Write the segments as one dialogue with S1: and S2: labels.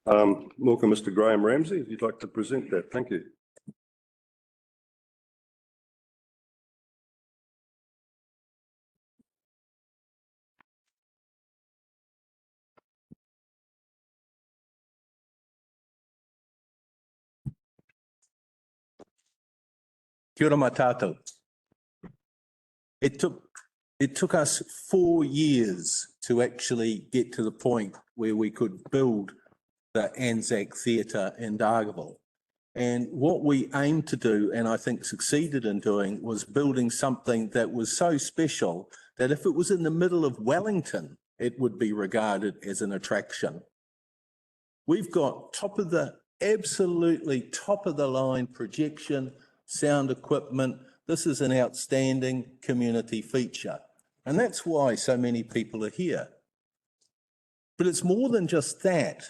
S1: Welcome, Mr. Graham Ramsey, if you'd like to present that. Thank you.
S2: Kia ora tātou. It took us 4 years to actually get to the point where we could build the Anzac Theatre in Dargaville. And what we aimed to do, and I think succeeded in doing, was building something that was so special that if it was in the middle of Wellington, it would be regarded as an attraction. We've got absolutely top of the line projection, sound equipment. This is an outstanding community feature. And that's why so many people are here. But it's more than just that.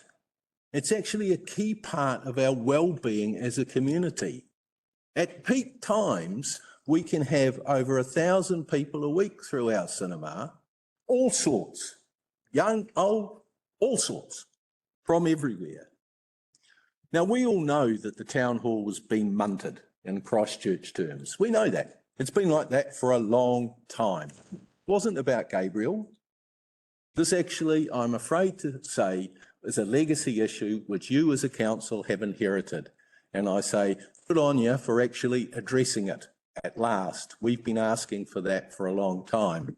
S2: It's actually a key part of our well-being as a community. At peak times, we can have over 1,000 people a week through our cinema, all sorts, young, old, all sorts, from everywhere. Now, we all know that the town hall was being munted in Christchurch terms. We know that. It's been like that for a long time. It wasn't about Gabriel. This actually, I'm afraid to say, is a legacy issue which you as a council have inherited. And I say, good on you for actually addressing it at last. We've been asking for that for a long time.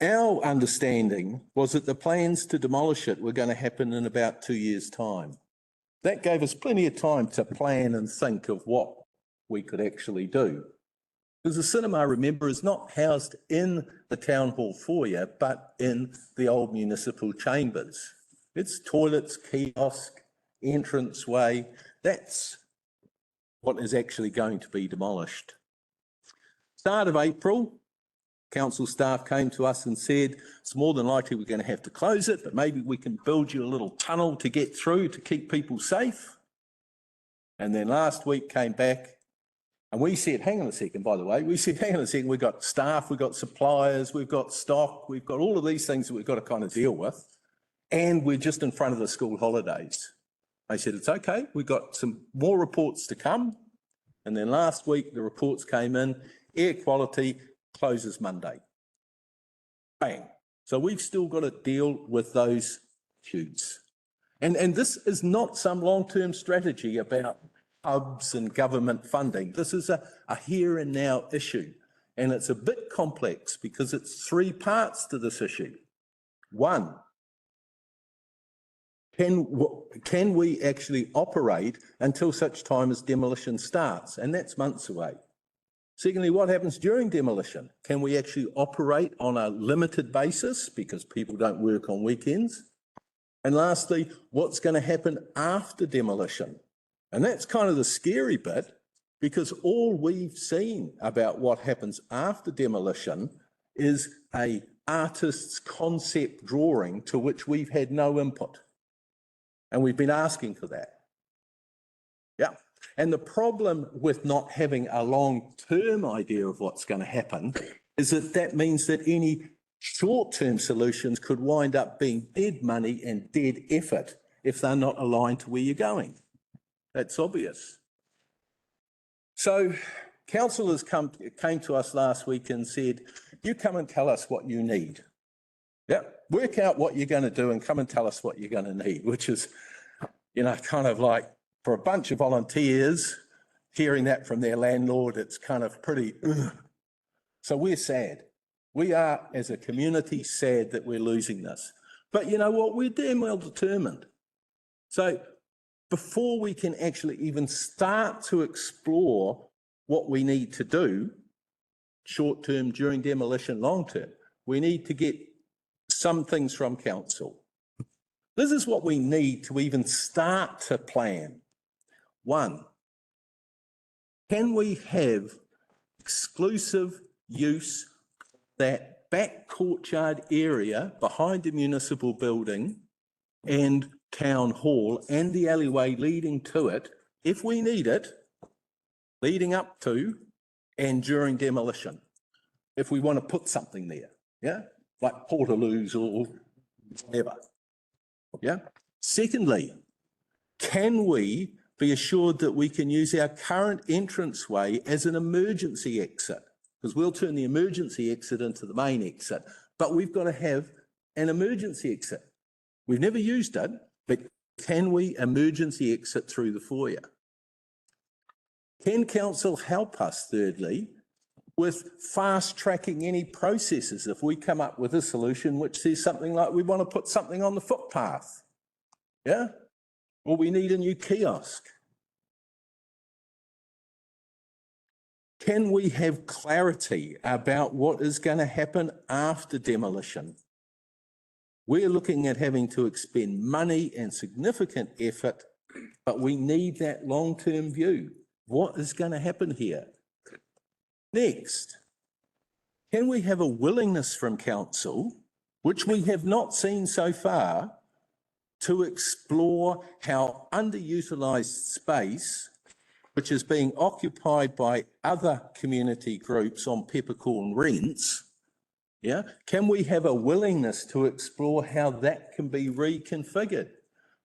S2: Our understanding was that the plans to demolish it were going to happen in about 2 years' time. That gave us plenty of time to plan and think of what we could actually do. Because the cinema, remember, is not housed in the town hall foyer, but in the old municipal chambers. It's toilets, kiosk, entranceway. That's what is actually going to be demolished. Start of April, council staff came to us and said, it's more than likely we're going to have to close it, but maybe we can build you a little tunnel to get through to keep people safe. And then last week came back and we said, hang on a second, by the way, we said, hang on a second, we've got staff, we've got suppliers, we've got stock, we've got all of these things that we've got to kind of deal with. And we're just in front of the school holidays. They said, it's okay, we've got some more reports to come. And then last week, the reports came in, air quality closes Monday. Bang. So we've still got to deal with those issues. And this is not some long-term strategy about hubs and government funding. This is a here and now issue. And it's a bit complex because it's 3 parts to this issue. 1, can we actually operate until such time as demolition starts? And that's months away. Secondly, what happens during demolition? Can we actually operate on a limited basis because people don't work on weekends? And lastly, what's going to happen after demolition? And that's kind of the scary bit because all we've seen about what happens after demolition is an artist's concept drawing to which we've had no input. And we've been asking for that. Yeah. And the problem with not having a long-term idea of what's going to happen is that that means that any short-term solutions could wind up being dead money and dead effort if they're not aligned to where you're going. That's obvious. So councillors came to us last week and said, you come and tell us what you need. Yeah, work out what you're going to do and come and tell us what you're going to need, which is, you know, kind of like for a bunch of volunteers, hearing that from their landlord, it's kind of pretty, ugh. So we're sad. We are, as a community, sad that we're losing this. But you know what? We're damn well determined. So before we can actually even start to explore what we need to do, short-term, during demolition, long-term, we need to get some things from council. This is what we need to even start to plan. 1, can we have exclusive use of that back courtyard area behind the municipal building and town hall and the alleyway leading to it, if we need it, leading up to and during demolition, if we want to put something there, yeah, like portaloos or whatever. Yeah. Secondly, can we be assured that we can use our current entranceway as an emergency exit? Because we'll turn the emergency exit into the main exit, but we've got to have an emergency exit. We've never used it, but can we emergency exit through the foyer? Can council help us, thirdly, with fast tracking any processes if we come up with a solution which says something like we want to put something on the footpath? Yeah? Or we need a new kiosk. Can we have clarity about what is going to happen after demolition? We're looking at having to expend money and significant effort, but we need that long-term view. What is going to happen here? Next, can we have a willingness from council, which we have not seen so far, to explore how underutilised space, which is being occupied by other community groups on peppercorn rents, yeah, can we have a willingness to explore how that can be reconfigured?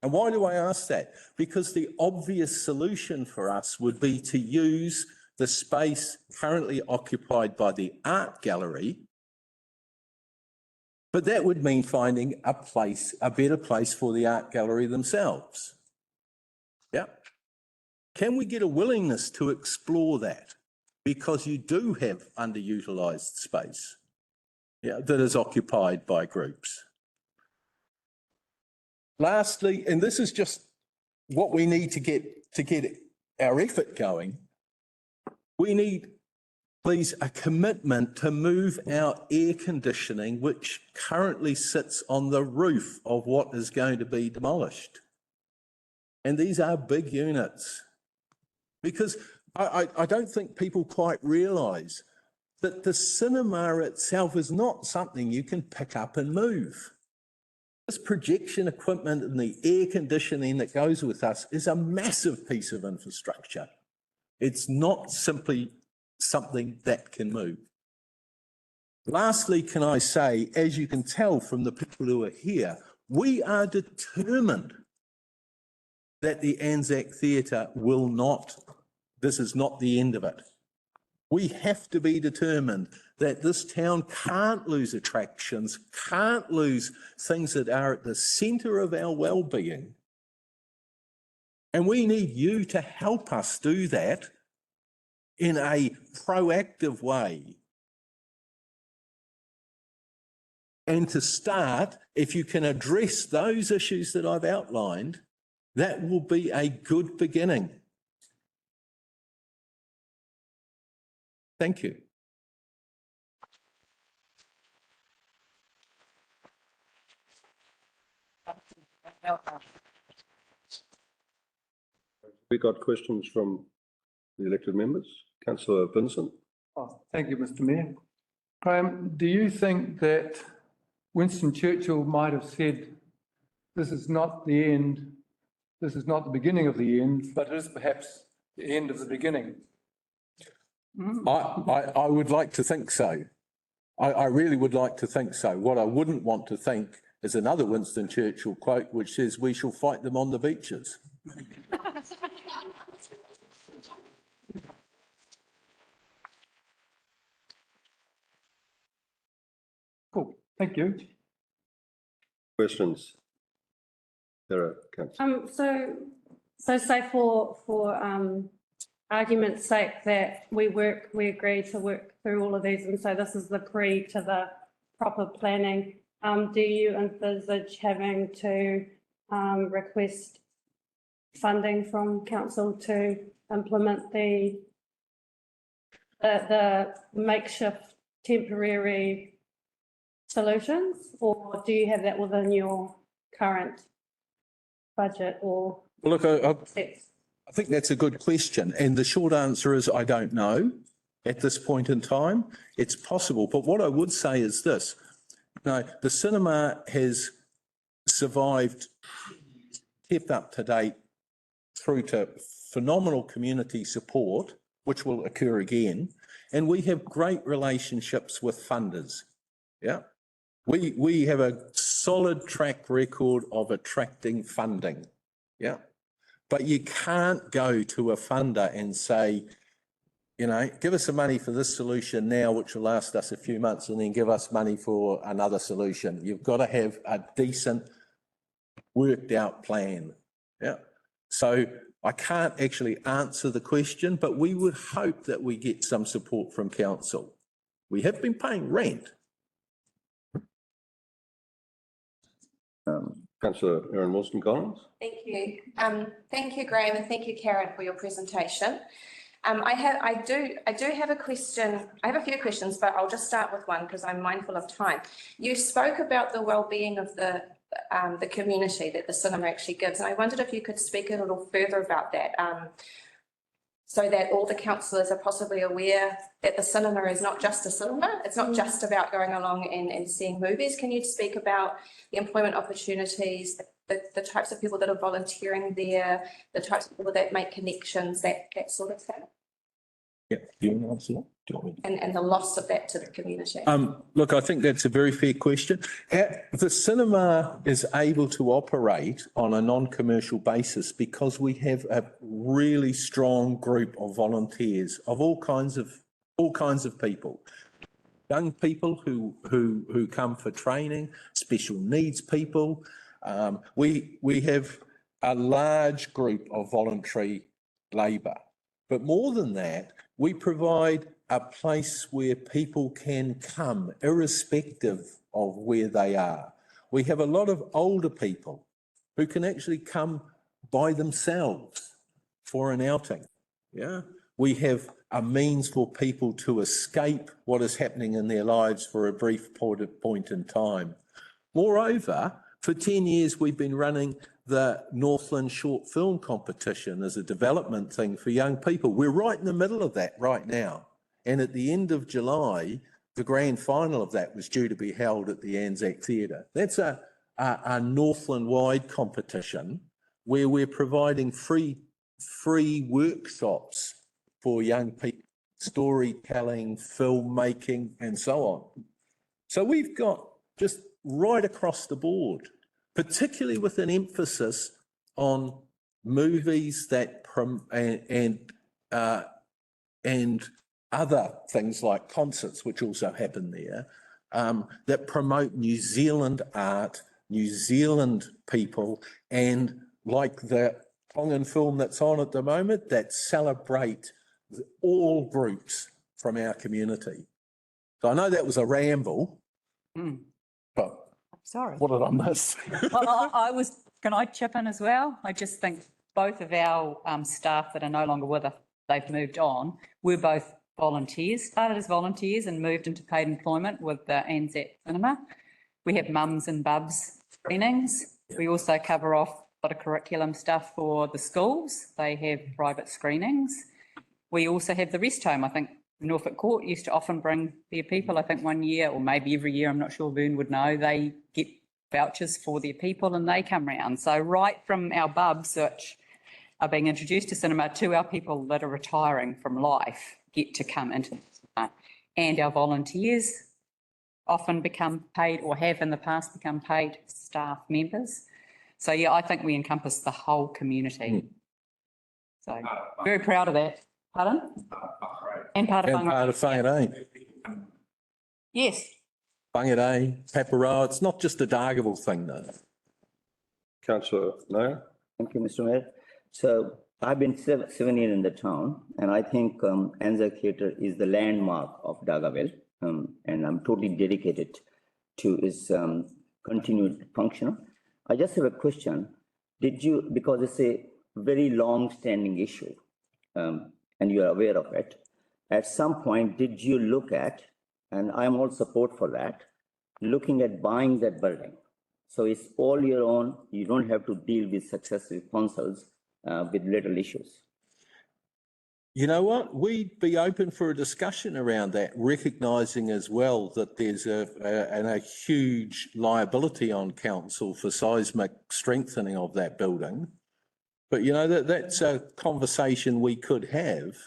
S2: And why do I ask that? Because the obvious solution for us would be to use the space currently occupied by the art gallery, but that would mean finding a place, a better place for the art gallery themselves. Yeah. Can we get a willingness to explore that? Because you do have underutilised space, yeah, that is occupied by groups. Lastly, and this is just what we need to get our effort going, we need, please, a commitment to move our air conditioning, which currently sits on the roof of what is going to be demolished. And these are big units. Because I don't think people quite realise that the cinema itself is not something you can pick up and move. This projection equipment and the air conditioning that goes with us is a massive piece of infrastructure. It's not simply something that can move. Lastly, can I say, as you can tell from the people who are here, we are determined that the Anzac Theatre will not, this is not the end of it. We have to be determined that this town can't lose attractions, can't lose things that are at the centre of our well-being. And we need you to help us do that in a proactive way. And to start, if you can address those issues that I've outlined, that will be a good beginning. Thank you.
S1: We got questions from the elected members. Councillor Vincent.
S3: Oh, thank you, Mr. Mayor. Graham, do you think that Winston Churchill might have said, this is not the end, this is not the beginning of the end, but it is perhaps the end of the beginning?
S2: I would like to think so. I really would like to think so. What I wouldn't want to think is another Winston Churchill quote which says, we shall fight them on the beaches.
S3: Cool, thank you.
S1: Questions? There are, Councillor.
S4: So say for argument's sake that we agree to work through all of these, and so this is the pre to the proper planning. Do you envisage having to request funding from council to implement the makeshift temporary solutions, or do you have that within your current budget or?
S2: Well, look, I think that's a good question. And the short answer is I don't know at this point in time. It's possible. But what I would say is this. No, the cinema has survived, kept up to date through to phenomenal community support, which will occur again. And we have great relationships with funders. Yeah. We have a solid track record of attracting funding. Yeah. But you can't go to a funder and say, you know, give us some money for this solution now, which will last us a few months, and then give us money for another solution. You've got to have a decent, worked out plan. Yeah. So I can't actually answer the question, but we would hope that we get some support from council. We have been paying rent.
S1: Councillor Erin Wilson-Collins.
S5: Thank you. Thank you, Graham, and thank you, Karen, for your presentation. I do have a question. I have a few questions, but I'll just start with one because I'm mindful of time. You spoke about the well-being of the community that the cinema actually gives, and I wondered if you could speak a little further about that, so that all the councillors are possibly aware that the cinema is not just a cinema. It's not just about going along and seeing movies. Can you speak about the employment opportunities, the types of people that are volunteering there, the types of people that make connections, that sort of thing?
S2: Yeah, do you want to answer that? Do you want me to?
S5: And the loss of that to the community.
S2: Look, I think that's a very fair question. The cinema is able to operate on a non-commercial basis because we have a really strong group of volunteers of all kinds of people. Young people who come for training, special needs people. We have a large group of voluntary labour. But more than that, we provide a place where people can come irrespective of where they are. We have a lot of older people who can actually come by themselves for an outing. Yeah, we have a means for people to escape what is happening in their lives for a brief point in time. Moreover, for 10 years, we've been running the Northland Short Film Competition as a development thing for young people. We're right in the middle of that right now. And at the end of July, the grand final of that was due to be held at the Anzac Theatre. That's a Northland-wide competition where we're providing free workshops for young people, storytelling, filmmaking, and so on. So we've got just right across the board, particularly with an emphasis on movies that and other things like concerts, which also happen there, that promote New Zealand art, New Zealand people, and like the Tongan film that's on at the moment, that celebrate all groups from our community. So I know that was a ramble, but
S6: Sorry.
S2: what did I miss?
S6: Well, can I chip in as well? I just think both of our staff that are no longer with us, they've moved on. We're both volunteers, started as volunteers and moved into paid employment with the Anzac Cinema. We have mums and bubs screenings. We also cover off a lot of curriculum stuff for the schools. They have private screenings. We also have the rest home. I think Norfolk Court used to often bring their people, I think one year or maybe every year, I'm not sure, Vern would know, they get vouchers for their people and they come round. So right from our bubs which are being introduced to cinema to our people that are retiring from life get to come into the cinema. And our volunteers often become paid or have in the past become paid staff members. So yeah, I think we encompass the whole community. So very proud of that. Pardon? And part of
S2: And part of Whangarei.
S6: Yes.
S2: Whangarei, Paparoa, it's not just a Dargaville thing though.
S1: Councillor Nair.
S7: Thank you, Mr. Mayor. So I've been 7 years in the town, and I think Anzac Theatre is the landmark of Dargaville, and I'm totally dedicated to its continued function. I just have a question. Did you, because it's a very long-standing issue, and you are aware of it, at some point, did you look at, and I'm all support for that, looking at buying that building? So it's all your own, you don't have to deal with successive councils with little issues.
S2: You know what? We'd be open for a discussion around that, recognising as well that there's a huge liability on council for seismic strengthening of that building. But you know, that's a conversation we could have,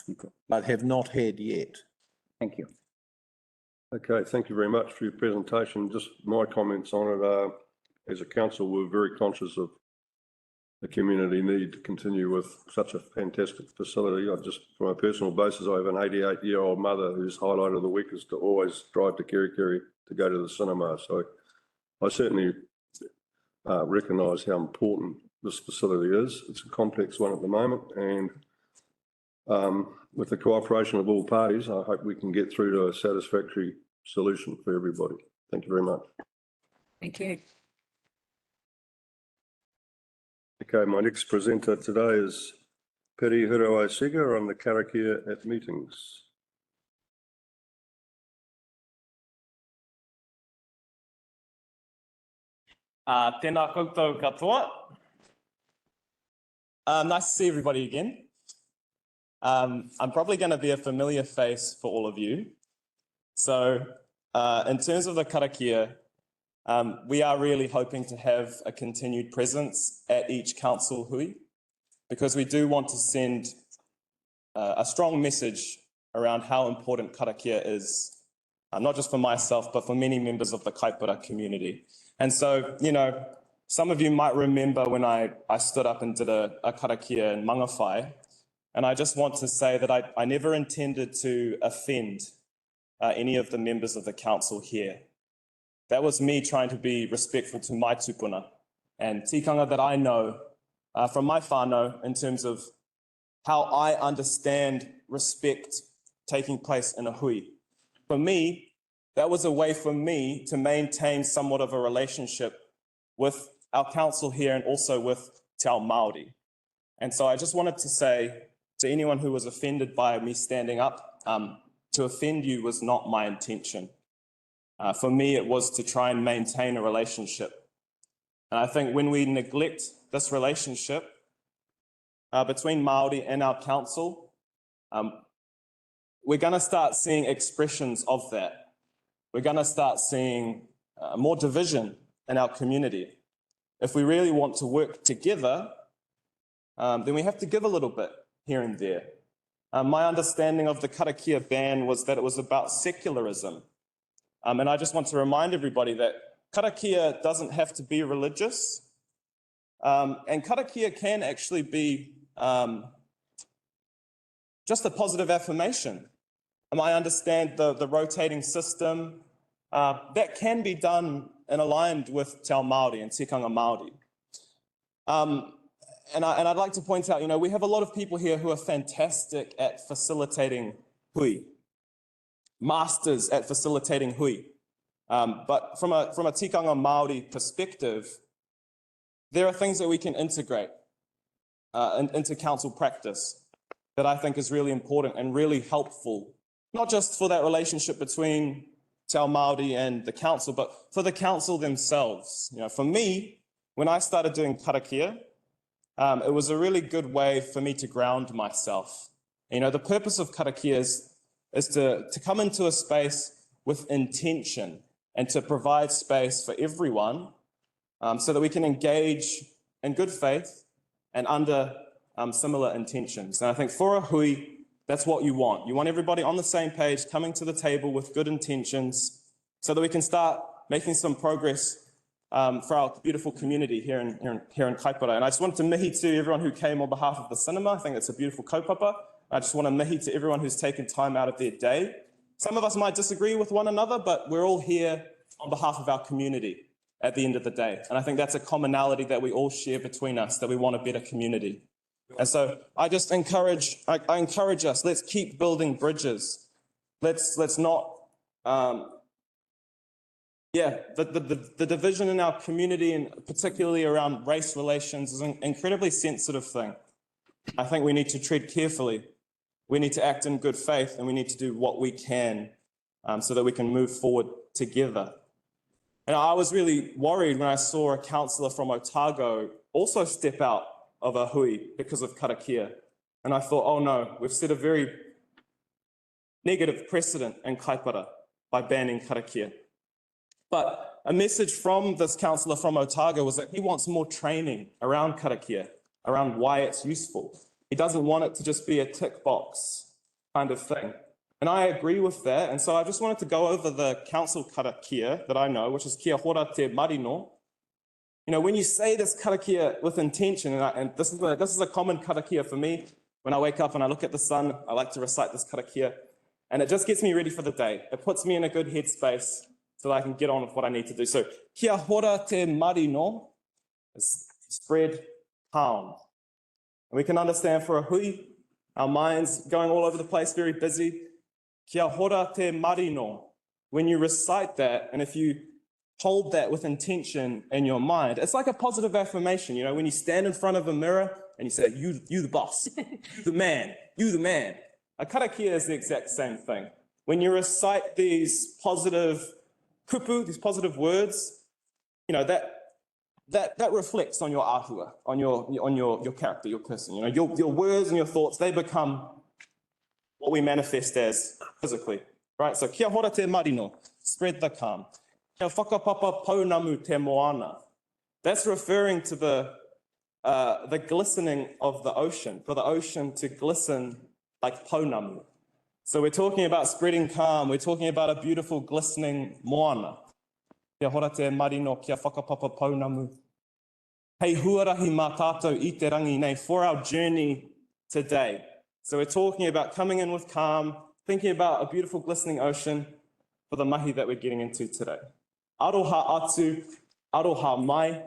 S2: but have not had yet.
S7: Thank you.
S1: Okay, thank you very much for your presentation. Just my comments on it are, as a council, we're very conscious of the community need to continue with such a fantastic facility. I just, from a personal basis, I have an 88-year-old mother whose highlight of the week is to always drive to Karakia to go to the cinema. So I certainly recognise how important this facility is. It's a complex one at the moment, and with the cooperation of all parties, I hope we can get through to a satisfactory solution for everybody. Thank you very much.
S6: Thank you.
S1: Okay, my next presenter today is Piri Huroa-Siga on the Karakia at meetings.
S8: Tēnā koutou katoa. Nice to see everybody again. I'm probably going to be a familiar face for all of you. So in terms of the Karakia, we are really hoping to have a continued presence at each council hui, because we do want to send a strong message around how important Karakia is, not just for myself, but for many members of the Kaipara community. And so, you know, some of you might remember when I stood up and did a Karakia in Mangawhai, and I just want to say that I never intended to offend any of the members of the council here. That was me trying to be respectful to my tupuna and tikanga that I know from my whānau in terms of how I understand respect taking place in a hui. For me, that was a way for me to maintain somewhat of a relationship with our council here and also with Te Ao Māori. And so I just wanted to say to anyone who was offended by me standing up, to offend you was not my intention. For me, it was to try and maintain a relationship. And I think when we neglect this relationship between Māori and our council, we're going to start seeing expressions of that. We're going to start seeing more division in our community. If we really want to work together, then we have to give a little bit here and there. My understanding of the Karakia ban was that it was about secularism. And I just want to remind everybody that Karakia doesn't have to be religious. And Karakia can actually be just a positive affirmation. I understand the rotating system. That can be done and aligned with Te Ao Māori and Tikanga Māori. And I'd like to point out, you know, we have a lot of people here who are fantastic at facilitating hui, masters at facilitating hui. But from a Tikanga Māori perspective, there are things that we can integrate into council practice that I think is really important and really helpful, not just for that relationship between Te Ao Māori and the council, but for the council themselves. You know, for me, when I started doing Karakia, it was a really good way for me to ground myself. You know, the purpose of Karakia is to come into a space with intention and to provide space for everyone so that we can engage in good faith and under similar intentions. And I think for a hui, that's what you want. You want everybody on the same page, coming to the table with good intentions so that we can start making some progress for our beautiful community here in Kaipara. And I just wanted to mihi to everyone who came on behalf of the cinema. I think it's a beautiful kaupapa. I just want to mihi to everyone who's taken time out of their day. Some of us might disagree with one another, but we're all here on behalf of our community at the end of the day. And I think that's a commonality that we all share between us, that we want a better community. And so I just encourage, I encourage us, let's keep building bridges. Let's not, the division in our community, and particularly around race relations, is an incredibly sensitive thing. I think we need to tread carefully. We need to act in good faith, and we need to do what we can so that we can move forward together. And I was really worried when I saw a councillor from Otago also step out of a hui because of Karakia. And I thought, oh no, we've set a very negative precedent in Kaipara by banning Karakia. But a message from this councillor from Otago was that he wants more training around Karakia, around why it's useful. He doesn't want it to just be a tick box kind of thing. And I agree with that. And so I just wanted to go over the council Karakia that I know, which is Kia Hora Te Marino. You know, when you say this karakia with intention, and this is a common karakia for me. When I wake up and I look at the sun, I like to recite this karakia, and it just gets me ready for the day. It puts me in a good headspace so that I can get on with what I need to do. So, kia hora te marino is spread calm. And we can understand for a hui, our minds going all over the place, very busy. Kia hora te marino. When you recite that, and if you hold that with intention in your mind, it's like a positive affirmation. You know, when you stand in front of a mirror and you say, you the boss, you the man, you the man. A karakia is the exact same thing. When you recite these positive kupu, these positive words, you know, that reflects on your ahua, on your character, your person. You know, your words and your thoughts, they become what we manifest as physically, right? So kia hora te marino, spread the calm. Kia whakapapa pounamu te moana. That's referring to the glistening of the ocean, for the ocean to glisten like pounamu. So we're talking about spreading calm. We're talking about a beautiful glistening moana. Kia hora te marino, kia whakapapa pounamu. Hei huarahi mā tātou I te rangi nei, for our journey today. So we're talking about coming in with calm, thinking about a beautiful glistening ocean for the mahi that we're getting into today. Aroha atu, aroha mai,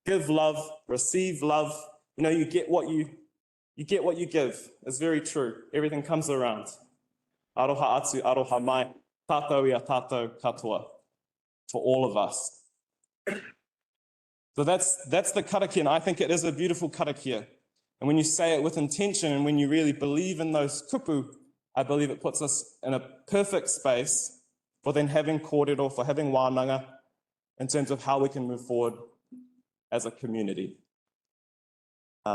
S8: give love, receive love. You know, you get what you give. It's very true. Everything comes around. Aroha atu, aroha mai, tātou ia tātou katoa, for all of us. So that's the karakia, and I think it is a beautiful karakia. And when you say it with intention and when you really believe in those kupu, I believe it puts us in a perfect space for then having kōrero, for having wānanga, in terms of how we can move forward as a community.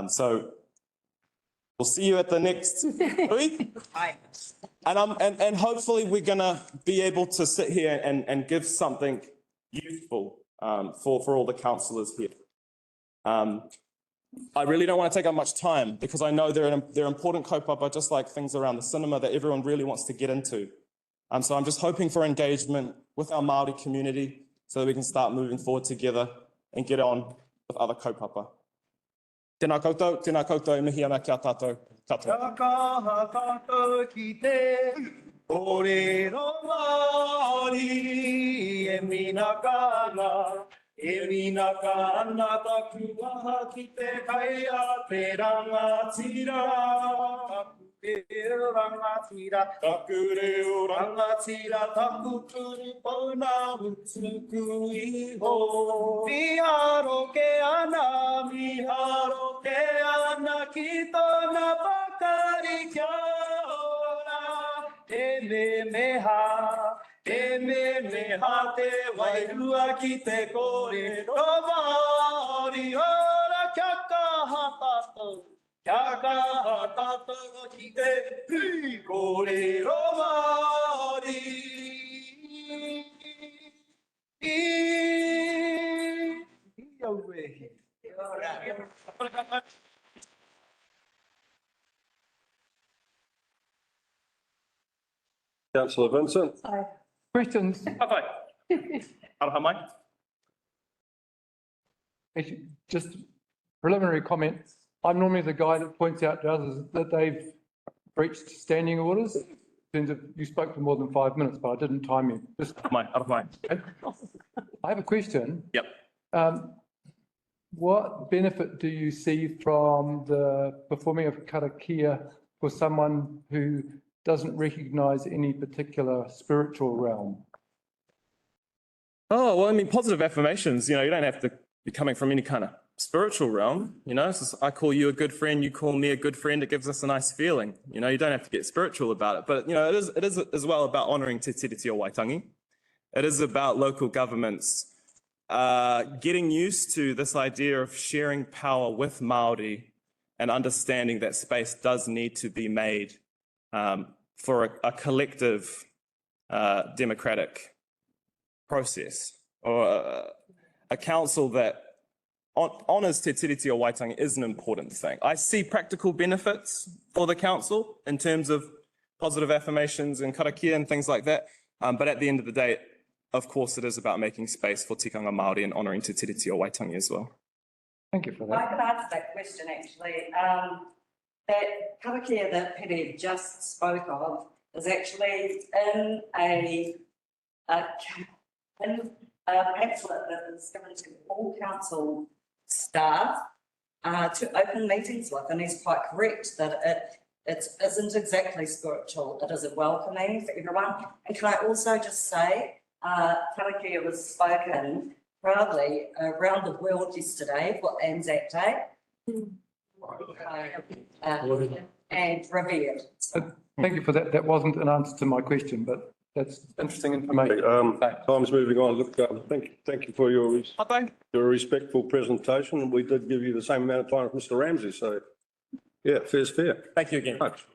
S8: So we'll see you at the next week. And hopefully we're gonna be able to sit here and give something useful for all the councillors here. I really don't want to take up much time because I know they're important kaupapa, just like things around the cinema that everyone really wants to get into. So I'm just hoping for engagement with our Māori community so that we can start moving forward together and get on with other kaupapa. Tēnā koutou, e mihi ana kia tātou katoa.
S9: Ka kaha tātou ki te kōrero Māori, e mina kāna. E mina ka ana taku aha ki te kaia te rangatira. Taku te rangatira, taku reo rangatira, taku turu pauna mutuku iho. Miharo ke ana ki tōna pakari kia ora. E me meha. E me meha te wairua ki te kōrero Māori, ora kia kaha tātou ki te kōrero Māori. I au wehi.
S1: Councillor Vincent.
S3: Questions?
S8: Tātou. Aroha mai.
S3: Actually, just preliminary comments. I'm normally the guy that points out to others that they've breached standing orders. In terms of, you spoke for more than 5 minutes, but I didn't time you. Just,
S8: Aroha mai.
S3: I have a question.
S8: Yep.
S3: What benefit do you see from the performing of karakia for someone who doesn't recognise any particular spiritual realm?
S8: Oh, well, I mean, positive affirmations, you know, you don't have to be coming from any kind of spiritual realm, you know, so I call you a good friend, you call me a good friend, it gives us a nice feeling, you know, you don't have to get spiritual about it, but, you know, it is as well about honouring Te Tiriti o Waitangi. It is about local governments getting used to this idea of sharing power with Māori and understanding that space does need to be made for a collective democratic process, or a council that honours Te Tiriti o Waitangi is an important thing. I see practical benefits for the council in terms of positive affirmations and karakia and things like that, but at the end of the day, of course, it is about making space for tikanga Māori and honouring Te Tiriti o Waitangi as well.
S3: Thank you for
S10: I
S3: that.
S10: can answer that question actually. That Karakia that Petty just spoke of is actually in a pamphlet that is given to all council staff to open meetings with, and he's quite correct that it isn't exactly spiritual. It is a welcoming for everyone. And can I also just say, Karakia was spoken proudly around the world yesterday for Anzac Day. And revered.
S3: Thank you for that. That wasn't an answer to my question, but that's interesting information.
S1: Time's moving on. Look, thank you for your respectful presentation. We did give you the same amount of time as Mr. Ramsey, so yeah, fair's fair.
S8: Thank you again.
S1: Much.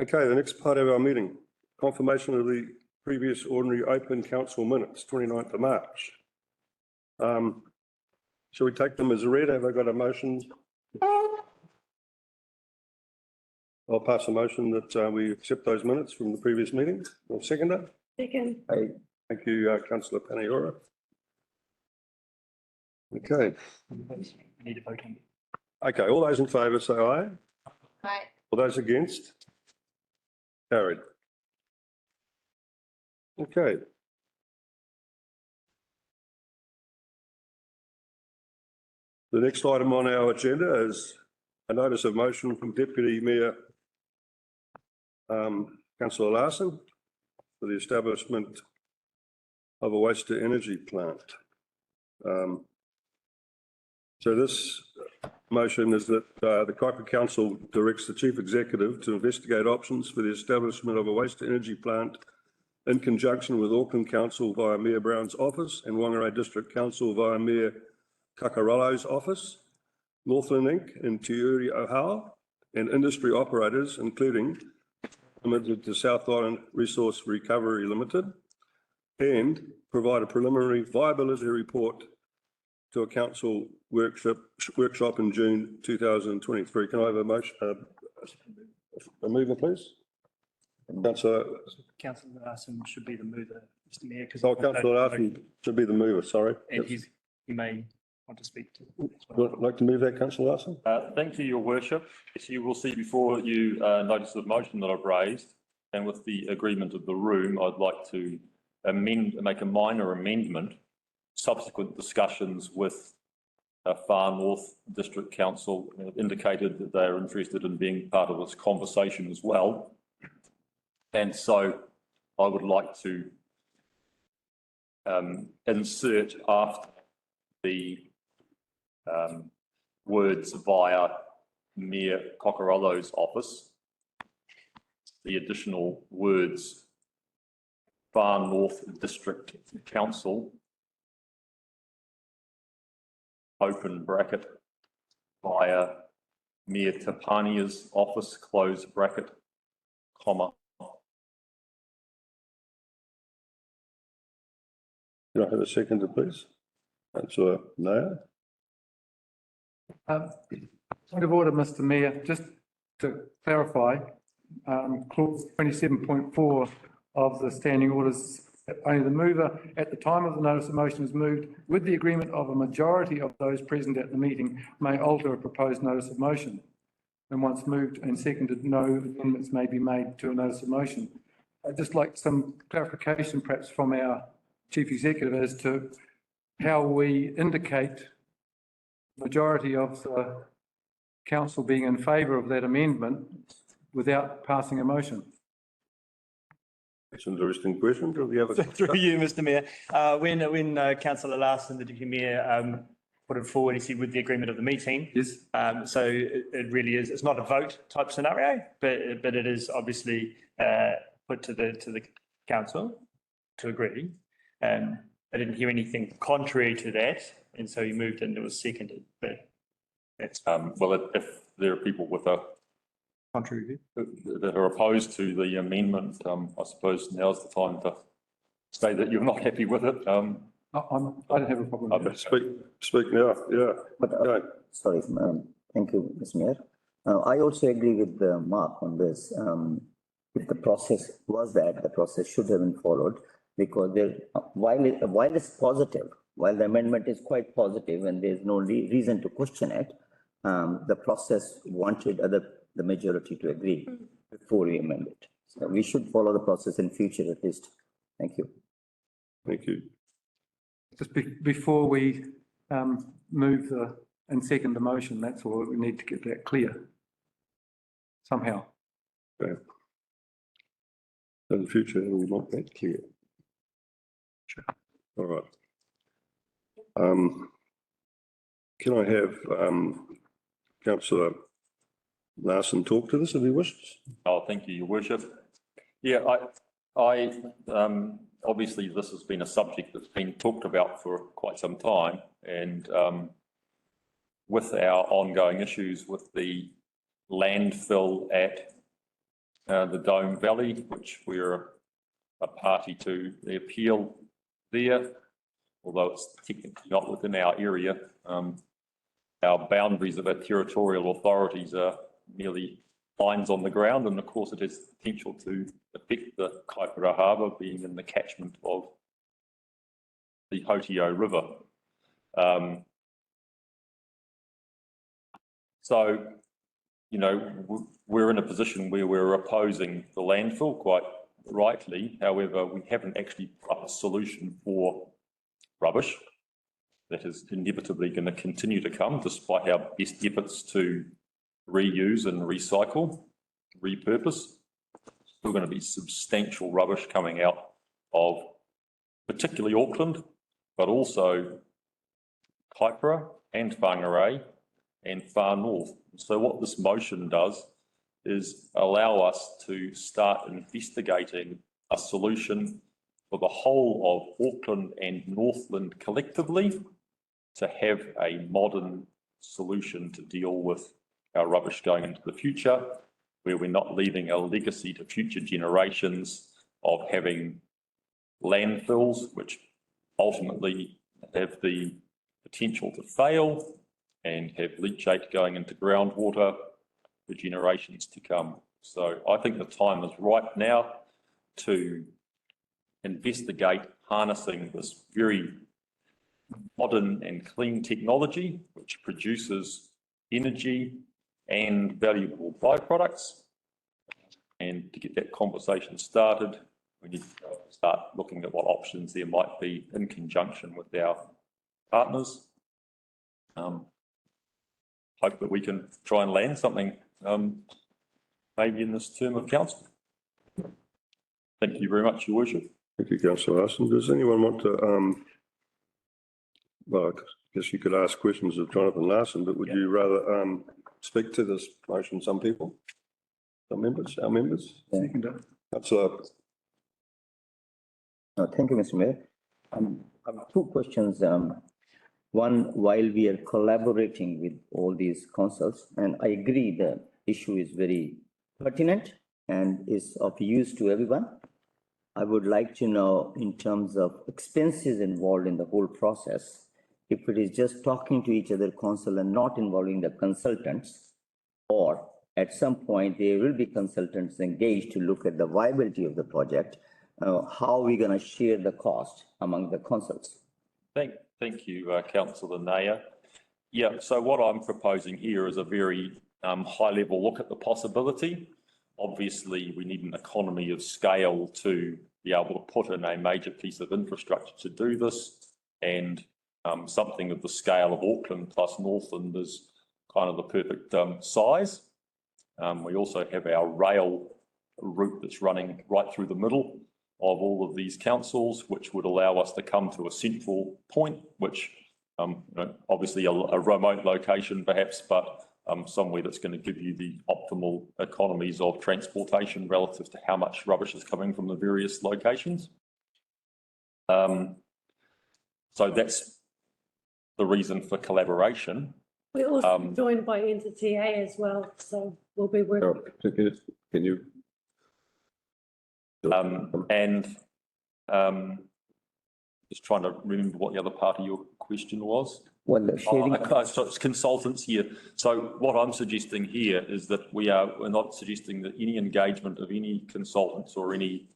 S1: Okay, the next part of our meeting, confirmation of the previous ordinary open council minutes, 29th of March. Shall we take them as read? Have I got a motion? I'll pass a motion that we accept those minutes from the previous meeting. I'll second it.
S4: Second.
S1: Thank you, Councillor Paniora. Okay.
S9: Need to vote on.
S1: Okay, all those in favour say aye.
S5: Aye.
S1: All those against? Carried. Okay. The next item on our agenda is a notice of motion from Deputy Mayor Councillor Larsen for the establishment of a waste to energy plant. So this motion is that the Karakia Council directs the Chief Executive to investigate options for the establishment of a waste to energy plant in conjunction with Auckland Council via Mayor Brown's office and Whangarei District Council via Mayor Kakarolo's office, Northland Inc. and Te Uri Ohau, and industry operators, including Limited to South Island Resource Recovery Limited, and provide a preliminary viability report to a council workshop in June 2023. Can I have a motion, a mover, please? Councillor
S9: Larsen should be the mover, Mr. Mayor.
S1: Councillor Larsen should be the mover, sorry.
S9: And he may want to speak to.
S1: Would you like to move that, Councillor Larsen?
S11: Thank you, Your Worship. As you will see before you, notice the motion that I've raised, and with the agreement of the room, I'd like to make a minor amendment. Subsequent discussions with Far North District Council indicated that they are interested in being part of this conversation as well. And so I would like to insert after the words via Mayor Kakarolo's office, the additional words Far North District Council, open bracket, via Mayor Tapania's office, close bracket, comma.
S1: Can I have a seconder, please? Councillor Nair.
S3: Point of order, Mr. Mayor, just to clarify, clause 27.4 of the standing orders, only the mover at the time of the notice of motion is moved with the agreement of a majority of those present at the meeting may alter a proposed notice of motion. And once moved and seconded, no amendments may be made to a notice of motion. I'd just like some clarification perhaps from our Chief Executive as to how we indicate majority of the council being in favour of that amendment without passing a motion.
S1: It's an interesting question. Do we have a...
S9: Through you, Mr. Mayor. When Councillor Larsen, the Deputy Mayor, put it forward, he said with the agreement of the meeting.
S3: Yes.
S9: So it really is, it's not a vote type scenario, but it is obviously put to the council to agree. I didn't hear anything contrary to that, and so he moved and it was seconded, but that's
S11: Well, if there are people with a
S9: contrary
S11: that are opposed to the amendment, I suppose now's the time to say that you're not happy with it.
S3: I don't have a problem with that.
S1: Speak now, yeah.
S7: But, sorry, thank you, Mr. Mayor. I also agree with Mark on this. If the process was that, the process should have been followed. Because while it's positive, while the amendment is quite positive and there's no reason to question it, the process wanted the majority to agree before we amend it. So we should follow the process in future at least. Thank you.
S1: Thank you.
S3: Just before we move and second the motion, that's all. We need to get that clear somehow.
S1: Okay. In the future, we want that clear.
S3: Sure.
S1: All right. Can I have Councillor Larsen talk to this if he wishes?
S11: Oh, thank you, Your Worship. Yeah, I obviously this has been a subject that's been talked about for quite some time, and with our ongoing issues with the landfill at the Dome Valley, which we're a party to the appeal there, although it's technically not within our area. Our boundaries of our territorial authorities are merely lines on the ground, and of course it has potential to affect the Kaipara Harbour being in the catchment of the Hotio River. So, you know, we're in a position where we're opposing the landfill quite rightly. However, we haven't actually put up a solution for rubbish that is inevitably going to continue to come despite our best efforts to reuse and recycle, repurpose. Still going to be substantial rubbish coming out of particularly Auckland, but also Kaipara and Whangarei and far north. So what this motion does is allow us to start investigating a solution for the whole of Auckland and Northland collectively to have a modern solution to deal with our rubbish going into the future, where we're not leaving a legacy to future generations of having landfills, which ultimately have the potential to fail and have leachate going into groundwater for generations to come. So I think the time is right now to investigate harnessing this very modern and clean technology, which produces energy and valuable byproducts. And to get that conversation started, we need to start looking at what options there might be in conjunction with our partners. Hope that we can try and land something maybe in this term of council. Thank you very much, Your Worship.
S1: Thank you, Councillor Larsen. Does anyone want to, well, I guess you could ask questions of Jonathan Larsen, but would you rather speak to this motion, some people? Some members, our members? Councillor.
S7: Thank you, Mr. Mayor. I have two questions. One, while we are collaborating with all these councils, and I agree the issue is very pertinent and is of use to everyone, I would like to know in terms of expenses involved in the whole process, if it is just talking to each other council and not involving the consultants, or at some point there will be consultants engaged to look at the viability of the project, how are we going to share the cost among the councils?
S11: Thank you, Councillor Naya. Yeah, so what I'm proposing here is a very high-level look at the possibility. Obviously, we need an economy of scale to be able to put in a major piece of infrastructure to do this, and something of the scale of Auckland plus Northland is kind of the perfect size. We also have our rail route that's running right through the middle of all of these councils, which would allow us to come to a central point, which you know, obviously a remote location perhaps, but somewhere that's going to give you the optimal economies of transportation relative to how much rubbish is coming from the various locations. So that's the reason for collaboration.
S4: We're also joined by Entity A as well, so we'll be working.
S1: Can you?
S11: Just trying to remember what the other part of your question was.
S7: Well, the sharing.
S11: So it's consultants here. So what I'm suggesting here is that we're not suggesting that any engagement of any consultants or any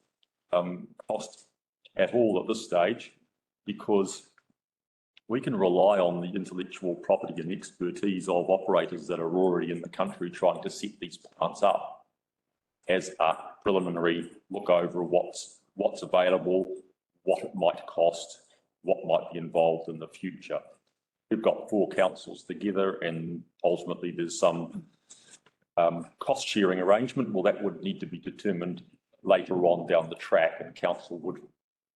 S11: cost at all at this stage, because we can rely on the intellectual property and expertise of operators that are already in the country trying to set these plants up as a preliminary look over what's available, what it might cost, what might be involved in the future. We've got 4 councils together, and ultimately there's some cost sharing arrangement. Well, that would need to be determined later on down the track, and council would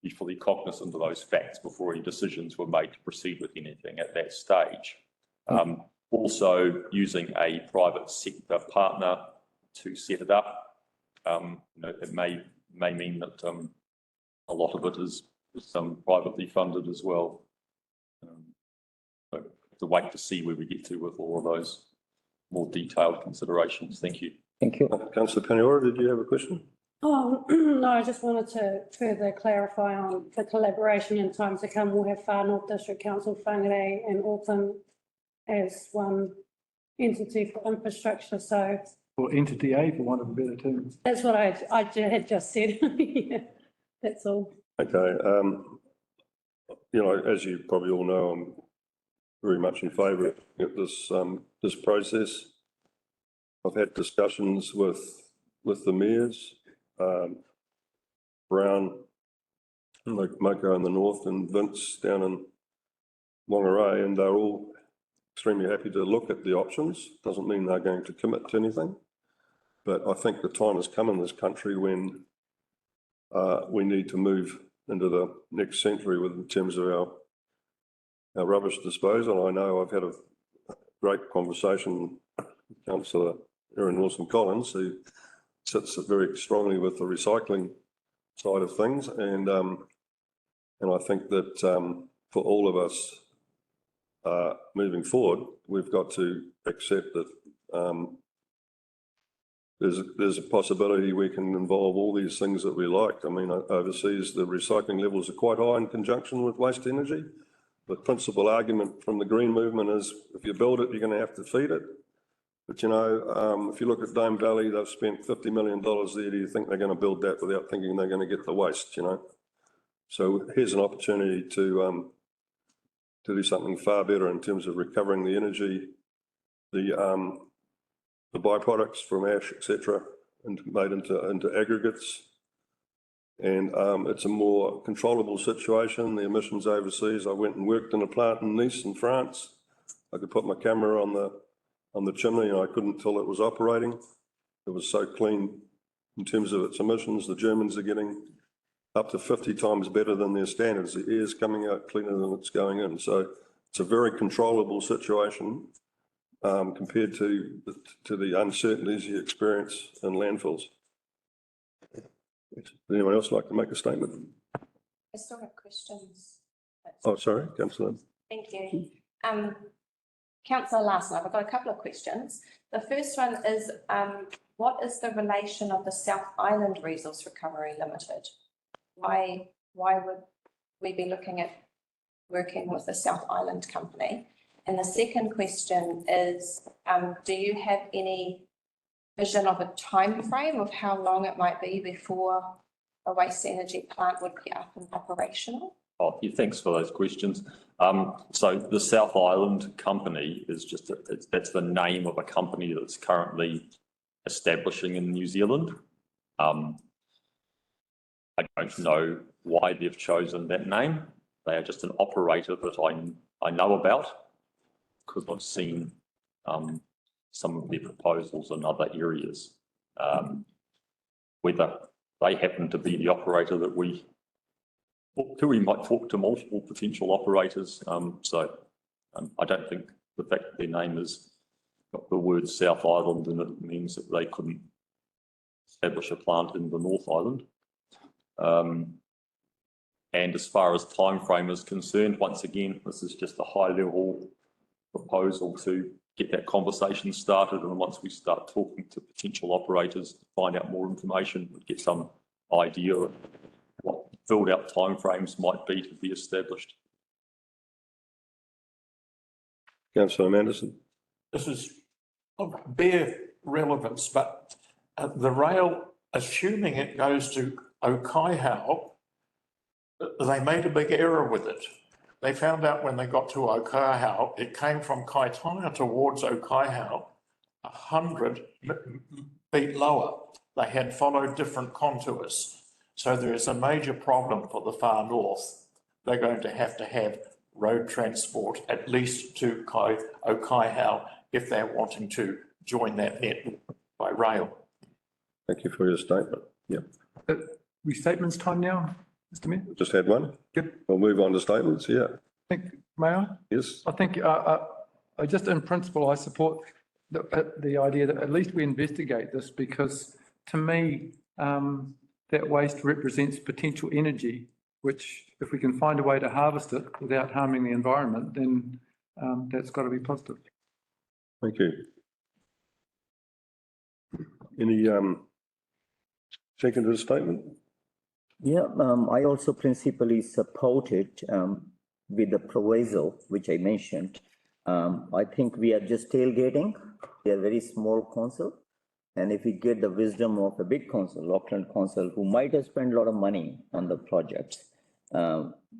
S11: be fully cognizant of those facts before any decisions were made to proceed with anything at that stage. Also using a private sector partner to set it up, it may mean that a lot of it is privately funded as well. So to wait to see where we get to with all of those more detailed considerations. Thank you.
S7: Thank you.
S1: Councillor Paniora, did you have a question?
S4: Oh, no, I just wanted to further clarify on the collaboration in times to come. We'll have Far North District Council, Whangarei and Auckland as one entity for infrastructure. So,
S3: Or entity A, for want of a better term.
S4: that's what I had just said. Yeah, that's all.
S1: Okay. As you probably all know, I'm very much in favour of this process. I've had discussions with the mayors, Brown, Moko in the north, and Vince down in Whangarei, and they're all extremely happy to look at the options. Doesn't mean they're going to commit to anything, but I think the time has come in this country when we need to move into the next century in terms of our rubbish disposal. I know I've had a great conversation with Councillor Erin Wilson-Collins, who sits very strongly with the recycling side of things, and I think that for all of us moving forward, we've got to accept that there's a possibility we can involve all these things that we like. I mean, overseas, the recycling levels are quite high in conjunction with waste energy. The principal argument from the green movement is if you build it, you're going to have to feed it. But, if you look at Dome Valley, they've spent $50 million there. Do you think they're going to build that without thinking they're going to get the waste, So here's an opportunity to do something far better in terms of recovering the energy, the byproducts from ash, etc., and made into aggregates. And it's a more controllable situation. The emissions overseas, I went and worked in a plant in Nice in France. I could put my camera on the chimney and I couldn't tell it was operating. It was so clean in terms of its emissions. The Germans are getting up to 50 times better than their standards. The air's coming out cleaner than it's going in. So it's a very controllable situation compared to the uncertainties you experience in landfills. Would anyone else like to make a statement?
S5: I still have questions.
S1: Oh, sorry, Councillor.
S5: Thank you. Councillor Larsen, I've got a couple of questions. The first one is, what is the relation of the South Island Resource Recovery Limited? Why would we be looking at working with the South Island company? And the second question is, do you have any vision of a time frame of how long it might be before a waste energy plant would be up and operational?
S11: Oh, yeah, thanks for those questions. So the South Island company is that's the name of a company that's currently establishing in New Zealand. I don't know why they've chosen that name. They are just an operator that I know about because I've seen some of their proposals in other areas. Whether they happen to be the operator that we talk to, we might talk to multiple potential operators. I don't think the fact that their name has got the word South Island in it means that they couldn't establish a plant in the North Island. And as far as time frame is concerned, once again, this is just a high level proposal to get that conversation started, and once we start talking to potential operators to find out more information, we'll get some idea of what filled out timeframes might be to be established.
S1: Councillor Manderson.
S12: This is of bare relevance, but the rail, assuming it goes to Okaihau, they made a big error with it. They found out when they got to Okaihau, it came from Kaitainga towards Okaihau, 100 feet lower. They had followed different contours. So there is a major problem for the far north. They're going to have road transport at least to Okaihau if they're wanting to join that net by rail.
S1: Thank you for your statement. Yeah,
S3: Restatements time now, Mr Mayor?
S1: just had one.
S3: Yep.
S1: We'll move on to statements. Yeah,
S3: May I?
S1: yes.
S3: I think, I just in principle, I support the idea that at least we investigate this, because to me, that waste represents potential energy, which if we can find a way to harvest it without harming the environment, then that's got to be positive.
S1: Thank you. Any seconded statement?
S7: Yeah, I also principally support it with the proviso, which I mentioned. I think we are just tailgating. We are a very small council. And if we get the wisdom of a big council, Auckland Council, who might have spent a lot of money on the projects,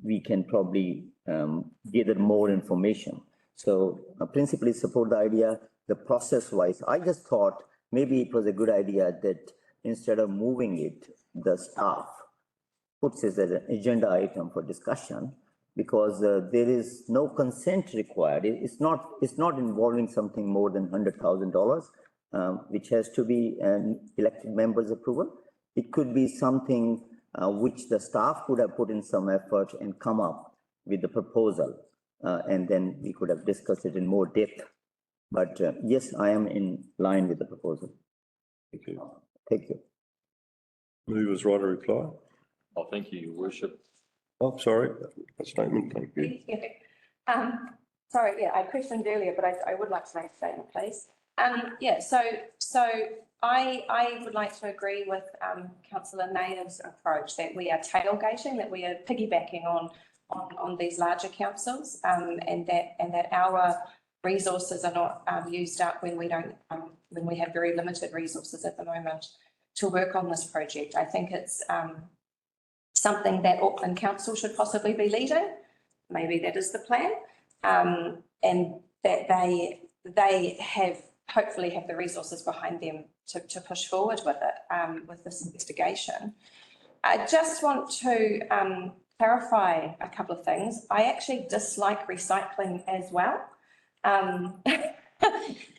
S7: we can probably gather more information. So I principally support the idea, the process-wise. I just thought maybe it was a good idea that instead of moving it, the staff puts it as an agenda item for discussion, because there is no consent required. It's not involving something more than $100,000. Which has to be an elected member's approval. It could be something which the staff could have put in some effort and come up with the proposal. And then we could have discussed it in more depth. But yes, I am in line with the proposal.
S1: Thank you.
S7: Thank you.
S1: Movers right to reply.
S11: Oh, thank you, Your Worship.
S1: Oh, sorry, a statement, thank you.
S5: Sorry, yeah, I questioned earlier, but I would like to make a statement, please. Yeah, so I would like to agree with Councillor Nair's approach that we are tailgating, that we are piggybacking on these larger councils, and that our resources are not used up when we don't when we have very limited resources at the moment to work on this project. I think it's something that Auckland Council should possibly be leading. Maybe that is the plan, and that they hopefully have the resources behind them to push forward with it, with this investigation. I just want to clarify a couple of things. I actually dislike recycling as well.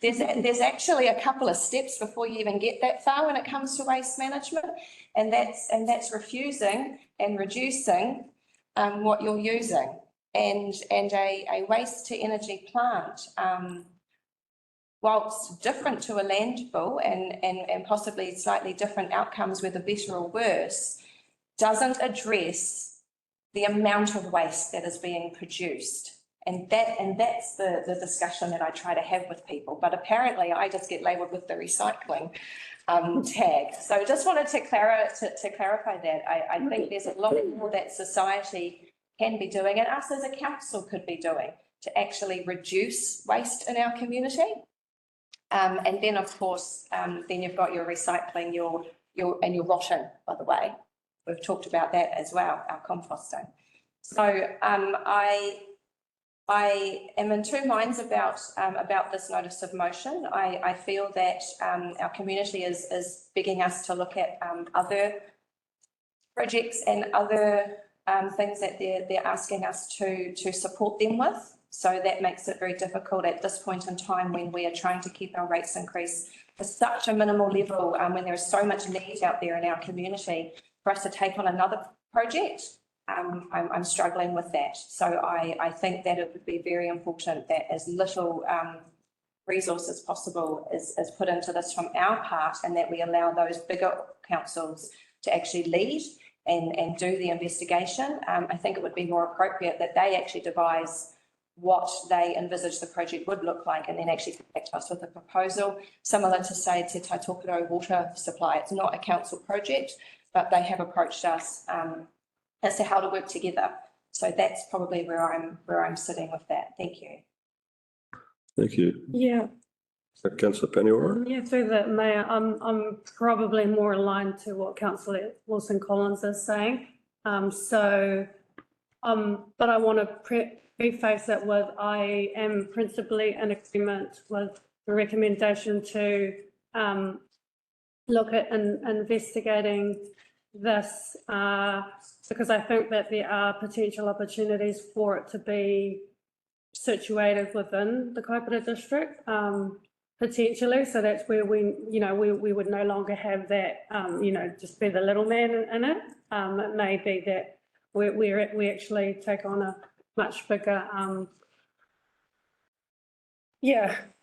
S5: There's actually a couple of steps before you even get that far when it comes to waste management, and that's refusing and reducing what you're using. And a waste to energy plant, whilst different to a landfill and possibly slightly different outcomes, whether better or worse, doesn't address the amount of waste that is being produced. And that's the discussion that I try to have with people. But apparently I just get labelled with the recycling tag. So I just wanted to clarify that. I think there's a lot more that society can be doing, and us as a council could be doing, to actually reduce waste in our community. And then of course, then you've got your recycling, your rotten, by the way. We've talked about that as well, our composting. So I am in two minds about this notice of motion. I feel that our community is begging us to look at other projects and other things that they're asking us to support them with. So that makes it very difficult at this point in time when we are trying to keep our rates increase to such a minimal level, when there is so much need out there in our community for us to take on another project. I'm struggling with that. So I think that it would be very important that as little resource as possible is put into this from our part, and that we allow those bigger councils to actually lead and do the investigation. I think it would be more appropriate that they actually devise what they envisage the project would look like, and then actually come back to us with a proposal, similar to, say, Te Taitokoro water supply. It's not a council project, but they have approached us as to how to work together. So that's probably where I'm sitting with that. Thank you.
S1: Thank you.
S4: Yeah.
S1: Is that Councillor Paniora?
S4: Yeah, through the Mayor, I'm probably more aligned to what Councillor Wilson Collins is saying. But I want to preface it with, I am principally in agreement with the recommendation to look at investigating this, because I think that there are potential opportunities for it to be situated within the Kaipara district, potentially. So that's where we would no longer have that, just be the little man in it. It may be that we actually take on a much bigger,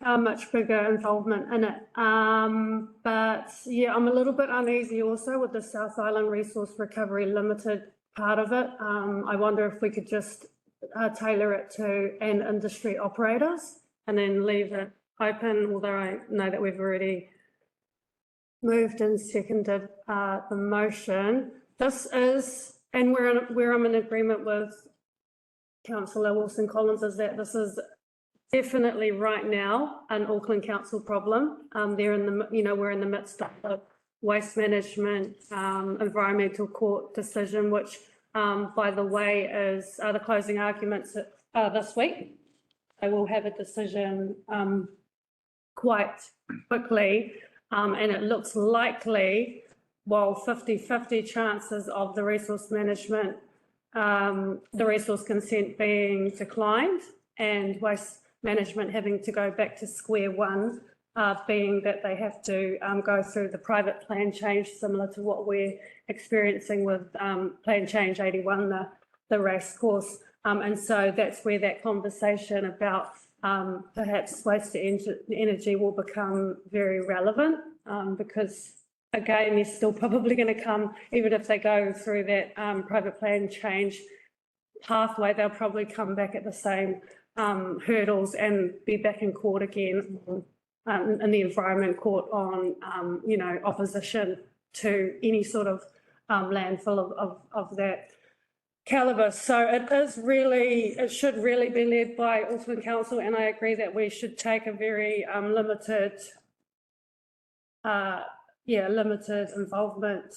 S4: much bigger involvement in it. But yeah, I'm a little bit uneasy also with the South Island Resource Recovery Limited part of it. I wonder if we could just tailor it to and industry operators and then leave it open, although I know that we've already moved and seconded the motion. This is, and where I'm in agreement with Councillor Wilson-Collins, is that this is definitely right now an Auckland Council problem. They're in the, we're in the midst of the waste management environmental court decision, which, by the way, is the closing arguments this week. They will have a decision quite quickly, and it looks likely, while 50-50 chances of the resource management, the resource consent being declined and waste management having to go back to square one, being that they have to go through the private plan change, similar to what we're experiencing with Plan Change 81, the race course. And so that's where that conversation about perhaps waste to energy will become very relevant, because again, they're still probably going to come, even if they go through that private plan change pathway, they'll probably come back at the same hurdles and be back in court again, in the Environment Court on, opposition to any sort of landfill of that calibre. So it should really be led by Auckland Council, and I agree that we should take a very limited involvement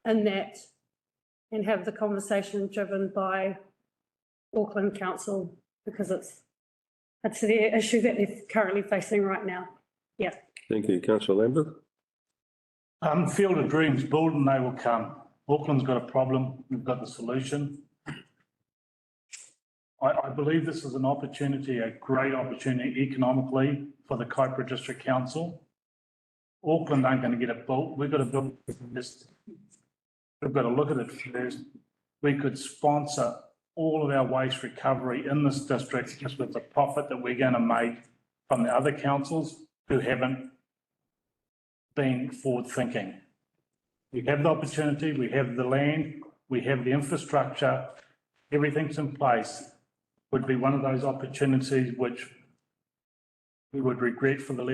S4: in that and have the conversation driven by Auckland Council, because it's the issue that they're currently facing right now. Yeah.
S1: Thank you, Councillor Lambert.
S13: Field of Dreams, build and they will come. Auckland's got a problem, we've got the solution. I believe this is an opportunity, a great opportunity economically for the Kaipara District Council. Auckland aren't going to get it built. We've got to build this. We've got to look at it first. We could sponsor all of our waste recovery in this district just with the profit that we're going to make from the other councils who haven't been forward thinking. We have the opportunity, we have the land, we have the infrastructure, everything's in place. Would be one of those opportunities which we would regret for the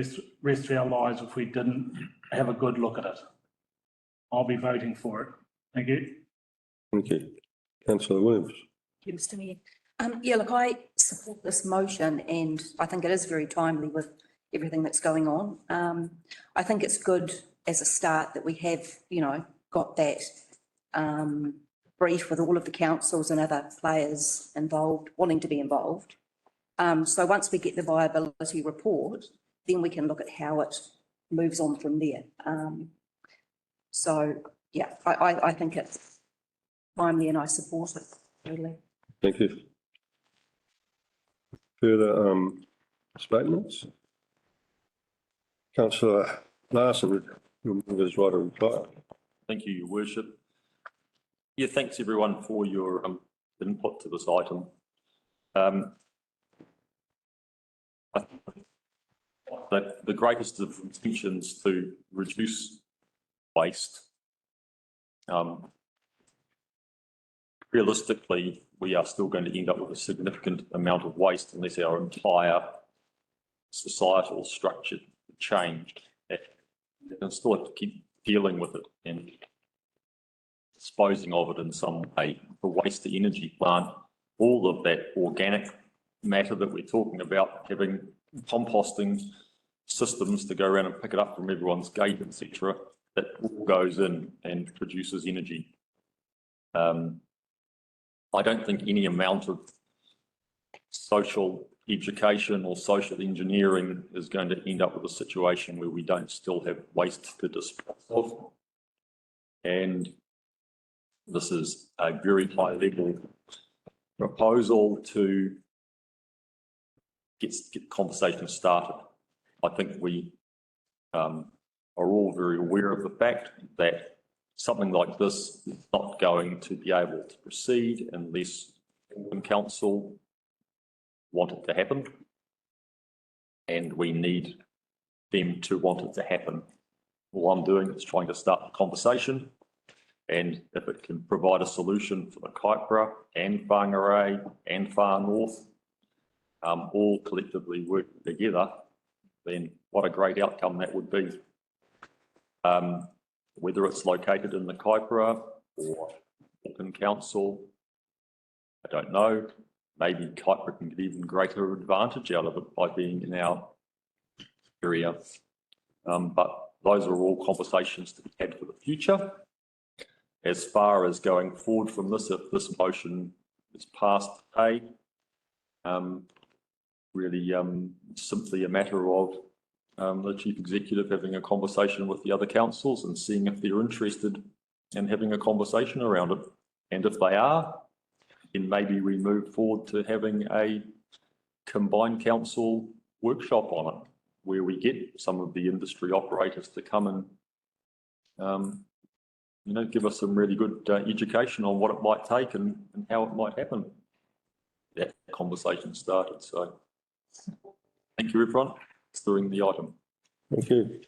S13: rest of our lives if we didn't have a good look at it. I'll be voting for it. Thank you.
S1: Thank you. Councillor Williams.
S10: Thank you, Mr. Mayor. Look, I support this motion and I think it is very timely with everything that's going on. I think it's good as a start that we have, got that brief with all of the councils and other players involved, wanting to be involved. So once we get the viability report, then we can look at how it moves on from there. I think it's timely and I support it totally.
S1: Thank you. Further statements? Councillor Larsen, your member's right to reply.
S11: Thank you, Your Worship. Yeah, thanks everyone for your input to this item. I think that the greatest of intentions to reduce waste, realistically, we are still going to end up with a significant amount of waste unless our entire societal structure changed. And still have to keep dealing with it and disposing of it in some way. The waste to energy plant, all of that organic matter that we're talking about, having composting systems to go around and pick it up from everyone's gate, etc., that all goes in and produces energy. I don't think any amount of social education or social engineering is going to end up with a situation where we don't still have waste to dispose of. And this is a very high level proposal to get conversations started. I think we are all very aware of the fact that something like this is not going to be able to proceed unless council want it to happen, and we need them to want it to happen. All I'm doing is trying to start the conversation, and if it can provide a solution for the Kaipara and Whangarei and Far North, all collectively working together, then what a great outcome that would be. Whether it's located in the Kaipara or Auckland Council, I don't know. Maybe Kaipara can get even greater advantage out of it by being in our area. But those are all conversations to be had for the future. As far as going forward from this, if this motion is passed today, really simply a matter of the Chief Executive having a conversation with the other councils and seeing if they're interested in having a conversation around it. And if they are, then maybe we move forward to having a combined council workshop on it, where we get some of the industry operators to come and, give us some really good education on what it might take and how it might happen. That conversation started. So thank you, everyone. During the item.
S1: Thank you.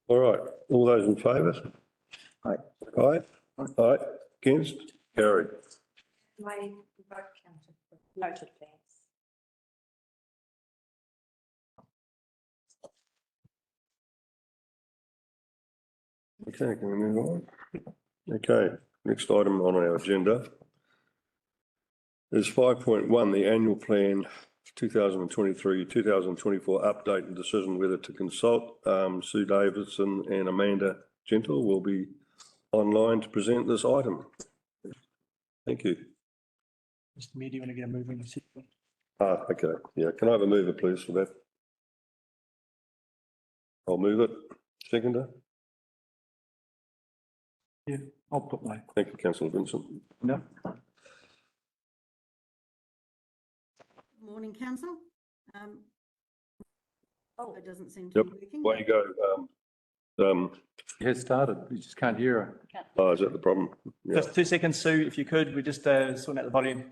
S1: All right, all those in favour?
S7: Aye.
S1: Aye. Aye. Against? Carried.
S10: My vote counted. Noted, thanks.
S1: Okay, can we move on? Okay, next item on our agenda is 5.1, the annual plan 2023-2024 update and decision whether to consult. Sue Davidson and Amanda Gentle will be online to present this item. Thank you.
S9: Mr. Mayor, do you want to get a moving?
S1: Okay, yeah, can I have a mover please for that? I'll move it. Seconder?
S3: Yeah, I'll put my,
S1: Thank you, Councillor Vincent.
S3: no,
S14: Morning, council. It doesn't seem to
S1: Yep,
S14: be working.
S1: way you go.
S3: it has started, we just can't hear her.
S1: Oh, is that the problem? Yeah.
S9: Just 2 seconds, Sue, if you could, we're just sorting out the volume.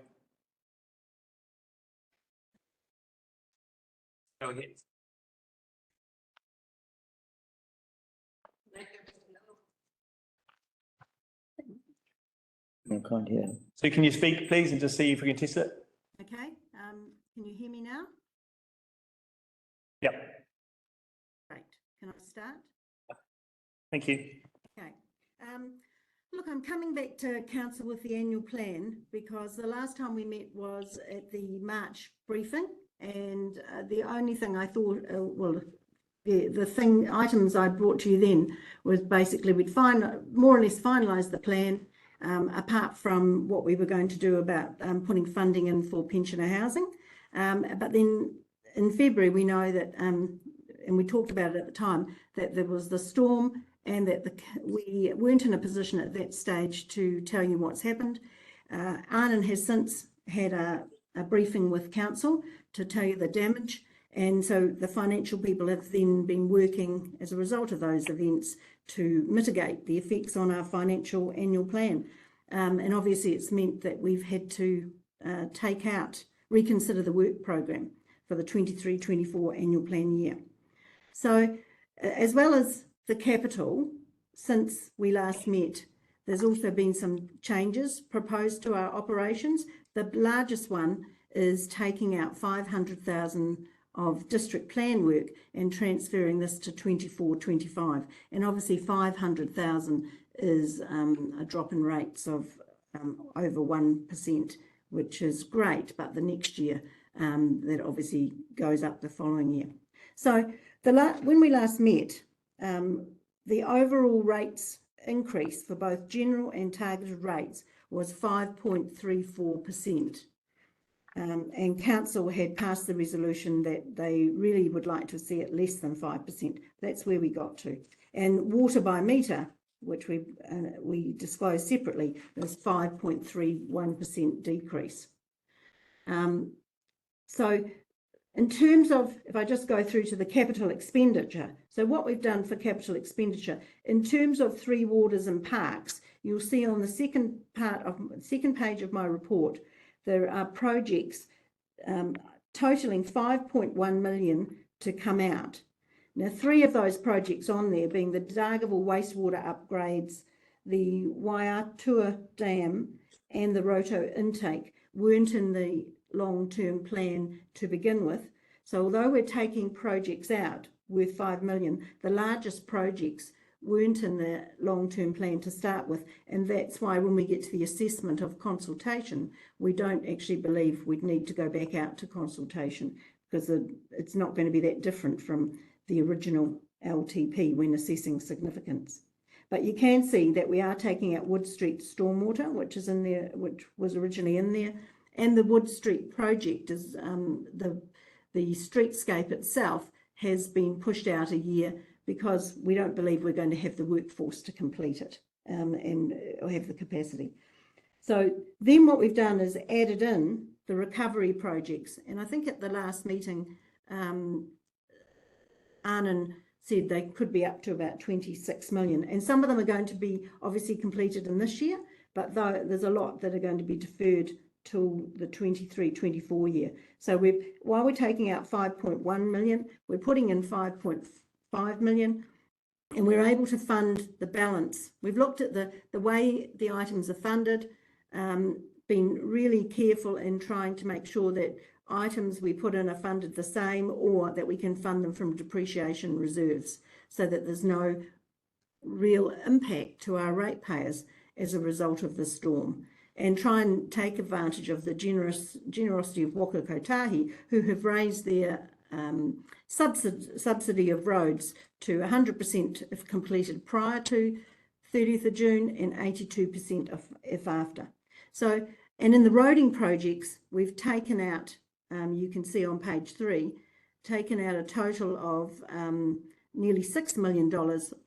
S9: Go ahead.
S7: I can't hear.
S9: So can you speak, please, and just see if we can test it?
S14: Okay, can you hear me now?
S9: Yep.
S14: Great. Can I start?
S9: Thank you.
S14: Okay. Look, I'm coming back to council with the annual plan because the last time we met was at the March briefing, and the only thing I thought, the items I brought to you then was basically we'd more or less finalise the plan, apart from what we were going to do about putting funding in for pensioner housing. But then in February, we know that, and we talked about it at the time, that there was the storm and that we weren't in a position at that stage to tell you what's happened. Arnon has since had a briefing with council to tell you the damage. And so the financial people have then been working as a result of those events to mitigate the effects on our financial annual plan. And obviously it's meant that we've had to reconsider the work program for the 23-24 annual plan year. So as well as the capital, since we last met, there's also been some changes proposed to our operations. The largest one is taking out 500,000 of district plan work and transferring this to 24-25. And obviously 500,000 is a drop in rates of over 1%, which is great, but the next year that obviously goes up the following year. So when we last met, the overall rates increase for both general and targeted rates was 5.34%. And council had passed the resolution that they really would like to see it less than 5%. That's where we got to. And water by meter, which we disclosed separately, is 5.31% decrease. So in terms of, if I just go through to the capital expenditure, so what we've done for capital expenditure, in terms of Three Waters and Parks, you'll see on the second page of my report, there are projects totaling 5.1 million to come out. Now, 3 of those projects on there being the Dargaville wastewater upgrades, the Waiatua Dam and the Roto intake weren't in the long-term plan to begin with. So although we're taking projects out worth 5 million, the largest projects weren't in the long-term plan to start with. And that's why when we get to the assessment of consultation, we don't actually believe we'd need to go back out to consultation, because it's not going to be that different from the original LTP when assessing significance. But you can see that we are taking out Wood Street stormwater, which is in there, which was originally in there, and the Wood Street project is the streetscape itself has been pushed out a year because we don't believe we're going to have the workforce to complete it or have the capacity. So then what we've done is added in the recovery projects. And I think at the last meeting, Arnon said they could be up to about 26 million. And some of them are going to be obviously completed in this year, but there's a lot that are going to be deferred till the 23-24 year. So while we're taking out 5.1 million, we're putting in 5.5 million, and we're able to fund the balance. We've looked at the way the items are funded, been really careful in trying to make sure that items we put in are funded the same, or that we can fund them from depreciation reserves, so that there's no real impact to our ratepayers as a result of the storm, and try and take advantage of the generosity of Waka Kotahi, who have raised their subsidy of roads to 100% if completed prior to 30th of June and 82% if after. So, and in the roading projects, we've taken out, you can see on page 3, taken out a total of nearly $6 million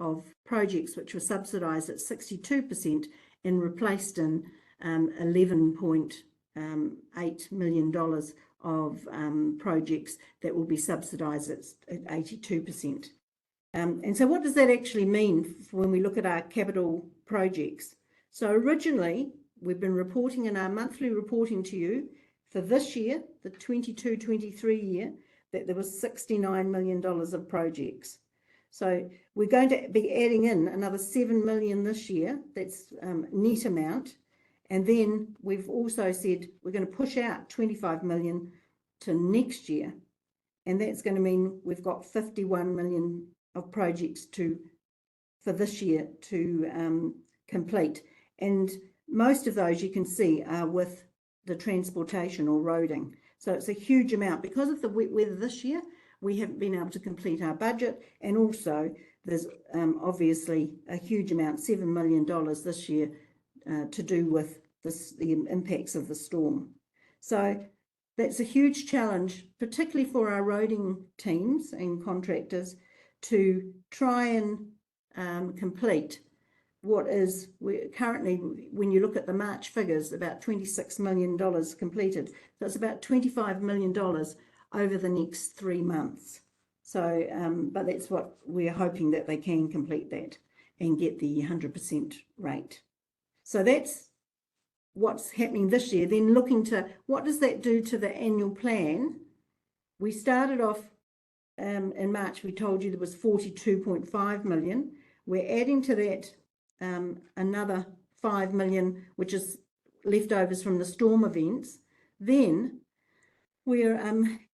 S14: of projects which were subsidised at 62% and replaced in $11.8 million of projects that will be subsidised at 82%. And so what does that actually mean when we look at our capital projects? So originally, we've been reporting in our monthly reporting to you for this year, the 22-23 year, that there was $69 million of projects. So we're going to be adding in another 7 million this year. That's net amount. And then we've also said we're going to push out 25 million to next year. And that's going to mean we've got 51 million of projects for this year to complete. And most of those you can see are with the transportation or roading. So it's a huge amount. Because of the wet weather this year, we haven't been able to complete our budget. And also there's obviously a huge amount, $7 million this year, to do with the impacts of the storm. So that's a huge challenge, particularly for our roading teams and contractors, to try and complete what is currently, when you look at the March figures, about $26 million completed. So it's about $25 million over the next 3 months. So, but that's what we're hoping, that they can complete that and get the 100% rate. So that's what's happening this year. Then looking to what does that do to the annual plan? We started off in March, we told you there was 42.5 million. We're adding to that another 5 million, which is leftovers from the storm events. Then we're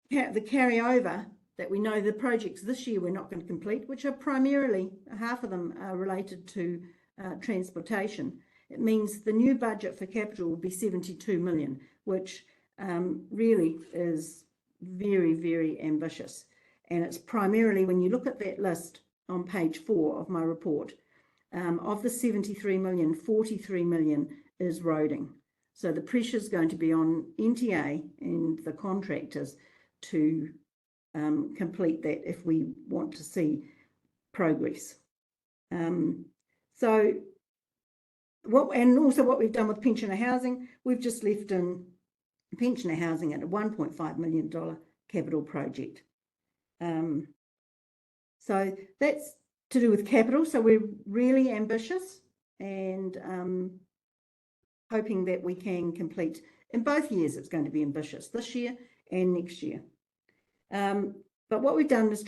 S14: the carryover that we know the projects this year we're not going to complete, which are primarily, half of them are related to transportation. It means the new budget for capital will be 72 million, which really is very, very ambitious. And it's primarily, when you look at that list on page 4 of my report, of the 73 million, 43 million is roading. So the pressure is going to be on NTA and the contractors to complete that if we want to see progress. So what we've done with pensioner housing, we've just left in pensioner housing at a $1.5 million capital project. So that's to do with capital. So we're really ambitious and hoping that we can complete in both years. It's going to be ambitious this year and next year. But what we've done is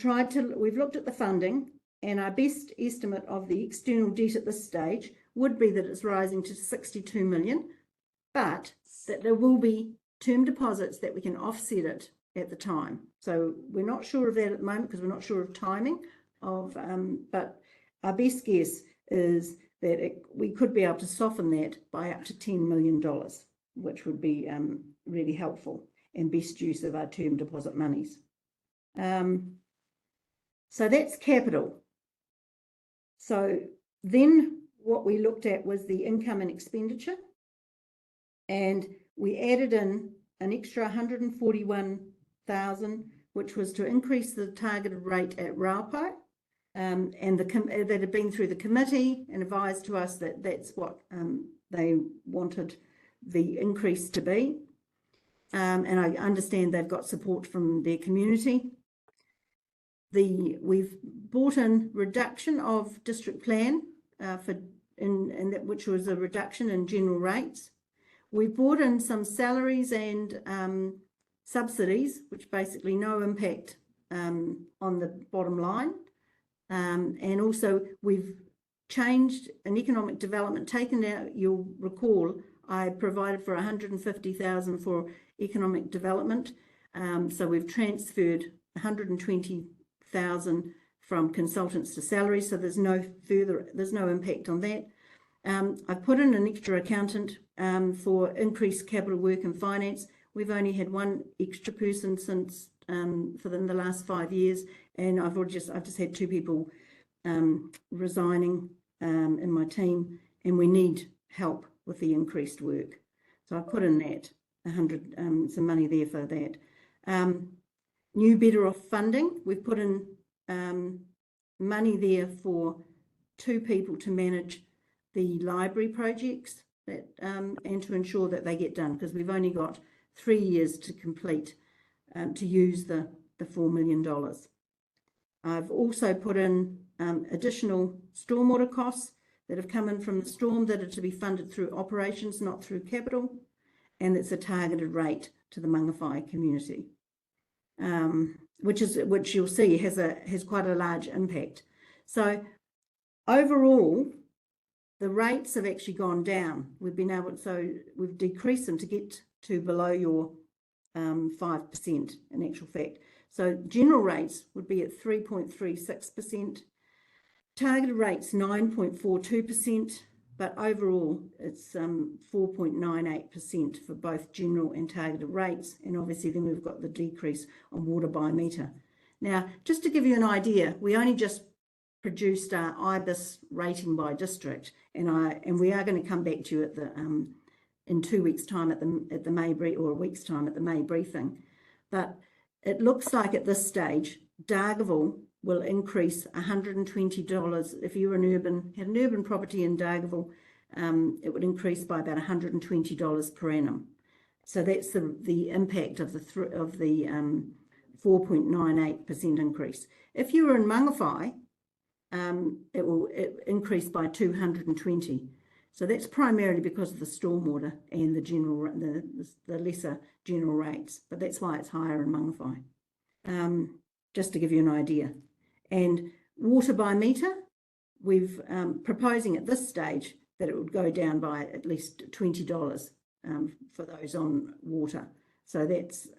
S14: we've looked at the funding, and our best estimate of the external debt at this stage would be that it's rising to 62 million, but that there will be term deposits that we can offset it at the time. So we're not sure of that at the moment because we're not sure of timing of, but our best guess is that we could be able to soften that by up to $10 million, which would be really helpful and best use of our term deposit monies. So that's capital. So then what we looked at was the income and expenditure, and we added in an extra 141,000, which was to increase the targeted rate at Raupo, and that had been through the committee and advised to us that that's what they wanted the increase to be. And I understand they've got support from their community. We've brought in reduction of district plan which was a reduction in general rates. We've brought in some salaries and subsidies, which basically no impact on the bottom line. And also we've changed an economic development, taken out, you'll recall, I provided for 150,000 for economic development. So we've transferred 120,000 from consultants to salaries. So there's no impact on that. I've put in an extra accountant for increased capital work and finance. We've only had one extra person since for the last 5 years, and I've just had 2 people resigning in my team, and we need help with the increased work. So I put in that some money there for that. New Better Off funding, we've put in money there for 2 people to manage the library projects that and to ensure that they get done, because we've only got 3 years to complete to use the $4 million. I've also put in additional stormwater costs that have come in from the storm that are to be funded through operations, not through capital, and it's a targeted rate to the Mangawhai community, which you'll see has quite a large impact. So overall, the rates have actually gone down. We've decreased them to get to below your 5% in actual fact. So general rates would be at 3.36%, targeted rates 9.42%, but overall it's 4.98% for both general and targeted rates. And obviously then we've got the decrease on water by metre. Now, just to give you an idea, we only just produced our IBIS rating by district, and we are going to come back to you at the in 2 weeks' time at the May or a week's time at the May briefing. But it looks like at this stage, Dargaville will increase $120. If you're had an urban property in Dargaville, it would increase by about $120 per annum. So that's the impact of the 4.98% increase. If you were in Mangawhai, it will increase by 220. So that's primarily because of the stormwater and the lesser general rates, but that's why it's higher in Mangawhai, just to give you an idea. And water by metre, we've proposing at this stage that it would go down by at least $20 for those on water. So that's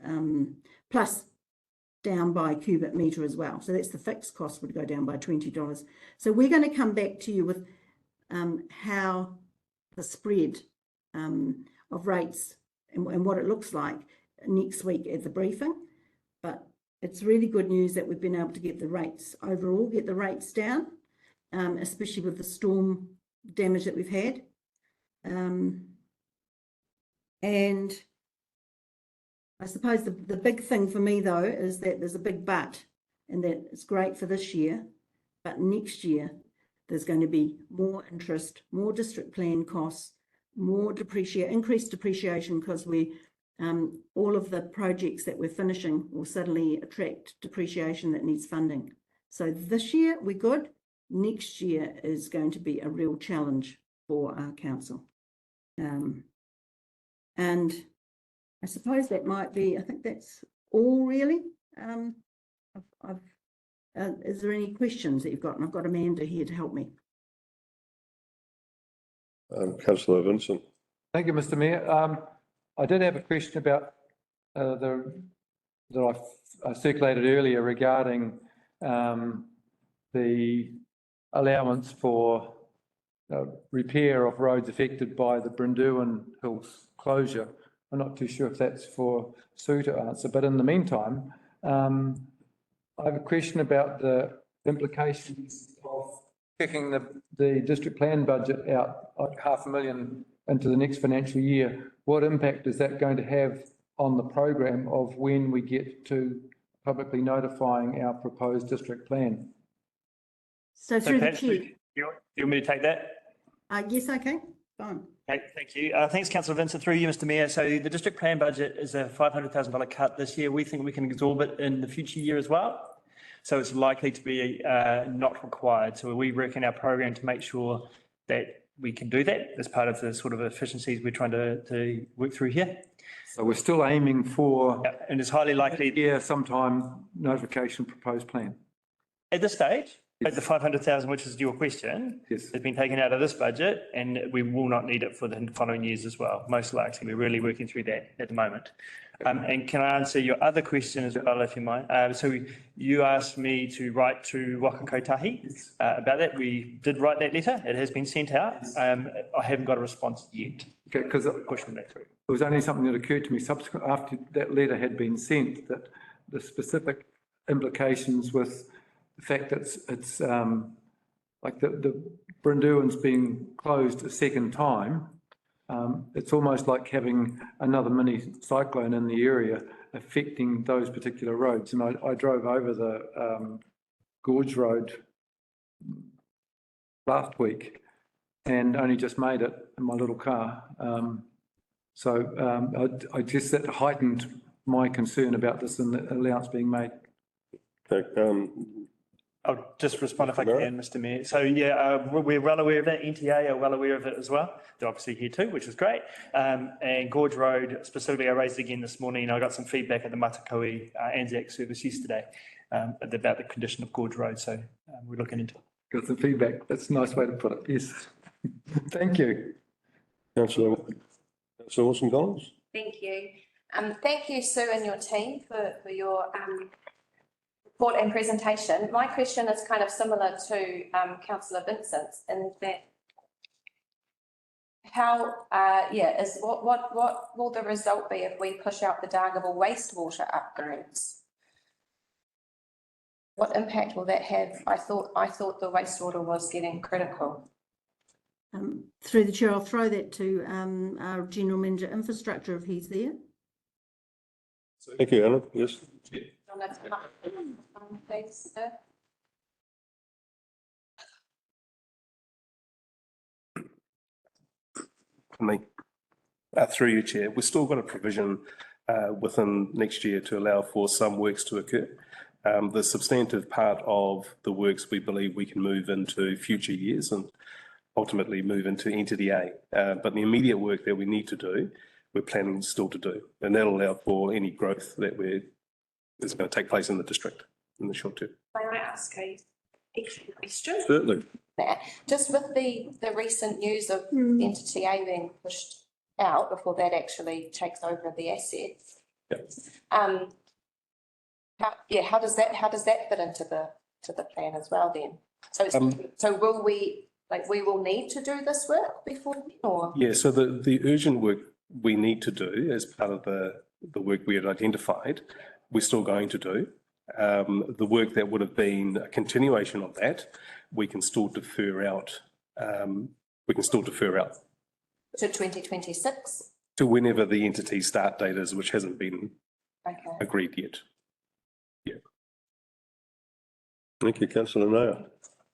S14: plus down by cubic metre as well. So that's the fixed cost would go down by $20. So we're going to come back to you with how the spread of rates and what it looks like next week at the briefing. But it's really good news that we've been able to get the rates overall, get the rates down, especially with the storm damage that we've had. And I suppose the big thing for me though is that there's a big but, and that it's great for this year, but next year there's going to be more interest, more district plan costs, more increased depreciation because all of the projects that we're finishing will suddenly attract depreciation that needs funding. So this year we're good. Next year is going to be a real challenge for our council. And I suppose that might be, I think that's all really. Is there any questions that you've got? And I've got Amanda here to help me.
S1: Councillor Vincent.
S3: Thank you, Mr. Mayor. I did have a question about that I circulated earlier regarding the allowance for repair of roads affected by the Brindewin Hills closure. I'm not too sure if that's for Sue to answer, but in the meantime, I have a question about the implications of kicking the district plan budget out like $500,000 into the next financial year. What impact is that going to have on the program of when we get to publicly notifying our proposed district plan?
S14: So through the
S9: Pat,
S14: chair.
S9: you want me to take that?
S14: Yes, okay, fine.
S9: Okay, thank you. Thanks, Councillor Vincent. Through you, Mr. Mayor. So the district plan budget is a $500,000 cut this year. We think we can absorb it in the future year as well. So it's likely to be not required. So we work in our program to make sure that we can do that as part of the sort of efficiencies we're trying to work through here.
S3: So we're still aiming for,
S9: and it's highly likely,
S3: sometime notification proposed plan.
S9: at this stage, the 500,000, which is your question,
S3: Yes.
S9: has been taken out of this budget, and we will not need it for the following years as well. Most likely, we're really working through that at the moment. And can I answer your other question as well, if you mind? So you asked me to write to Waka Kotahi about that. We did write that letter. It has been sent out. I haven't got a response yet.
S3: Okay, because it
S9: Pushing that through.
S3: was only something that occurred to me subsequent after that letter had been sent, that the specific implications with the fact that it's like the Brindewin's being closed a second time. It's almost like having another mini cyclone in the area affecting those particular roads. And I drove over the Gorge Road last week and only just made it in my little car. I guess that heightened my concern about this and the allowance being made.
S1: Okay,
S9: I'll just respond if I can, Mr. Mayor. So yeah, we're well aware of that. NTA are well aware of it as well. They're obviously here too, which is great. And Gorge Road specifically, I raised it again this morning. I got some feedback at the Matakoi Anzac service yesterday about the condition of Gorge Road. So we're looking into it.
S3: Got some feedback. That's a nice way to put it. Yes. Thank you.
S1: Councillor Wilson-Collins.
S5: Thank you. Thank you, Sue, and your team for your report and presentation. My question is kind of similar to Councillor Vincent's in that what will the result be if we push out the Dargaville wastewater upgrades? What impact will that have? I thought the wastewater was getting critical.
S14: Through the chair, I'll throw that to our General Manager Infrastructure if he's there.
S1: Thank you, Alan. Yes.
S5: Thanks, sir.
S15: Me. Through you, Chair, we've still got a provision within next year to allow for some works to occur. The substantive part of the works we believe we can move into future years and ultimately move into Entity A. But the immediate work that we need to do, we're planning still to do, and that'll allow for any growth that is going to take place in the district in the short term.
S5: May I ask a extra question?
S1: Certainly.
S5: Just with the recent news of Entity A being pushed out before that actually takes over the assets.
S1: Yep.
S5: How does that fit into the plan as well then? So will we will need to do this work before or?
S15: Yeah, so the urgent work we need to do as part of the work we had identified, we're still going to do. The work that would have been a continuation of that, we can still defer out. To
S5: 2026?
S15: to whenever the entity start date is, which hasn't been
S5: Okay.
S15: agreed yet.
S1: Thank you, councillor Nair.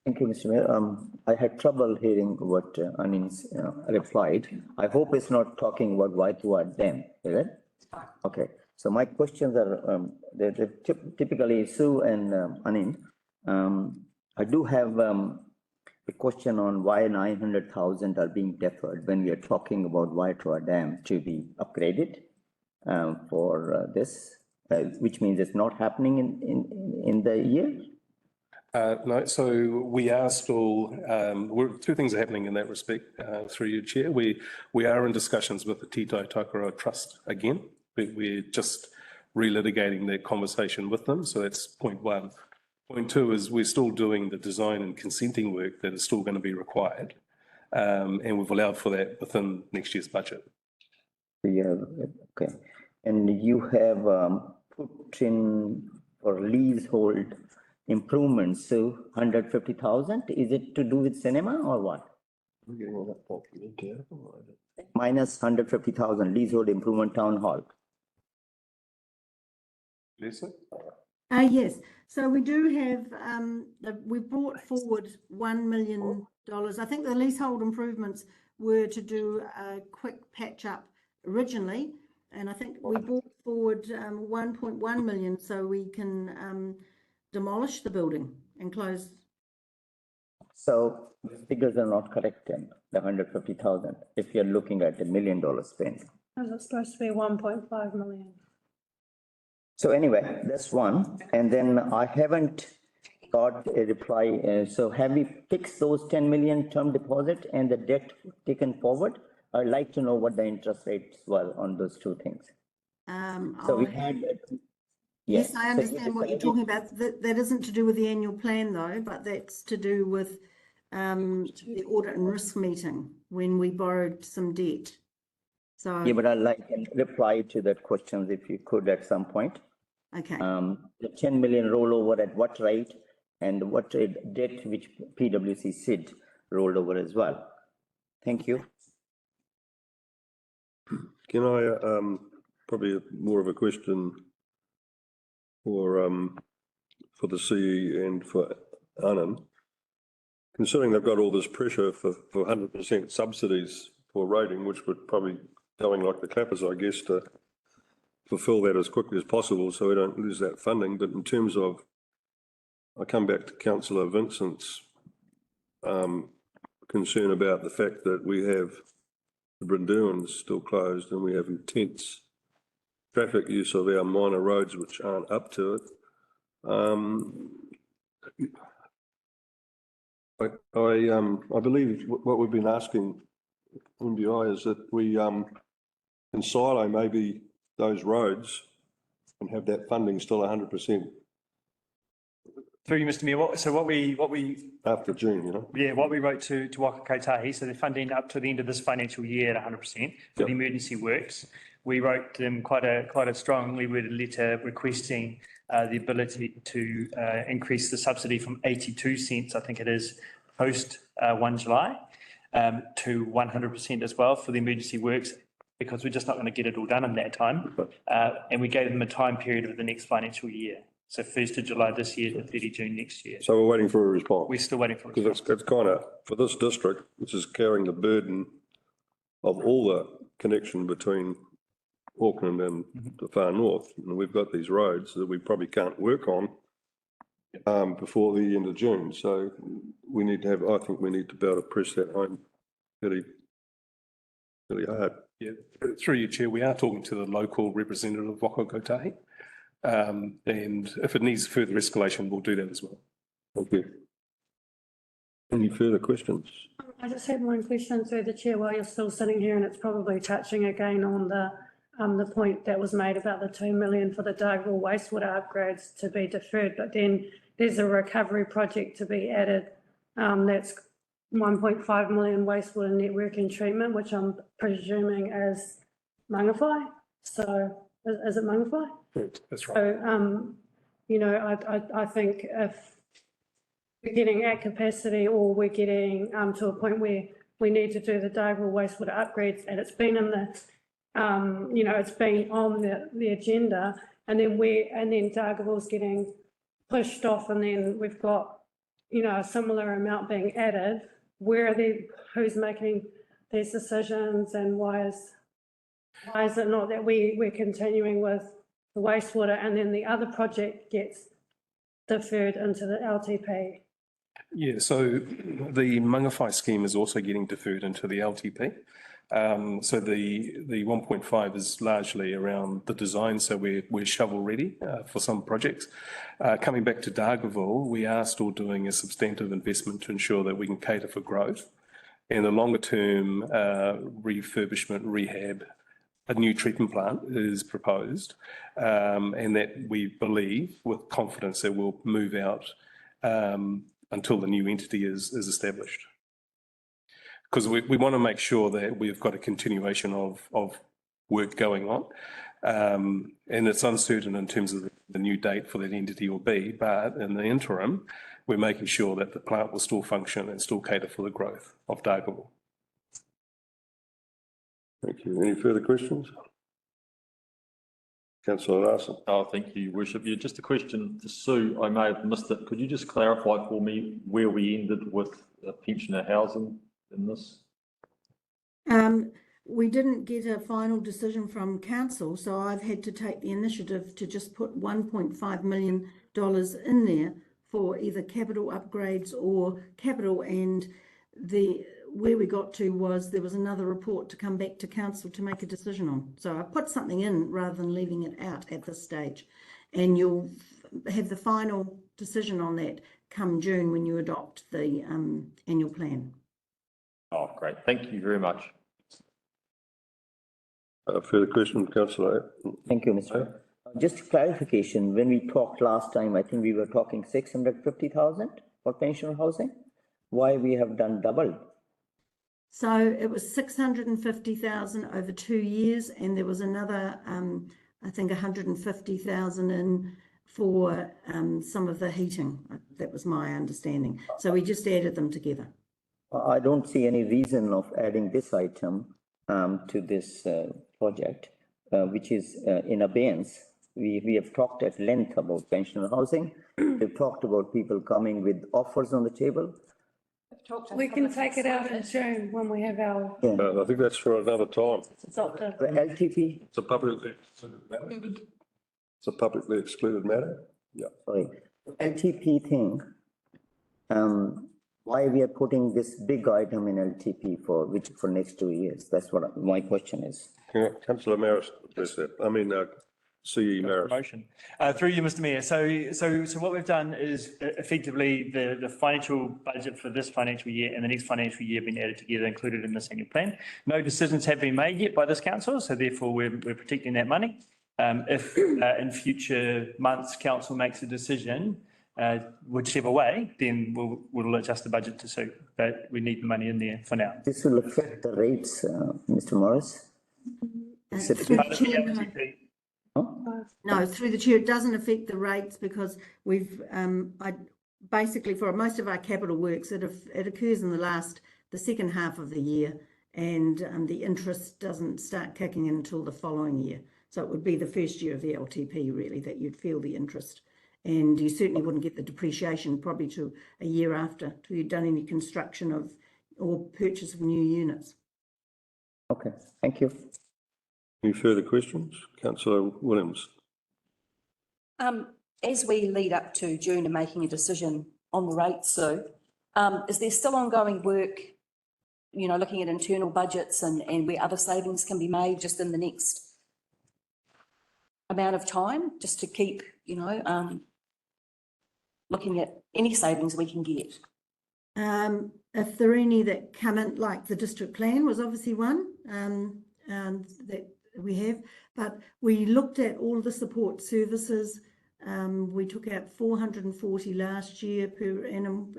S7: Thank you, Mr. Mayor. I had trouble hearing what Anin's replied. I hope it's not talking about Waitoa Dam, is it? Okay, so my questions are, they're typically Sue and Anin. I do have a question on why 900,000 are being deferred when we are talking about Waitoa Dam to be upgraded for this, which means it's not happening in the year.
S15: No, so we are still, two things are happening in that respect, through your chair. We are in discussions with the Tito Takaroa Trust again. We're just relitigating that conversation with them. So that's point one. Point two is we're still doing the design and consenting work that is still going to be required. And we've allowed for that within next year's budget.
S7: Yeah, okay. And you have put in for leasehold improvements, so 150,000, is it to do with cinema or what? Minus 150,000 leasehold improvement town hall.
S15: Lisa?
S14: Yes, so we do have, we brought forward $1 million. I think the leasehold improvements were to do a quick patch up originally. And I think we brought forward 1.1 million so we can demolish the building and close.
S7: So the figures are not correct then, the 150,000, if you're looking at $1 million spend.
S4: Is it supposed to be 1.5 million?
S7: So anyway, that's one. And then I haven't got a reply. So have we fixed those 10 million term deposit and the debt taken forward? I'd like to know what the interest rates were on those two things. So we had.
S14: Yes, I understand what you're talking about. That isn't to do with the annual plan though, but that's to do with the audit and risk meeting when we borrowed some debt. So.
S7: Yeah, but I'd like a reply to that question if you could at some point.
S14: Okay.
S7: The 10 million rollover at what rate and what debt which PwC SID rolled over as well. Thank you.
S1: Can I, probably more of a question for the CE and for Anand. Considering they've got all this pressure for 100% subsidies for rating, which would probably going like the clappers, I guess, to fulfill that as quickly as possible so we don't lose that funding. But in terms of, I come back to Councillor Vincent's concern about the fact that we have the Brindouans still closed and we have intense traffic use of our minor roads which aren't up to it. I believe what we've been asking NBI is that we in silo maybe those roads and have that funding still 100%.
S9: Through you, Mr. Mayor, so what we
S1: after June, you know?
S9: Yeah, what we wrote to Waka Kotahi, so they're funding up to the end of this financial year at 100% for the emergency works. We wrote them quite a strongly worded letter requesting the ability to increase the subsidy from 82 cents, I think it is, post 1 July to 100% as well for the emergency works, because we're just not going to get it all done in that time. And we gave them a time period of the next financial year. So 1st of July this year to 30 June next year.
S1: So we're waiting for a response.
S9: We're still waiting for a response.
S1: Because it's kind of, for this district, which is carrying the burden of all the connection between Auckland and the far north, and we've got these roads that we probably can't work on before the end of June. So we need to have, I think we need to be able to press that home really hard.
S15: Yeah, through your chair, we are talking to the local representative of Waka Kotahi. And if it needs further escalation, we'll do that as well.
S1: Thank you. Any further questions?
S4: I just had one question through the chair while you're still sitting here, and it's probably touching again on the point that was made about the 2 million for the Dargaville wastewater upgrades to be deferred, but then there's a recovery project to be added. That's 1.5 million wastewater network and treatment, which I'm presuming is Mangawhai. So is it Mangawhai?
S15: That's right.
S4: So, you know, I think if we're getting at capacity or we're getting to a point where we need to do the Dargaville wastewater upgrades, and it's been in you know, it's been on the agenda, and then Dargaville's getting pushed off, and then we've got, you know, a similar amount being added. Who's making these decisions, and why is it not that we're continuing with the wastewater, and then the other project gets deferred into the LTP?
S15: Yeah, so the Mangawhai scheme is also getting deferred into the LTP. So the 1.5 is largely around the design, so we're shovel ready for some projects. Coming back to Dargaville, we are still doing a substantive investment to ensure that we can cater for growth. And the longer term refurbishment, rehab, a new treatment plant is proposed, and that we believe with confidence that will move out until the new entity is established. Because we want to make sure that we've got a continuation of work going on. And it's uncertain in terms of the new date for that entity will be, but in the interim, we're making sure that the plant will still function and still cater for the growth of Dargaville.
S1: Thank you. Any further questions? Councillor Larsen.
S11: Oh, thank you, Worship. Yeah, just a question to Sue. I may have missed it. Could you just clarify for me where we ended with pensioner housing in this?
S14: We didn't get a final decision from council, so I've had to take the initiative to just put $1.5 million in there for either capital upgrades or capital, and where we got to was there was another report to come back to council to make a decision on. So I put something in rather than leaving it out at this stage, and you'll have the final decision on that come June when you adopt the annual plan.
S11: Oh, great. Thank you very much.
S1: Further question, Councillor?
S7: Thank you, Mr. Just clarification, when we talked last time, I think we were talking 650,000 for pensioner housing. Why we have done double?
S14: So it was 650,000 over 2 years, and there was another, I think 150,000 in for some of the heating. That was my understanding. So we just added them together.
S7: I don't see any reason of adding this item to this project, which is in abeyance. We have talked at length about pensioner housing. We've talked about people coming with offers on the table.
S4: We can take it out in June when we have our.
S1: I think that's for another time.
S7: The LTP.
S1: It's a publicly excluded matter. It's a publicly excluded matter. Yeah.
S7: Sorry. LTP thing. Why we are putting this big item in LTP for next 2 years? That's what my question is.
S1: Councillor Maris, CE Maris.
S9: Motion. Through you, Mr. Mayor. So what we've done is effectively the financial budget for this financial year and the next financial year have been added together, included in this annual plan. No decisions have been made yet by this council, so therefore we're protecting that money. If in future months council makes a decision, whichever way, then we'll adjust the budget to suit. But we need the money in there for now.
S7: This will affect the rates, Mr. Morris?
S14: No, through the chair, it doesn't affect the rates because we've, basically for most of our capital works, it occurs in the second half of the year, and the interest doesn't start kicking in until the following year. So it would be the first year of the LTP really that you'd feel the interest. And you certainly wouldn't get the depreciation probably to a year after, till you've done any construction or purchase of new units.
S7: Okay, thank you.
S1: Any further questions? Councillor Williams.
S10: As we lead up to June and making a decision on the rates, Sue, is there still ongoing work, looking at internal budgets and where other savings can be made just in the next amount of time, just to keep, looking at any savings we can get?
S14: If there are any that come in, like the district plan was obviously one that we have, but we looked at all the support services. We took out 440 last year per annum.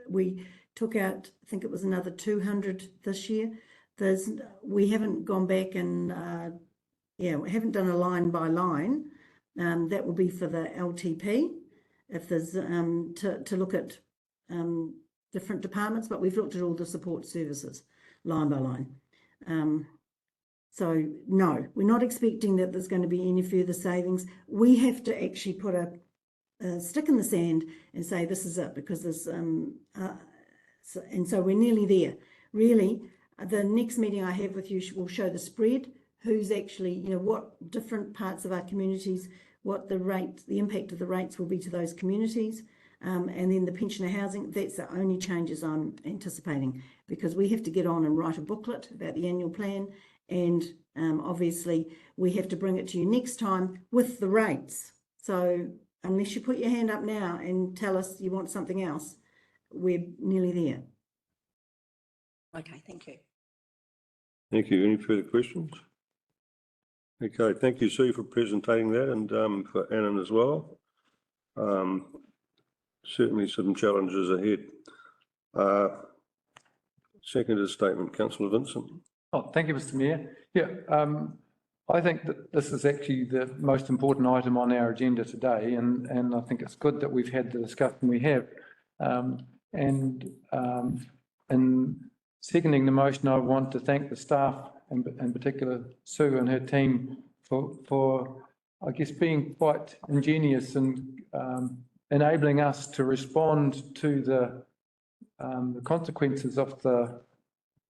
S14: We took out, I think it was another 200 this year. We haven't gone back and, we haven't done a line by line. That will be for the LTP, if there's to look at different departments, but we've looked at all the support services line by line. So no, we're not expecting that there's going to be any further savings. We have to actually put a stick in the sand and say this is it, because there's and so we're nearly there. Really, the next meeting I have with you will show the spread, who's actually, you know, what different parts of our communities, what the impact of the rates will be to those communities. And then the pensioner housing, that's the only changes I'm anticipating, because we have to get on and write a booklet about the annual plan, and obviously we have to bring it to you next time with the rates. So unless you put your hand up now and tell us you want something else, we're nearly there.
S10: Okay, thank you.
S1: Thank you. Any further questions? Okay, thank you, Sue, for presenting that, and for Annan as well. Certainly some challenges ahead. Seconded statement, Councillor Vincent.
S3: Oh, thank you, Mr. Mayor. Yeah, I think that this is actually the most important item on our agenda today, and I think it's good that we've had the discussion we have. And seconding the motion, I want to thank the staff, and in particular Sue and her team, for I guess being quite ingenious and enabling us to respond to the consequences of the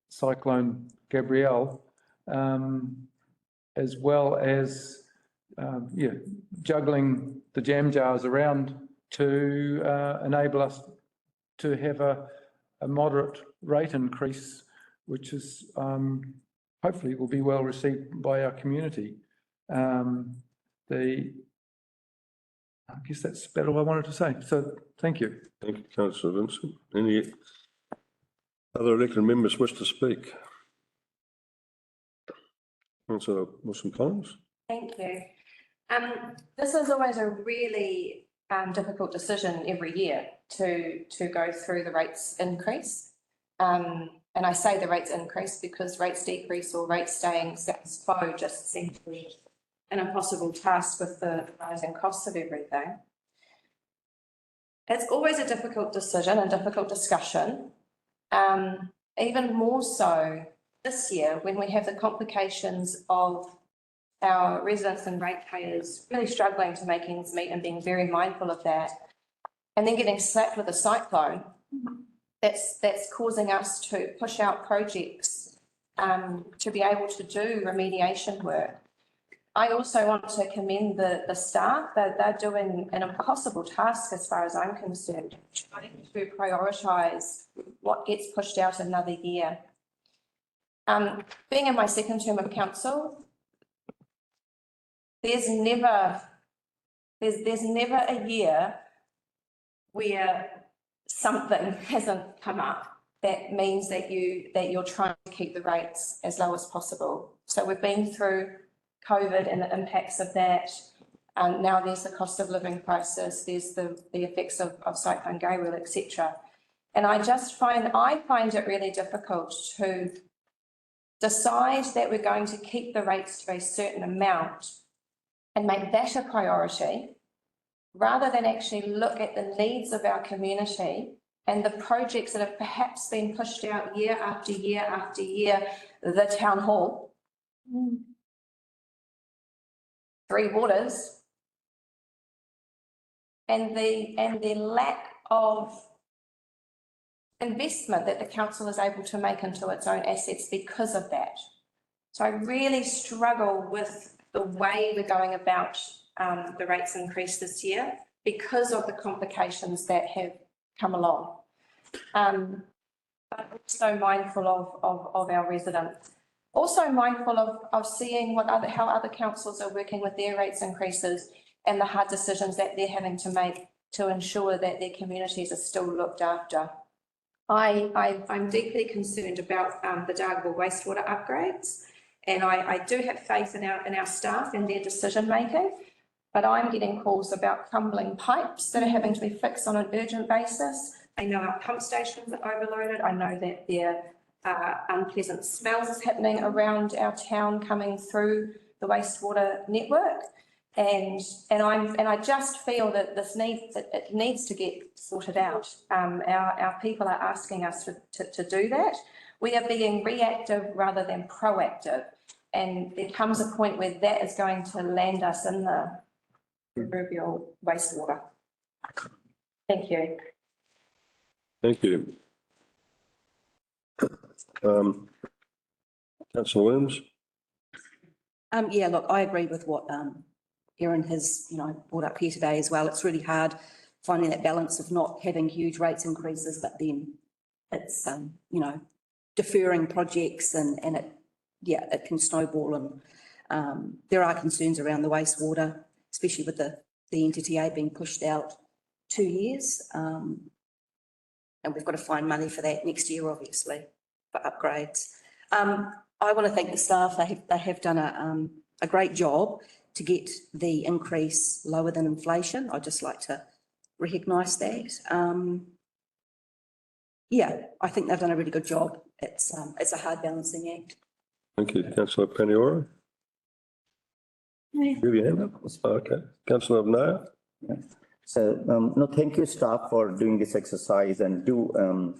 S3: Cyclone Gabrielle, as well as juggling the jam jars around to enable us to have a moderate rate increase, which is hopefully will be well received by our community. I guess that's about all I wanted to say. So thank you.
S1: Thank you, Councillor Vincent. Any other elected members wish to speak? Councillor Wilson-Collins.
S5: Thank you. This is always a really difficult decision every year to go through the rates increase. And I say the rates increase because rates decrease or rates staying status quo just seems to be an impossible task with the rising costs of everything. It's always a difficult decision and difficult discussion, even more so this year when we have the complications of our residents and ratepayers really struggling to make ends meet and being very mindful of that, and then getting slapped with a cyclone that's causing us to push out projects to be able to do remediation work. I also want to commend the staff. They're doing an impossible task as far as I'm concerned, trying to prioritise what gets pushed out another year. Being in my second term of council, there's never a year where something hasn't come up that means that you're trying to keep the rates as low as possible. So we've been through COVID and the impacts of that. Now there's the cost of living crisis, there's the effects of Cyclone Gabrielle, etc. And I find it really difficult to decide that we're going to keep the rates to a certain amount and make that a priority, rather than actually look at the needs of our community and the projects that have perhaps been pushed out year after year after year. The town hall, 3 waters, and the lack of investment that the council is able to make into its own assets because of that. So I really struggle with the way we're going about the rates increase this year because of the complications that have come along. But also mindful of our residents. Also mindful of seeing how other councils are working with their rates increases and the hard decisions that they're having to make to ensure that their communities are still looked after. I'm deeply concerned about the Dargaville wastewater upgrades, and I do have faith in our staff and their decision making, but I'm getting calls about crumbling pipes that are having to be fixed on an urgent basis. I know our pump stations are overloaded. I know that there are unpleasant smells happening around our town coming through the wastewater network. And I just feel that it needs to get sorted out. Our people are asking us to do that. We are being reactive rather than proactive. And there comes a point where that is going to land us in the proverbial wastewater. Thank you.
S1: Thank you. Councillor Williams?
S10: Yeah, look, I agree with what Erin has, brought up here today as well. It's really hard finding that balance of not having huge rates increases, but then it's, deferring projects and it can snowball and there are concerns around the wastewater, especially with the NTTA being pushed out 2 years. And we've got to find money for that next year, obviously, for upgrades. I want to thank the staff. They have done a great job to get the increase lower than inflation. I'd just like to recognise that. Yeah, I think they've done a really good job. It's a hard balancing act.
S1: Thank you. Councillor Paniora?
S4: Yeah.
S1: Give your hand up. Okay. Councillor Naya?
S7: So, no, thank you, staff, for doing this exercise, and do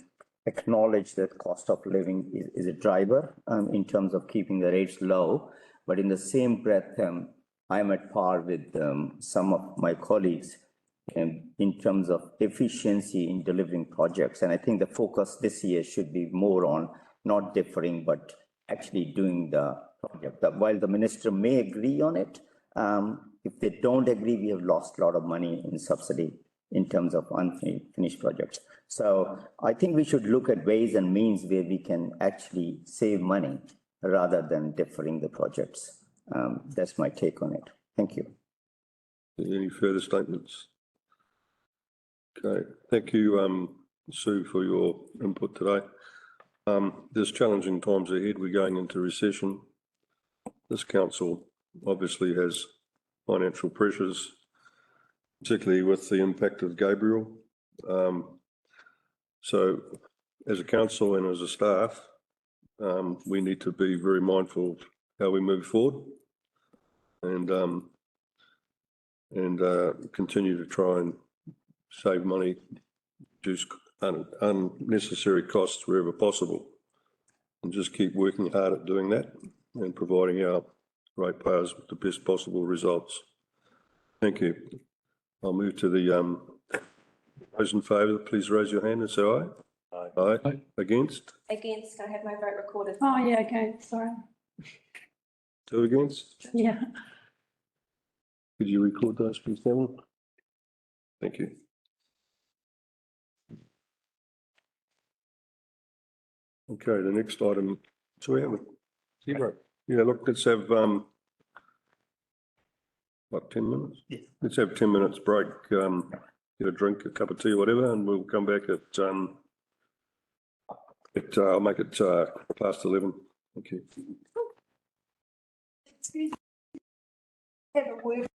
S7: acknowledge that cost of living is a driver in terms of keeping the rates low. But in the same breath, I'm at par with some of my colleagues in terms of efficiency in delivering projects. And I think the focus this year should be more on not deferring, but actually doing the project. While the minister may agree on it, if they don't agree, we have lost a lot of money in subsidy in terms of unfinished projects. So I think we should look at ways and means where we can actually save money rather than deferring the projects. That's my take on it. Thank you.
S1: Any further statements? Okay. Thank you, Sue, for your input today. There's challenging times ahead. We're going into recession. This council obviously has financial pressures, particularly with the impact of Gabriel. So as a council and as a staff, we need to be very mindful of how we move forward and continue to try and save money, reduce unnecessary costs wherever possible, and just keep working hard at doing that and providing our ratepayers with the best possible results. Thank you. I'll move to the those in favour, please raise your hand and say aye. Aye. Aye. Against?
S5: Against, I have my vote recorded.
S4: Oh, yeah, okay, sorry.
S1: 2 against?
S4: Yeah.
S1: Could you record those, please, Devon? Thank you. Okay, the next item, so we have a zero. Yeah, look, let's have, what, 10 minutes? Yeah. Let's have 10 minutes break, get a drink, a cup of tea, whatever, and we'll come back at I'll make it past 11. Thank you.
S10: Have a word.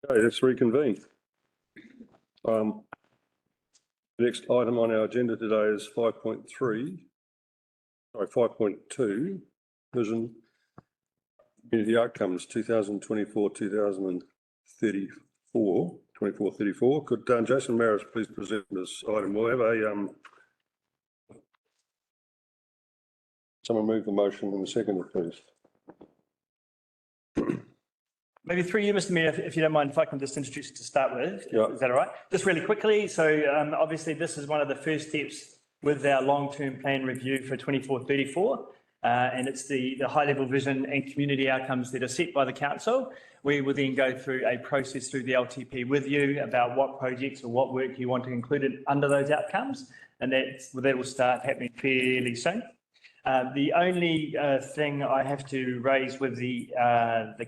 S1: Okay, let's reconvene. The next item on our agenda today is 5.2, vision, community outcomes 2024-2034. Could Jason Maris please present this item? We'll have a, someone move the motion in a second, please.
S9: Maybe through you, Mr. Mayor, if you don't mind, if I can just introduce you to start with.
S1: Yeah.
S9: Is that all right? Just really quickly. So obviously this is one of the first steps with our long-term plan review for 24-34. And it's the high-level vision and community outcomes that are set by the council. We will then go through a process through the LTP with you about what projects or what work you want to include under those outcomes. And that will start happening fairly soon. The only thing I have to raise with the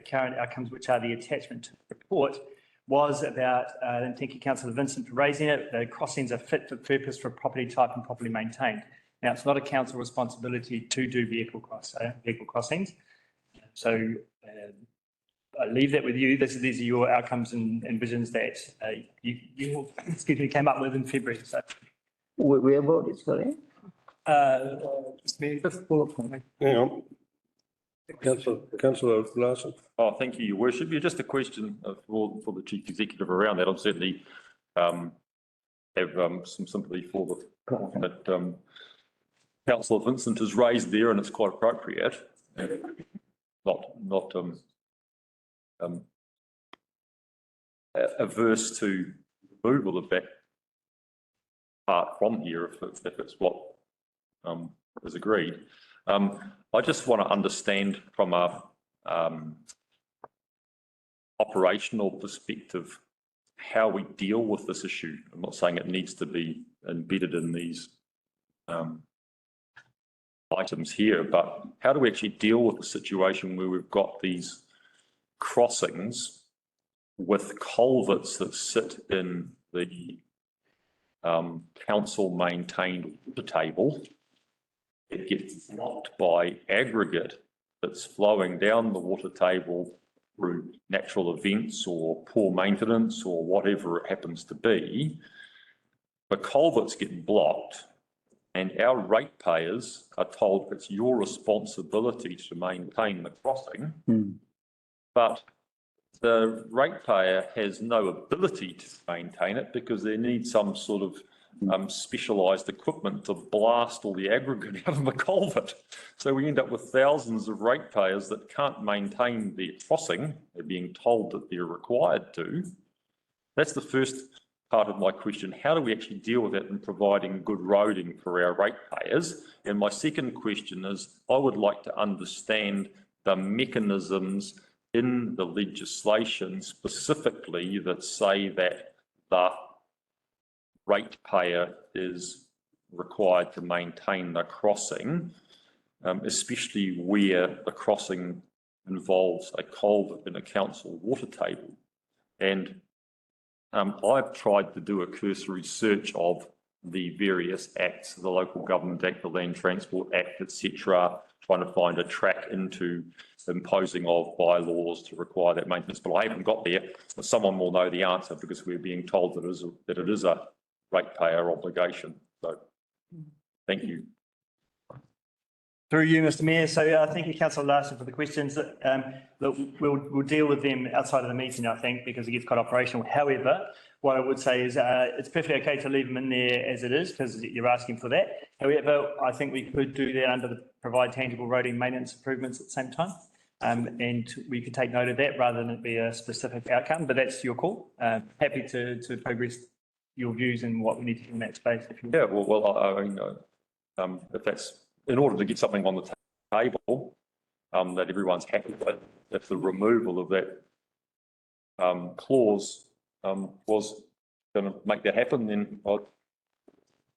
S9: current outcomes, which are the attachment to the report, was about, and thank you, Councillor Vincent, for raising it. The crossings are fit for purpose for property type and properly maintained. Now, it's not a council responsibility to do vehicle crossings. So I leave that with you. These are your outcomes and visions that you came up with in February. So.
S7: Where about it, sorry?
S9: Just bullet point.
S1: Hang on. Councillor Larsen.
S11: Oh, thank you, Your Worship. Yeah, just a question for the Chief Executive around that. I'm certainly have some sympathy for the point that Councillor Vincent has raised there, and it's quite appropriate. Not averse to removal of that part from here if it's what is agreed. I just want to understand from a operational perspective how we deal with this issue. I'm not saying it needs to be embedded in these items here, but how do we actually deal with the situation where we've got these crossings with culverts that sit in the council maintained water table? It gets blocked by aggregate that's flowing down the water table through natural events or poor maintenance or whatever it happens to be. The culverts get blocked and our ratepayers are told it's your responsibility to maintain the crossing. But the ratepayer has no ability to maintain it because they need some sort of specialised equipment to blast all the aggregate out of the culvert. So we end up with thousands of ratepayers that can't maintain their crossing. They're being told that they're required to. That's the first part of my question. How do we actually deal with that in providing good roading for our ratepayers? And my second question is, I would like to understand the mechanisms in the legislation specifically that say that the ratepayer is required to maintain the crossing, especially where the crossing involves a culvert in a council water table. And I've tried to do a cursory search of the various acts, the Local Government Act, the Land Transport Act, etc., trying to find a track into imposing of bylaws to require that maintenance, but I haven't got there. But someone will know the answer because we're being told that it is a ratepayer obligation. So, thank you.
S9: Through you, Mr. Mayor. So thank you, Councillor Larsen, for the questions. Look, we'll deal with them outside of the meeting, I think, because it gets quite operational. However, what I would say is it's perfectly okay to leave them in there as it is because you're asking for that. However, I think we could do that under the provide tangible roading maintenance improvements at the same time. And we could take note of that rather than it be a specific outcome, but that's your call. Happy to progress your views and what we need to do in that space.
S11: Yeah, well, I mean, if that's in order to get something on the table that everyone's happy with, if the removal of that clause was going to make that happen, then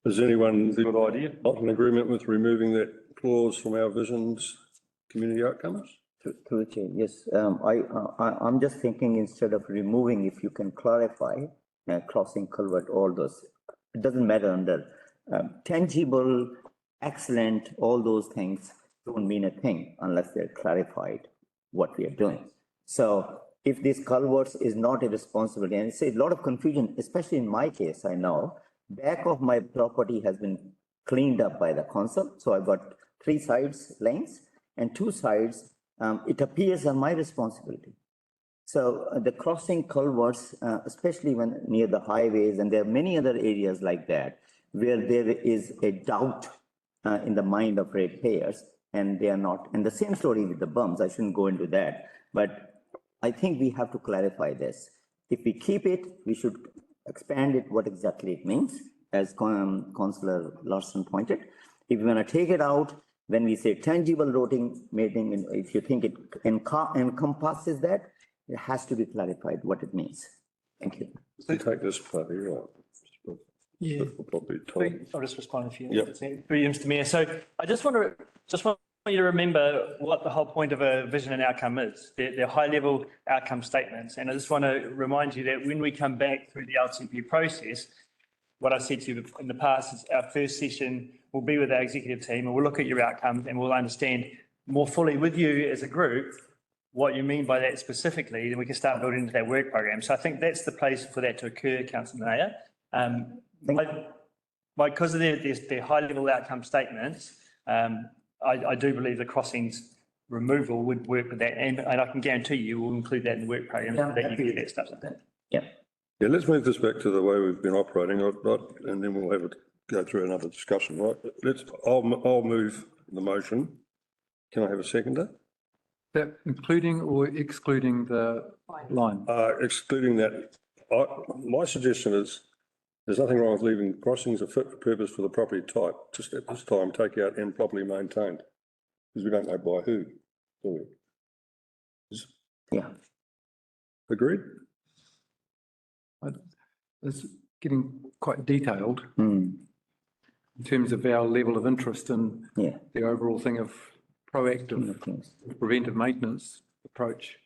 S1: Is anyone
S11: good idea.
S1: Not in agreement with removing that clause from our visions, community outcomes?
S7: Through the chair, yes. I'm just thinking instead of removing, if you can clarify, crossing culvert, all those. It doesn't matter under tangible, excellent, all those things don't mean a thing unless they're clarified what we are doing. So if this culverts is not a responsibility, and it's a lot of confusion, especially in my case, I know, back of my property has been cleaned up by the council. So I've got 3 sides lanes and 2 sides, it appears are my responsibility. So the crossing culverts, especially when near the highways, and there are many other areas like that, where there is a doubt in the mind of ratepayers, and they are not. And the same story with the bumps, I shouldn't go into that, but I think we have to clarify this. If we keep it, we should expand it, what exactly it means, as Councillor Larsen pointed. If we want to take it out, when we say tangible routing, meeting, if you think it encompasses that, it has to be clarified what it means. Thank you.
S1: So take this part here, right?
S9: Yeah.
S1: Probably time.
S9: I'll just respond if you.
S1: Yep.
S9: Through you, Mr. Mayor. So I just want you to remember what the whole point of a vision and outcome is. They're high-level outcome statements. And I just want to remind you that when we come back through the LCP process, what I said to you in the past is our first session will be with our executive team, and we'll look at your outcomes and we'll understand more fully with you as a group what you mean by that specifically, then we can start building into that work program. So I think that's the place for that to occur, Councillor Mayor. Because of their high-level outcome statements, I do believe the crossings removal would work with that, and I can guarantee you we'll include that in the work program so that you can get that stuff like that.
S7: Yeah.
S1: Yeah, let's move this back to the way we've been operating, and then we'll have it go through another discussion, right? I'll move the motion. Can I have a seconder?
S3: That including or excluding the line?
S1: Excluding that, my suggestion is, there's nothing wrong with leaving crossings a fit for purpose for the property type. Just at this time, take out and properly maintained, because we don't know by who, do we?
S7: Yeah.
S1: Agreed?
S3: It's getting quite detailed in terms of our level of interest in the overall thing of proactive, preventive maintenance approach.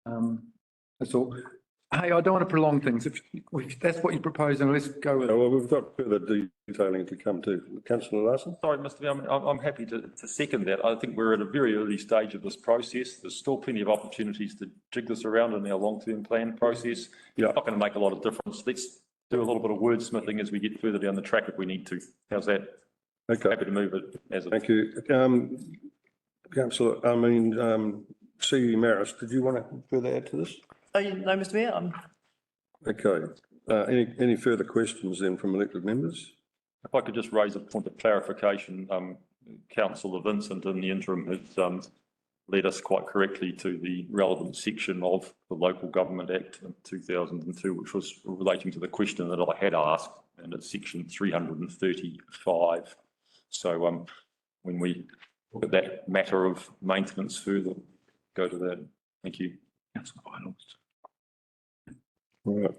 S3: That's all. Hey, I don't want to prolong things. If that's what you're proposing, let's go with it.
S1: Well, we've got further detailing to come to. Councillor Larsen?
S11: Sorry, Mr. Mayor, I'm happy to second that. I think we're at a very early stage of this process. There's still plenty of opportunities to jig this around in our long-term plan process.
S1: Yeah.
S11: Not going to make a lot of difference. Let's do a little bit of wordsmithing as we get further down the track if we need to. How's that?
S1: Okay.
S11: Happy to move it as it.
S1: Thank you. Councillor, C. Maris, did you want to further add to this?
S9: No, Mr. Mayor.
S1: Okay. Any further questions then from elected members?
S11: If I could just raise a point of clarification, Councillor Vincent in the interim has led us quite correctly to the relevant section of the Local Government Act of 2002, which was relating to the question that I had asked, and it's section 335. So when we look at that matter of maintenance further, go to that. Thank you.
S1: All right.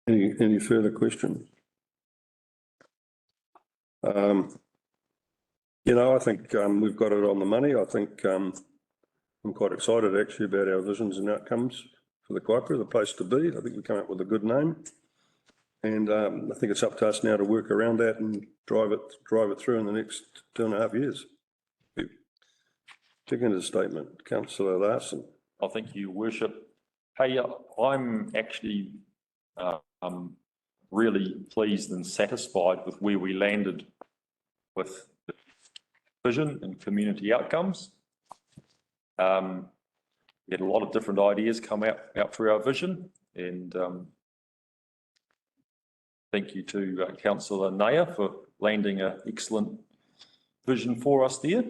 S1: Any further questions? I think we've got it on the money. I think I'm quite excited actually about our visions and outcomes for the Kaipara, the place to be. I think we come up with a good name, and I think it's up to us now to work around that and drive it through in the next 2.5 years. Second statement, Councillor Larsen.
S11: I thank you, Your Worship. Hey, I'm actually really pleased and satisfied with where we landed with the vision and community outcomes. We had a lot of different ideas come out through our vision, and thank you to Councillor Naya for landing an excellent vision for us there.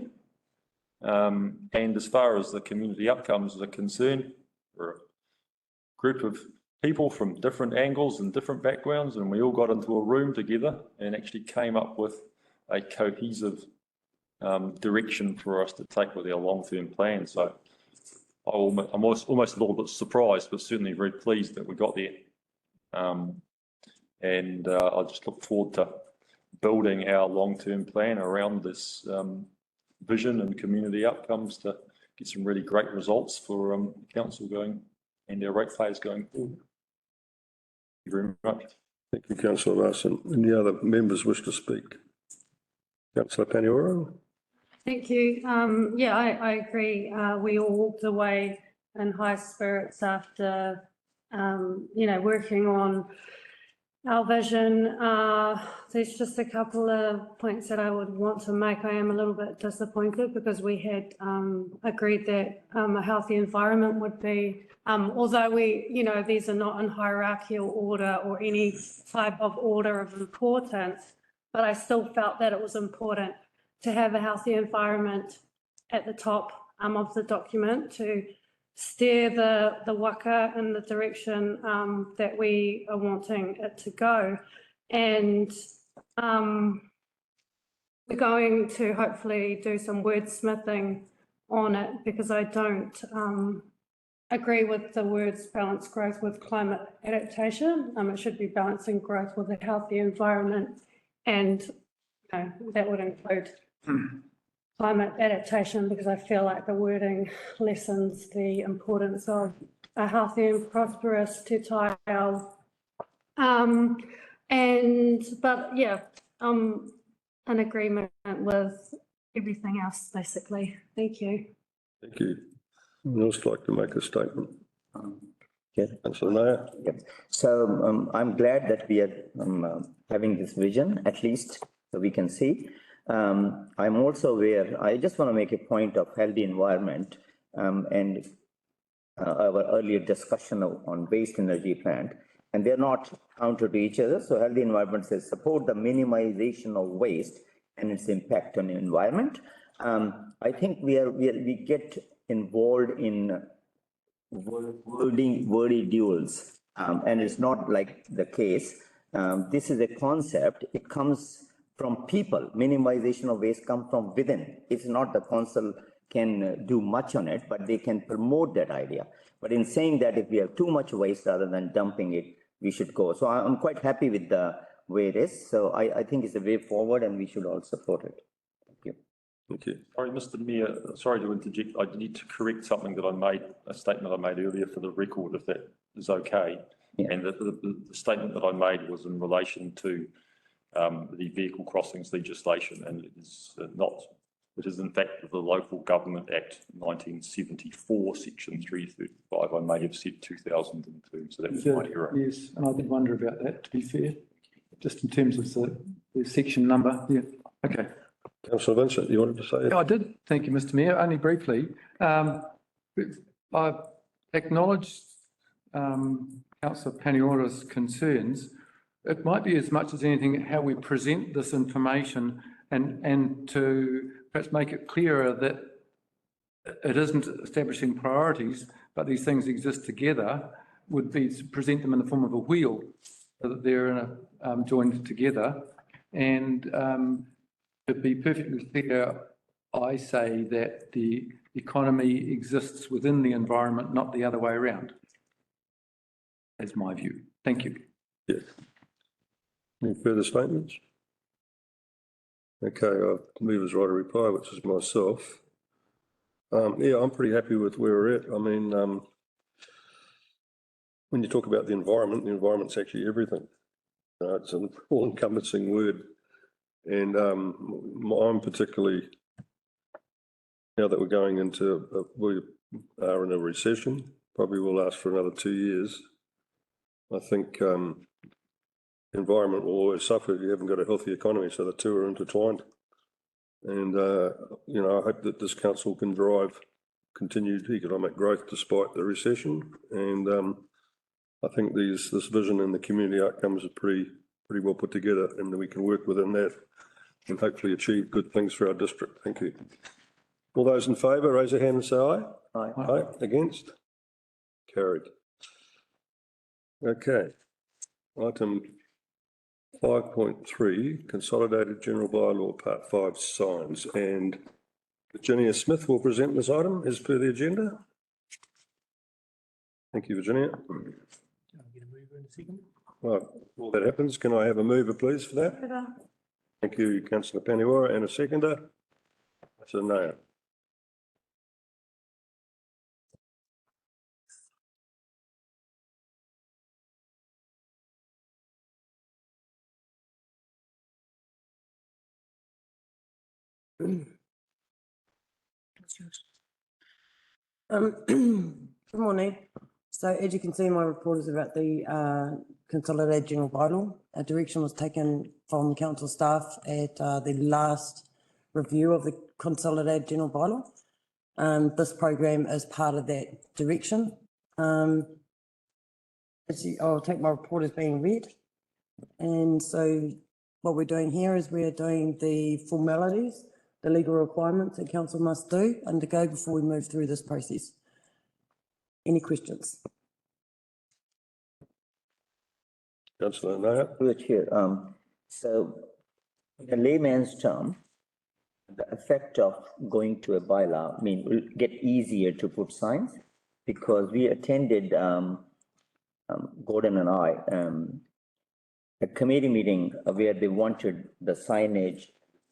S11: And as far as the community outcomes are concerned, we're a group of people from different angles and different backgrounds, and we all got into a room together and actually came up with a cohesive direction for us to take with our long-term plan. So I'm almost a little bit surprised, but certainly very pleased that we got there. And I just look forward to building our long-term plan around this vision and community outcomes to get some really great results for council going and our ratepayers going forward. Thank you very much.
S1: Thank you, Councillor Larsen. Any other members wish to speak? Councillor Panioro?
S4: Thank you. Yeah, I agree. We all walked away in high spirits after, working on our vision. There's just a couple of points that I would want to make. I am a little bit disappointed because we had agreed that a healthy environment would be, although these are not in hierarchical order or any type of order of importance, but I still felt that it was important to have a healthy environment at the top of the document to steer the waka in the direction that we are wanting it to go. And we're going to hopefully do some wordsmithing on it because I don't agree with the words balance growth with climate adaptation. It should be balancing growth with a healthy environment, and that would include climate adaptation, because I feel like the wording lessens the importance of a healthy and prosperous Te Taiao. But yeah, I'm in agreement with everything else, basically. Thank you.
S1: Thank you. Anyone else like to make a statement?
S7: Yes.
S1: Councillor Nair?
S7: Yep. So I'm glad that we are having this vision, at least, so we can see. I'm also aware, I just want to make a point of healthy environment and our earlier discussion on waste energy plant, and they're not counter to each other. So healthy environment says support the minimization of waste and its impact on the environment. I think we get involved in wordy duels, and it's not like the case. This is a concept. It comes from people. Minimization of waste comes from within. It's not the council can do much on it, but they can promote that idea. But in saying that, if we have too much waste rather than dumping it, we should go. So I'm quite happy with the way it is. So I think it's a way forward and we should all support it. Thank you.
S1: Thank you.
S11: Sorry, Mr. Mayor, sorry to interject. I need to correct something that I made, a statement I made earlier for the record, if that is okay.
S7: Yeah.
S11: And the statement that I made was in relation to the vehicle crossings legislation, and it is not. It is in fact the Local Government Act 1974, Section 335. I may have said 2002, so that's my error.
S3: Yes, and I did wonder about that, to be fair, just in terms of the section number. Yeah, okay.
S1: Councillor Vincent, you wanted to say?
S3: Yeah, I did. Thank you, Mr. Mayor. Only briefly. I acknowledge Councillor Paniora's concerns. It might be as much as anything how we present this information and to perhaps make it clearer that it isn't establishing priorities, but these things exist together, would be to present them in the form of a wheel so that they're joined together. And to be perfectly clear, I say that the economy exists within the environment, not the other way around. That's my view. Thank you.
S1: Yes. Any further statements? Okay, I'll move as right to reply, which is myself. Yeah, I'm pretty happy with where we're at. I mean, when you talk about the environment's actually everything. It's an all-encompassing word. And I'm particularly, now that we're going into, we are in a recession, probably will last for another 2 years. I think environment will always suffer if you haven't got a healthy economy, so the two are intertwined. And, I hope that this council can drive continued economic growth despite the recession. And I think this vision and the community outcomes are pretty well put together, and that we can work within that and hopefully achieve good things for our district. Thank you. All those in favour, raise your hand and say aye.
S7: Aye.
S1: Aye. Against? Carried. Okay. Item 5.3, Consolidated General Bylaw Part 5 signs, and Virginia Smith will present this item as per the agenda. Thank you, Virginia. Well, while that happens, can I have a mover, please, for that? Thank you, Councillor Paniwara, and a seconder. Councillor Nair.
S16: Good morning. So as you can see, my report is about the Consolidated General Bylaw. A direction was taken from council staff at the last review of the Consolidated General Bylaw. This program is part of that direction. I'll take my report as being read. And so what we're doing here is we're doing the formalities, the legal requirements that council must undergo before we move through this process. Any questions?
S1: Councillor Nair.
S7: Through the chair, so in a layman's term, the effect of going to a bylaw will get easier to put signs, because we attended, Gordon and I, a committee meeting where they wanted the signage,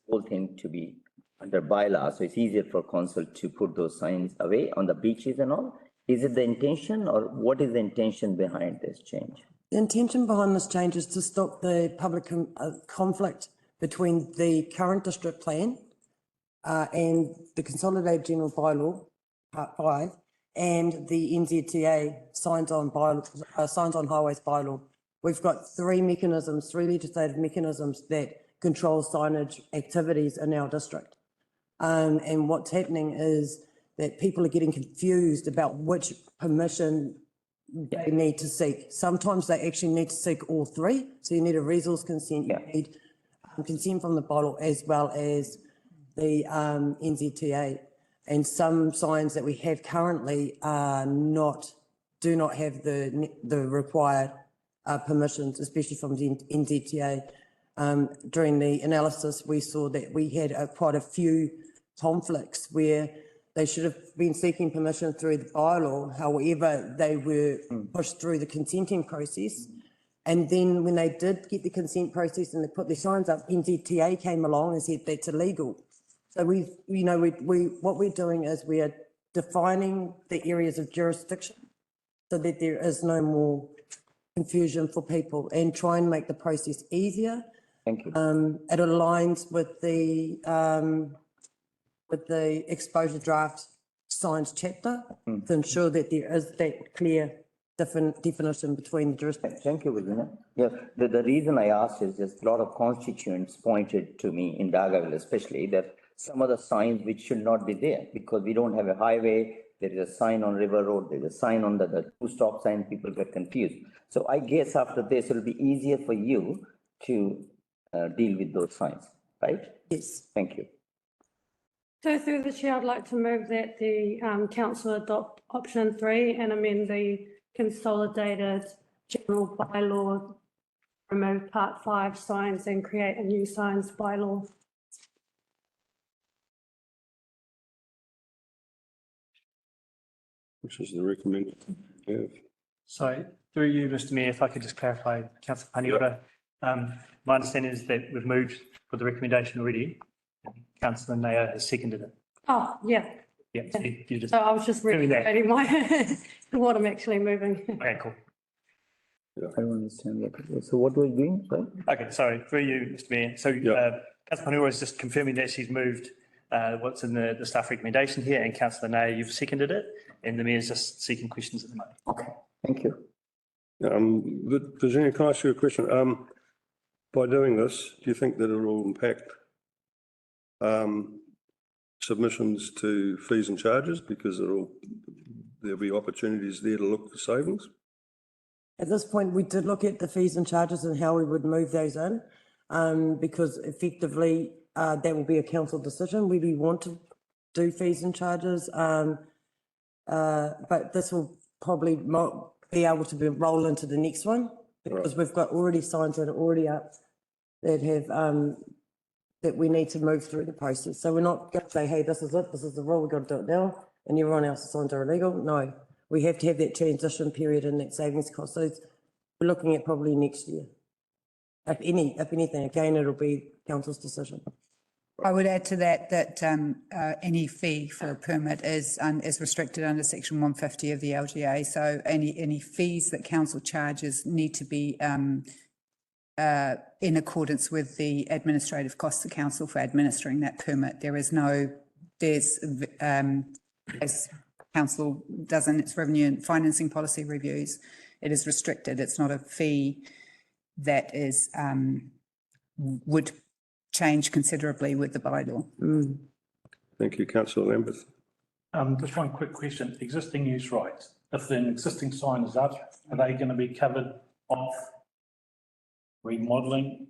S7: whole thing to be under bylaw, so it's easier for council to put those signs away on the beaches and all. Is it the intention, or what is the intention behind this change?
S16: The intention behind this change is to stop the public conflict between the current district plan and the Consolidated General Bylaw, Part 5, and the NZTA signs on highways bylaw. We've got three legislative mechanisms that control signage activities in our district. And what's happening is that people are getting confused about which permission they need to seek. Sometimes they actually need to seek all three. So you need a resource consent, you need consent from the bylaw as well as the NZTA. And some signs that we have currently do not have the required permissions, especially from the NZTA. During the analysis, we saw that we had quite a few conflicts where they should have been seeking permission through the bylaw. However, they were pushed through the consenting process. And then when they did get the consent process and they put their signs up, NZTA came along and said that's illegal. So what we're doing is we are defining the areas of jurisdiction so that there is no more confusion for people, and try and make the process easier.
S7: Thank you.
S16: It aligns with the exposure draft signs chapter to ensure that there is that clear definition between the jurisdictions.
S7: Thank you, Virginia. Yeah, the reason I asked is just a lot of constituents pointed to me in Dargaville especially that some of the signs which should not be there, because we don't have a highway, there is a sign on River Road, there's a sign on the two-stop sign, people get confused. So I guess after this, it'll be easier for you to deal with those signs, right?
S16: Yes.
S7: Thank you.
S4: So through the chair, I'd like to move that the council adopt option 3 and amend the Consolidated General Bylaw, remove Part 5 signs and create a new signs bylaw.
S1: Which is the recommended.
S9: So through you, Mr Mayor, if I could just clarify, Councillor Paniora, my understanding is that we've moved for the recommendation already. Councillor Nair has seconded it.
S4: Oh, yeah.
S9: Yeah, so you just.
S4: So I was just reiterating what I'm actually moving.
S9: Okay, cool.
S7: I don't understand that. So what we're doing, sorry?
S9: Okay, sorry, through you, Mr Mayor. So Councillor Paniora is just confirming that she's moved what's in the staff recommendation here, and Councillor Nair, you've seconded it, and the Mayor's just seeking questions at the moment.
S7: Okay, thank you.
S1: Virginia, can I ask you a question? By doing this, do you think that it will impact submissions to fees and charges, because there'll be opportunities there to look for savings?
S16: At this point, we did look at the fees and charges and how we would move those in, because effectively that will be a council decision whether we want to do fees and charges. But this will probably be able to roll into the next one, because we've got already signs that are already up that have that we need to move through the process. So we're not going to say, hey, this is it, this is the rule, we've got to do it now, and everyone else's signs are illegal. No, we have to have that transition period and that savings cost. So we're looking at probably next year. If anything, again, it'll be council's decision.
S17: I would add to that any fee for a permit is restricted under section 150 of the LGA. So any fees that council charges need to be in accordance with the administrative costs of council for administering that permit. As council does in its revenue and financing policy reviews. It is restricted. It's not a fee that is, would change considerably with the bylaw.
S1: Thank you, councillor Lambeth.
S13: Just one quick question. Existing use rights, if an existing sign is up, are they going to be covered off remodeling?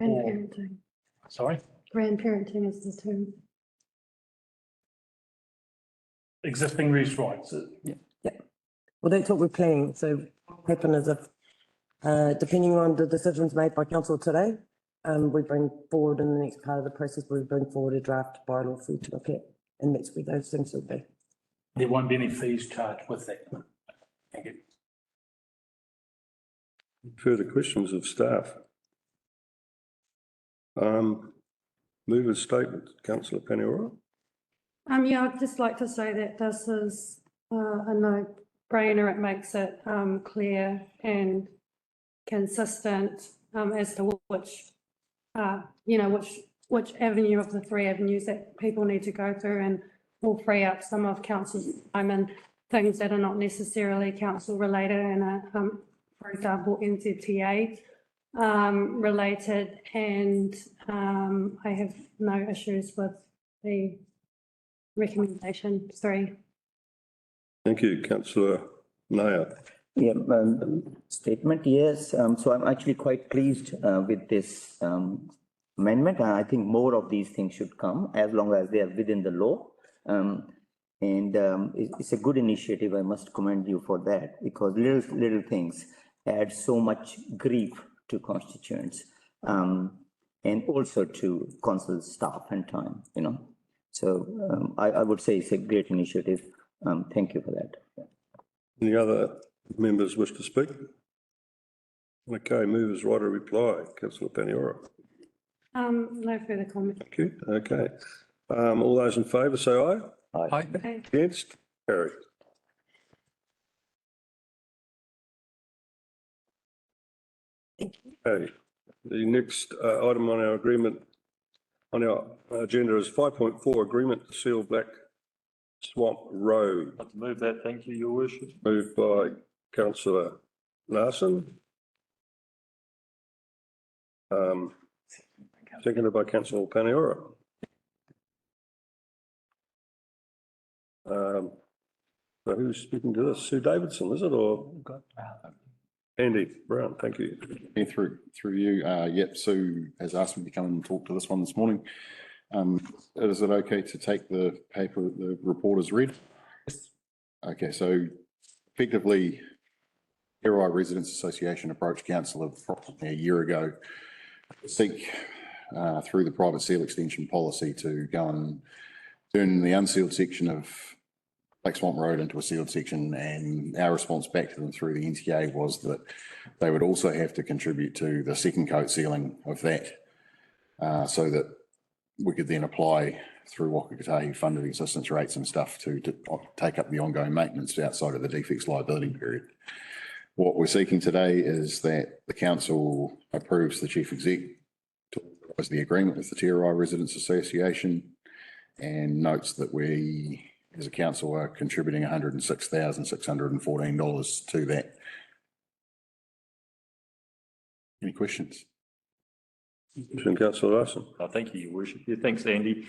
S4: Grandparenting.
S13: Sorry?
S4: Grandparenting is the term.
S13: Existing use rights.
S16: Well, that's what we're planning. So what will happen is if, depending on the decisions made by council today, we bring forward in the next part of the process, we bring forward a draft bylaw for you to look at, and that's where those things will be.
S13: There won't be any fees charged with that. Thank you.
S1: Further questions of staff? Mover's statement, councillor Paniora.
S4: Yeah, I'd just like to say that this is a no-brainer. It makes it clear and consistent as to which avenue of the three avenues that people need to go through, and will free up some of council's time and things that are not necessarily council related and for example, NZTA related, and I have no issues with the recommendation 3.
S1: Thank you, councillor Naya.
S7: Yeah, statement, yes. So I'm actually quite pleased with this amendment. And I think more of these things should come as long as they are within the law. It's a good initiative. I must commend you for that, because little things add so much grief to constituents and also to council staff and time, So I would say it's a great initiative. Thank you for that.
S1: Any other members wish to speak? Okay, movers right of reply, councillor Paniora.
S4: No further comment.
S1: Thank you. Okay. All those in favour say aye.
S3: Aye.
S4: Okay.
S1: Against? Carried. Okay. The next item on our agreement on our agenda is 5.4, agreement to seal Black Swamp Road.
S11: I'd like to move that. Thank you, your worship.
S1: Moved by councillor Larsen. Seconded by councillor Paniora. So who's speaking to this? Sue Davidson, is it, or Andy Brown? Thank you.
S18: Through you, yep. Sue has asked me to come and talk to this one this morning. Is it okay to take the paper, the report as read? Yes. Okay, so effectively, Karakia Residents Association approached council approximately a year ago to seek through the private seal extension policy to go and turn the unsealed section of Black Swamp Road into a sealed section, and our response back to them through the NTA was that they would also have to contribute to the second coat sealing of that, so that we could then apply through Wakakatahi funded assistance rates and stuff to take up the ongoing maintenance outside of the defects liability period. What we're seeking today is that the council approves the chief exec to authorize the agreement with the Karakia Residents Association, and notes that we, as a council, are contributing $106,614 to that. Any questions?
S1: Councillor Larsen.
S11: Thank you, your worship. Yeah, thanks, Andy.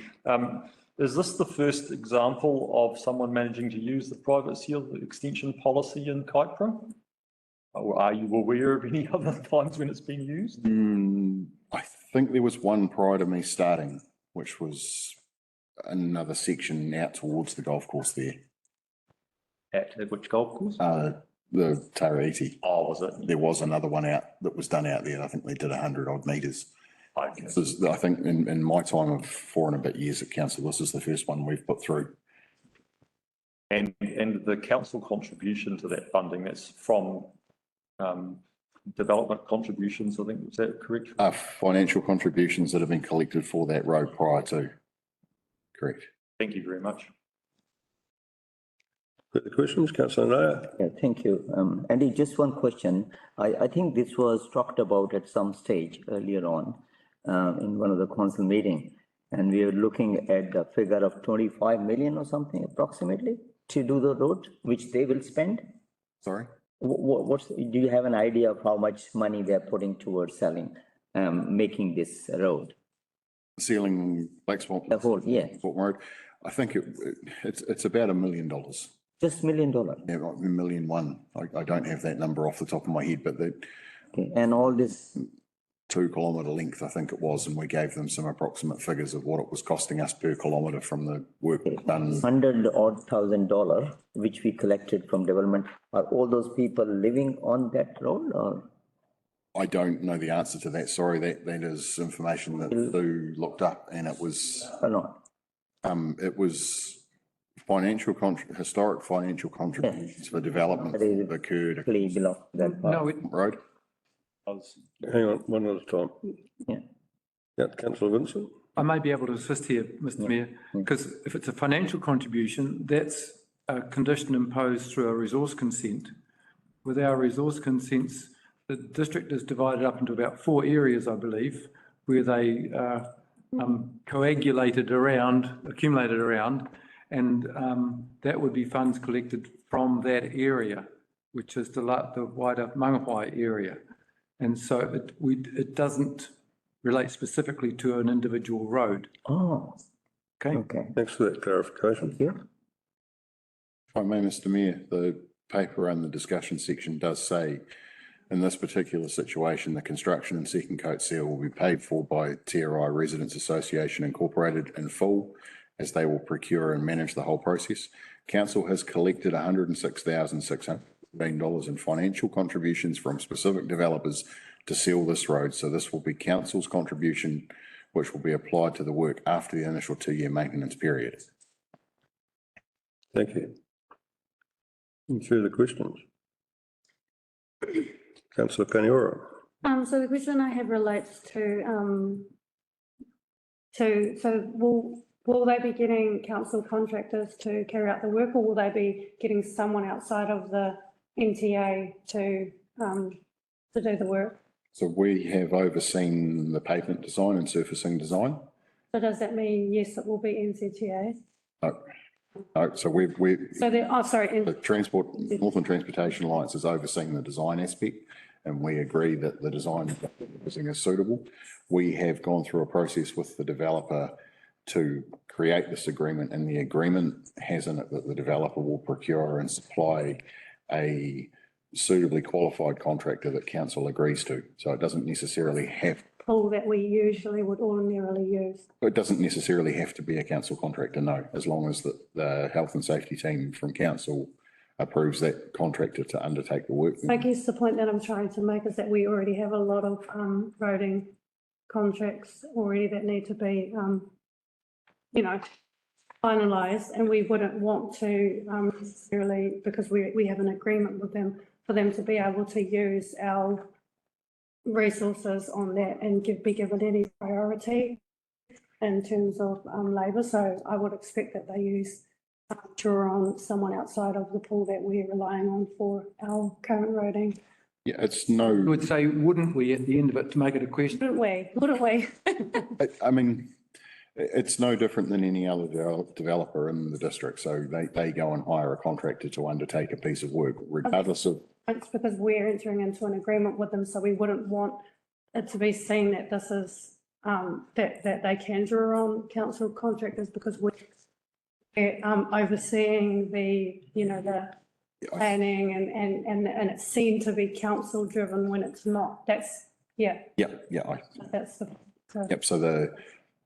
S11: Is this the first example of someone managing to use the private seal extension policy in Kaipara? Or are you aware of any other times when it's been used?
S18: I think there was one prior to me starting, which was another section out towards the golf course there.
S11: At which golf course?
S18: The Tariti.
S11: Oh, was it?
S18: There was another one out that was done out there. I think they did 100 odd metres.
S11: Okay.
S18: This is, I think in my time of 4 and a bit years at council, this is the first one we've put through.
S11: And the council contribution to that funding, that's from development contributions, I think, was that correct?
S18: Financial contributions that have been collected for that road prior to. Correct.
S11: Thank you very much.
S1: Further questions, councillor Naya?
S7: Yeah, thank you. Andy, just one question. I think this was talked about at some stage earlier on in one of the council meeting. And we are looking at the figure of 25 million or something approximately to do the road, which they will spend.
S18: Sorry?
S7: Do you have an idea of how much money they're putting towards making this road?
S18: Sealing Black Swamp.
S7: The whole, yeah.
S18: Swamp Road. I think it's about $1 million.
S7: Just $1 million?
S18: Yeah, like $1.1 million. I don't have that number off the top of my head, but
S7: Okay, and all this,
S18: 2 kilometre length, I think it was, and we gave them some approximate figures of what it was costing us per kilometre from the work done.
S7: $100,000 which we collected from development, are all those people living on that road or?
S18: I don't know the answer to that. Sorry, that is information that Lou looked up, and it was.
S7: Or not?
S18: It was historic financial contributions for development that occurred.
S7: Below that part.
S3: No,
S18: Road.
S1: Hang on, one at a time.
S7: Yeah.
S1: Yeah, councillor Vincent.
S3: I may be able to assist here, Mr. Mayor, because if it's a financial contribution, that's a condition imposed through a resource consent. With our resource consents, the district is divided up into about 4 areas, I believe, where they accumulated around, and that would be funds collected from that area, which is the wider Mangawhai area. And so it doesn't relate specifically to an individual road.
S7: Oh.
S3: Okay.
S1: Thanks for that clarification.
S7: Thank you.
S18: If I may, Mr. Mayor, the paper and the discussion section does say, in this particular situation, the construction and second coat seal will be paid for by TRI Residents Association Incorporated in full, as they will procure and manage the whole process. Council has collected $106,615 in financial contributions from specific developers to seal this road. So this will be council's contribution, which will be applied to the work after the initial 2-year maintenance period.
S1: Thank you. Any further questions? Councillor Paniora.
S4: So the question I have relates to will they be getting council contractors to carry out the work, or will they be getting someone outside of the NTA to do the work?
S18: So we have overseen the pavement design and surfacing design.
S4: So does that mean, yes, it will be NCTA?
S18: No, so we've.
S4: So
S18: The Northland Transportation Alliance is overseeing the design aspect, and we agree that the design is suitable. We have gone through a process with the developer to create this agreement, and the agreement has in it that the developer will procure and supply a suitably qualified contractor that council agrees to. So it doesn't necessarily have.
S4: Pool that we usually would ordinarily use.
S18: It doesn't necessarily have to be a council contractor, no, as long as the health and safety team from council approves that contractor to undertake the work.
S4: I guess the point that I'm trying to make is that we already have a lot of roading contracts already that need to be, finalised, and we wouldn't want to necessarily, because we have an agreement with them, for them to be able to use our resources on that and be given any priority in terms of labour. So I would expect that they draw on someone outside of the pool that we're relying on for our current roading.
S18: Yeah, it's no.
S3: I would say, wouldn't we, at the end of it, to make it a question?
S4: Wouldn't we?
S18: I mean, it's no different than any other developer in the district. So they go and hire a contractor to undertake a piece of work, regardless of.
S4: It's because we're entering into an agreement with them, so we wouldn't want it to be seen that this is, that they can draw on council contractors, because we're overseeing the planning and it's seen to be council driven when it's not. That's, yeah. That's the.
S18: Yep, so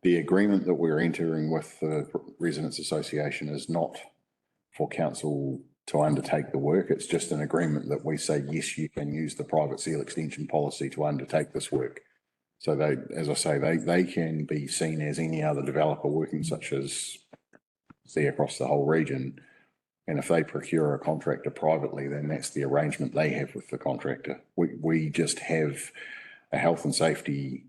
S18: the agreement that we're entering with the Residents Association is not for council to undertake the work. It's just an agreement that we say, yes, you can use the private seal extension policy to undertake this work. So they, as I say, they can be seen as any other developer working, such as see across the whole region. And if they procure a contractor privately, then that's the arrangement they have with the contractor. We just have a health and safety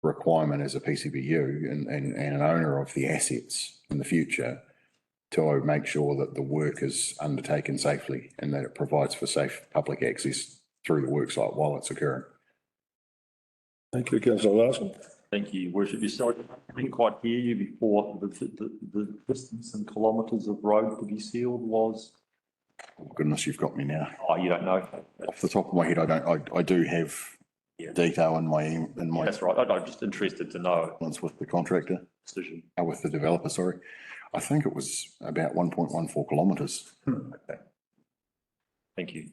S18: requirement as a PCBU and an owner of the assets in the future to make sure that the work is undertaken safely and that it provides for safe public access through the work site while it's occurring.
S1: Thank you, councillor Larsen.
S11: Thank you, Worship. You sorry, I didn't quite hear you before. The distance in kilometres of road to be sealed was?
S18: Oh, goodness, you've got me now.
S11: Oh, you don't know?
S18: Off the top of my head, I don't, I do have detail in my.
S11: That's right. I'm just interested to know.
S18: Once with the contractor,
S11: Decision.
S18: with the developer, sorry. I think it was about 1.14 kilometres.
S11: Okay. Thank you.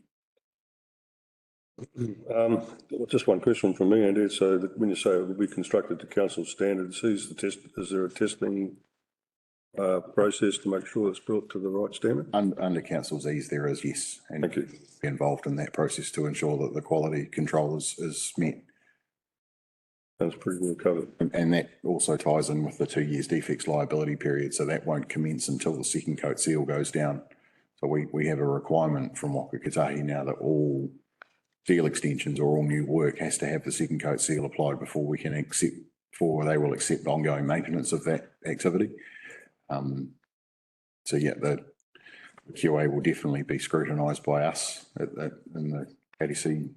S1: Just one question from me, Andy. So that when you say it will be constructed to council standards, is there a testing process to make sure it's built to the right standard?
S18: Under council's ease, there is, yes. And
S1: thank you.
S18: Be involved in that process to ensure that the quality control is met.
S1: That's pretty well covered.
S18: And that also ties in with the 2 years defects liability period. So that won't commence until the second coat seal goes down. So we have a requirement from Waka Kotahi now that all seal extensions or all new work has to have the second coat seal applied before we can they will accept ongoing maintenance of that activity. So yeah, the QA will definitely be scrutinised by us in the ADC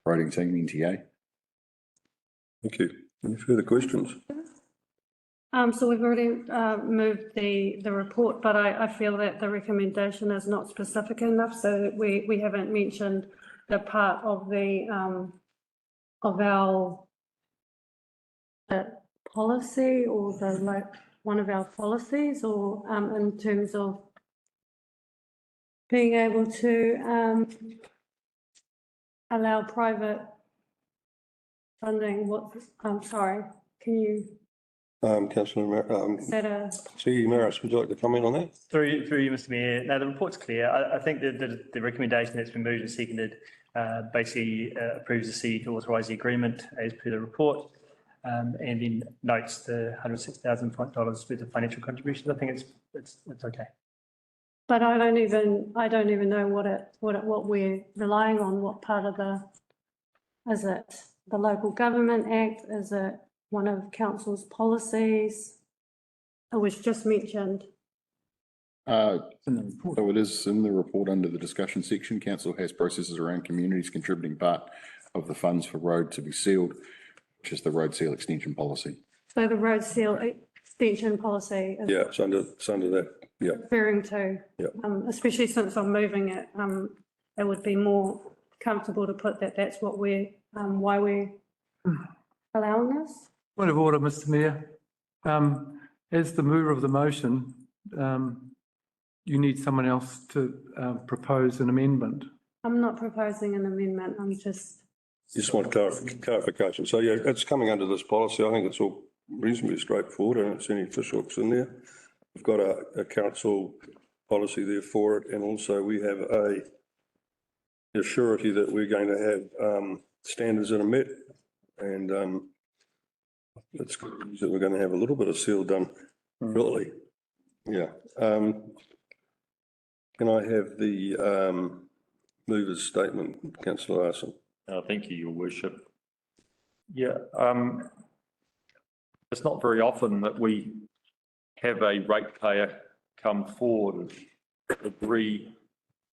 S18: rating team, NTA.
S1: Thank you. Any further questions?
S4: So we've already moved the report, but I feel that the recommendation is not specific enough, so we haven't mentioned the part of the of our policy or the one of our policies, or in terms of being able to allow private funding. I'm sorry, can you?
S1: Councillor C. Maris, would you like to comment on that?
S9: Through you, Mr. Mayor. No, the report's clear. I think that the recommendation that's been moved and seconded basically approves the C to authorise the agreement as per the report, and then notes the $106,000 worth of financial contributions. I think it's okay.
S4: But I don't even know what we're relying on. What part of is it the Local Government Act? Is it one of council's policies? It was just mentioned.
S18: So it is in the report under the discussion section. Council has processes around communities contributing part of the funds for road to be sealed, which is the road seal extension policy.
S4: So the road seal extension policy.
S1: Yeah, it's under that. Yeah.
S4: Referring to.
S1: Yeah.
S4: Especially since I'm moving it, it would be more comfortable to put that's what why we're allowing this.
S3: Point of order, Mr. Mayor. As the mover of the motion, you need someone else to propose an amendment.
S4: I'm not proposing an amendment. I'm just.
S1: You just want clarification. So yeah, it's coming under this policy. I think it's all reasonably straightforward. I don't see any fishhooks in there. We've got a council policy there for it, and also we have a surety that we're going to have standards that are met, and it's good news that we're going to have a little bit of seal done shortly. Yeah. Can I have the mover's statement, Councillor Larsen?
S11: Thank you, Your Worship. Yeah, it's not very often that we have a ratepayer come forward and agree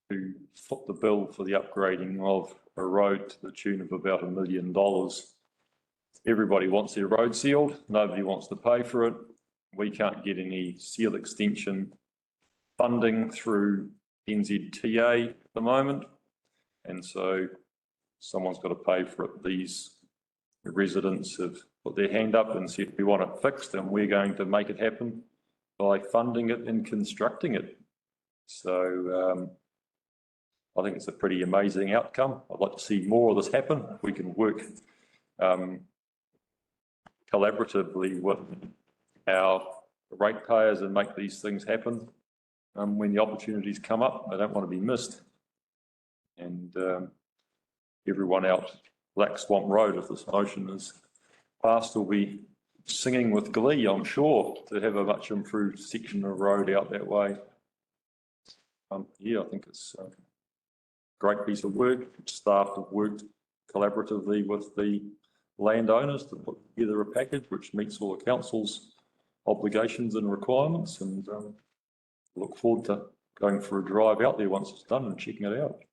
S11: to foot the bill for the upgrading of a road to the tune of about $1 million. Everybody wants their road sealed. Nobody wants to pay for it. We can't get any seal extension funding through NZTA at the moment. And so someone's got to pay for it. These residents have put their hand up and said, we want it fixed and we're going to make it happen by funding it and constructing it. So I think it's a pretty amazing outcome. I'd like to see more of this happen. We can work collaboratively with our ratepayers and make these things happen. When the opportunities come up, they don't want to be missed. And everyone out Black Swamp Road, if this motion is passed, will be singing with glee, I'm sure, to have a much improved section of road out that way. Yeah, I think it's a great piece of work. Staff have worked collaboratively with the landowners to put together a package which meets all the council's obligations and requirements, and look forward to going for a drive out there once it's done and checking it out.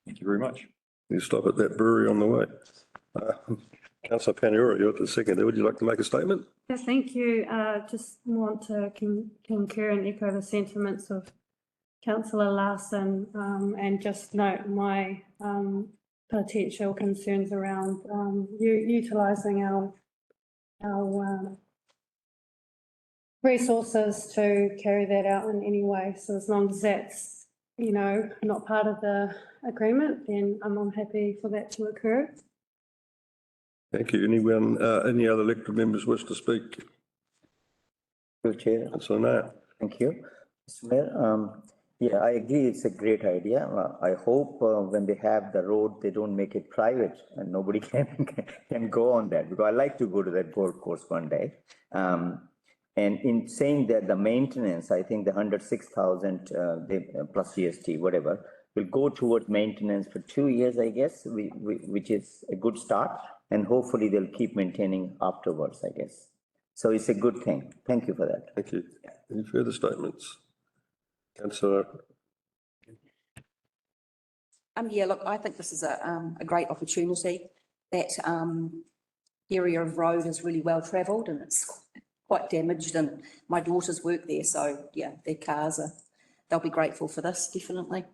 S11: Thank you very much.
S1: You stop at that brewery on the way. Councillor Paniora, you're at the second. Would you like to make a statement?
S4: Yeah, thank you. Just want to concur and echo the sentiments of Councillor Larsen, and just note my potential concerns around utilising our resources to carry that out in any way. So as long as that's, you know, not part of the agreement, then I'm happy for that to occur.
S1: Thank you. Anyone, any other elected members wish to speak?
S7: Chair.
S1: Councillor Nair.
S7: Thank you. Mr. Mayor, yeah, I agree. It's a great idea. I hope when they have the road, they don't make it private and nobody can go on that, because I like to go to that golf course one day. And in saying that the maintenance, I think the 106,000 plus GST, whatever, will go towards maintenance for 2 years, I guess, which is a good start. And hopefully they'll keep maintaining afterwards, I guess. So it's a good thing. Thank you for that.
S1: Thank you. Any further statements? Councillor.
S10: Yeah, look, I think this is a great opportunity. That area of road is really well travelled and it's quite damaged, and my daughters work there, so yeah, their cars they'll be grateful for this, definitely.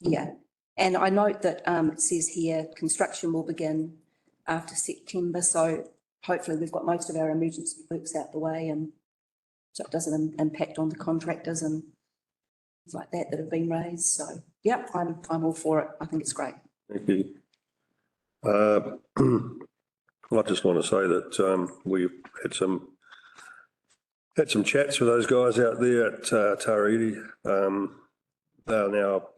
S10: Yeah, and I note that it says here construction will begin after September, so hopefully we've got most of our emergency works out the way, and so it doesn't impact on the contractors and things like that have been raised. So yeah, I'm all for it. I think it's great.
S1: Thank you. I just want to say that we've had some chats with those guys out there at Taridi. They are now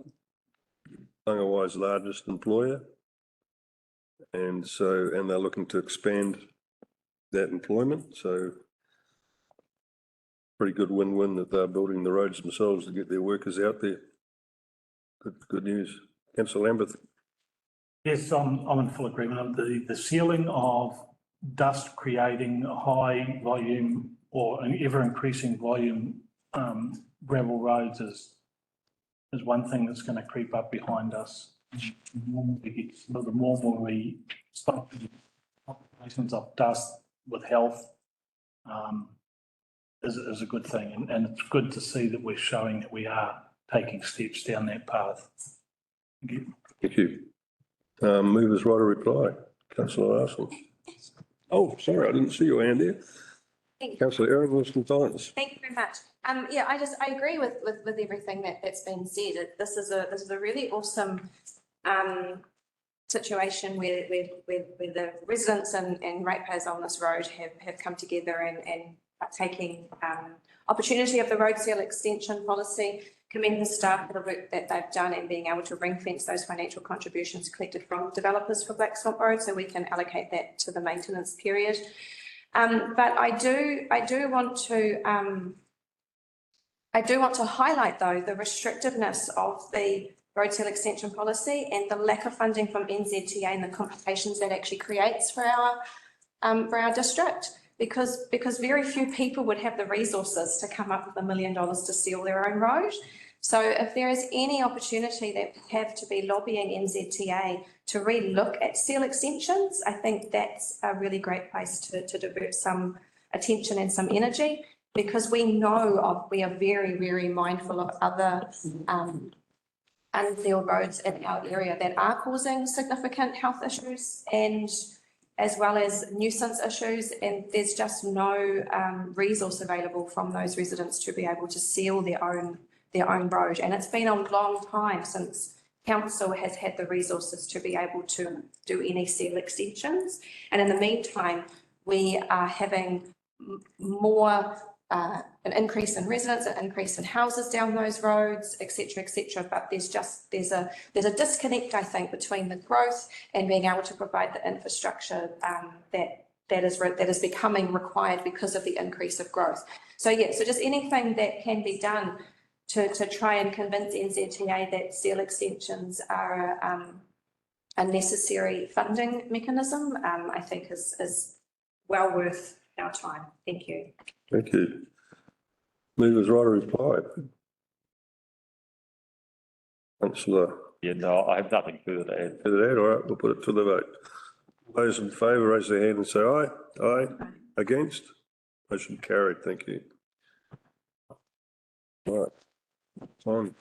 S1: Bungawa's largest employer, and they're looking to expand that employment. So pretty good win-win that they're building the roads themselves to get their workers out there. Good news. Councillor Lambeth.
S13: Yes, I'm in full agreement. The ceiling of dust creating high volume or an ever increasing volume gravel roads is one thing that's going to creep up behind us. The more we stop the populations of dust with health is a good thing, and it's good to see that we're showing that we are taking steps down that path. Thank you.
S1: Thank you. Movers right to reply. Councillor Larsen. Oh, sorry, I didn't see your hand there. Councillor Aaron Wilson-Tynes.
S5: Thank you very much. Yeah, I agree with everything that's been said. This is a really awesome situation where the residents and ratepayers on this road have come together and are taking opportunity of the road seal extension policy. Commend the staff for the work that they've done and being able to ring fence those financial contributions collected from developers for Black Swamp Road, so we can allocate that to the maintenance period. But I do want to highlight though the restrictiveness of the road seal extension policy and the lack of funding from NZTA and the complications that actually creates for our district. Because very few people would have the resources to come up with $1 million to seal their own road. So if there is any opportunity that we have to be lobbying NZTA to re-look at seal extensions, I think that's a really great place to divert some attention and some energy, because we are very, very mindful of other unsealed roads in our area that are causing significant health issues and as well as nuisance issues, and there's just no resource available from those residents to be able to seal their own road. And it's been a long time since council has had the resources to be able to do any seal extensions. And in the meantime, we are having more an increase in residents, an increase in houses down those roads, etc., but there's a disconnect, I think, between the growth and being able to provide the infrastructure that is becoming required because of the increase of growth. So yeah, so just anything that can be done to try and convince NZTA that seal extensions are a necessary funding mechanism, I think is well worth our time. Thank you.
S1: Thank you. Movers right to reply. Councillor.
S11: Yeah, no, I have nothing further to add.
S1: Further to add, all right, we'll put it to the vote. Those in favour, raise their hand and say aye. Aye. Against? Motion carried, thank you. Right. On.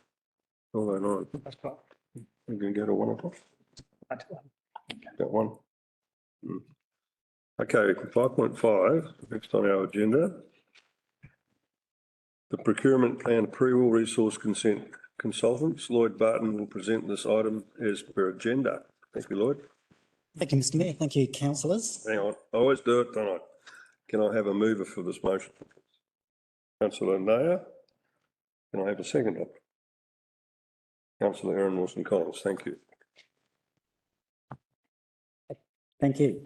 S1: All that on. We're going to go to 1 o'clock. Got one. Okay, 5.5, next on our agenda. The procurement plan approval resource consent consultants. Lloyd Barton will present this item as per agenda. Thank you, Lloyd.
S19: Thank you, Mr Mayor. Thank you, councillors.
S1: Hang on, I always do it, don't I? Can I have a mover for this motion? Councillor Naya. Can I have a seconder? Councillor Aaron Wilson-Collins, thank you.
S19: Thank you.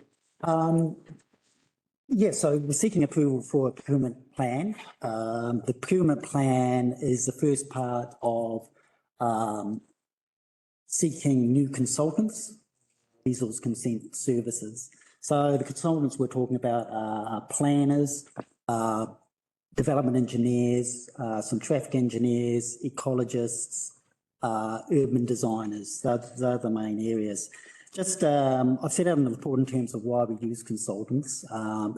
S19: Yeah, so we're seeking approval for a procurement plan. The procurement plan is the first part of seeking new consultants, resource consent services. So the consultants we're talking about are planners, development engineers, some traffic engineers, ecologists, urban designers. They're the main areas. Just, I've set out in the report in terms of why we use consultants.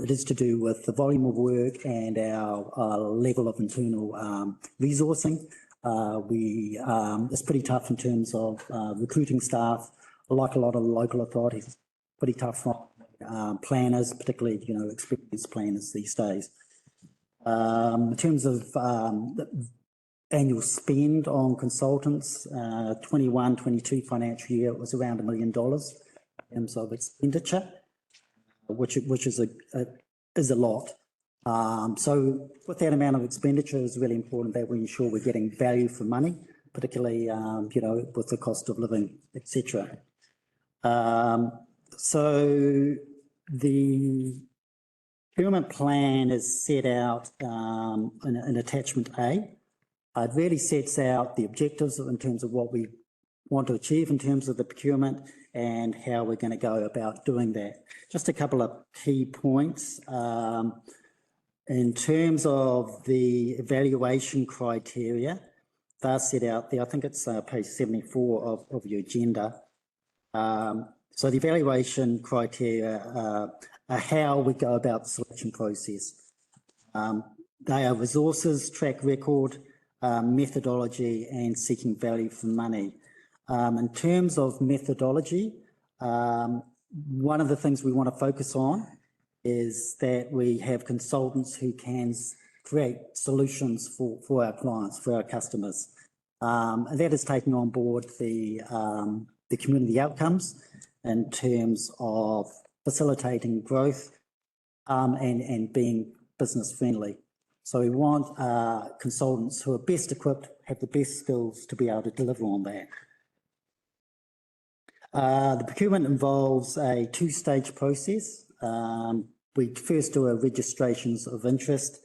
S19: It is to do with the volume of work and our level of internal resourcing. It's pretty tough in terms of recruiting staff, like a lot of the local authorities. Pretty tough from planners, particularly, you know, experienced planners these days. In terms of annual spend on consultants, 21-22 financial year, it was around $1 million in terms of expenditure, which is a lot. So with that amount of expenditure, it's really important that we ensure we're getting value for money, particularly you know, with the cost of living, etc. So the procurement plan is set out in attachment A. It really sets out the objectives in terms of what we want to achieve in terms of the procurement and how we're going to go about doing that. Just a couple of key points. In terms of the evaluation criteria, they're set out there. I think it's page 74 of your agenda. So the evaluation criteria are how we go about the selection process. They are resources, track record, methodology, and seeking value for money. In terms of methodology, one of the things we want to focus on is that we have consultants who can create solutions for our clients, for our customers. And that is taking on board the community outcomes in terms of facilitating growth and being business friendly. So we want consultants who are best equipped, have the best skills to be able to deliver on that. The procurement involves a two-stage process. We first do a registrations of interest,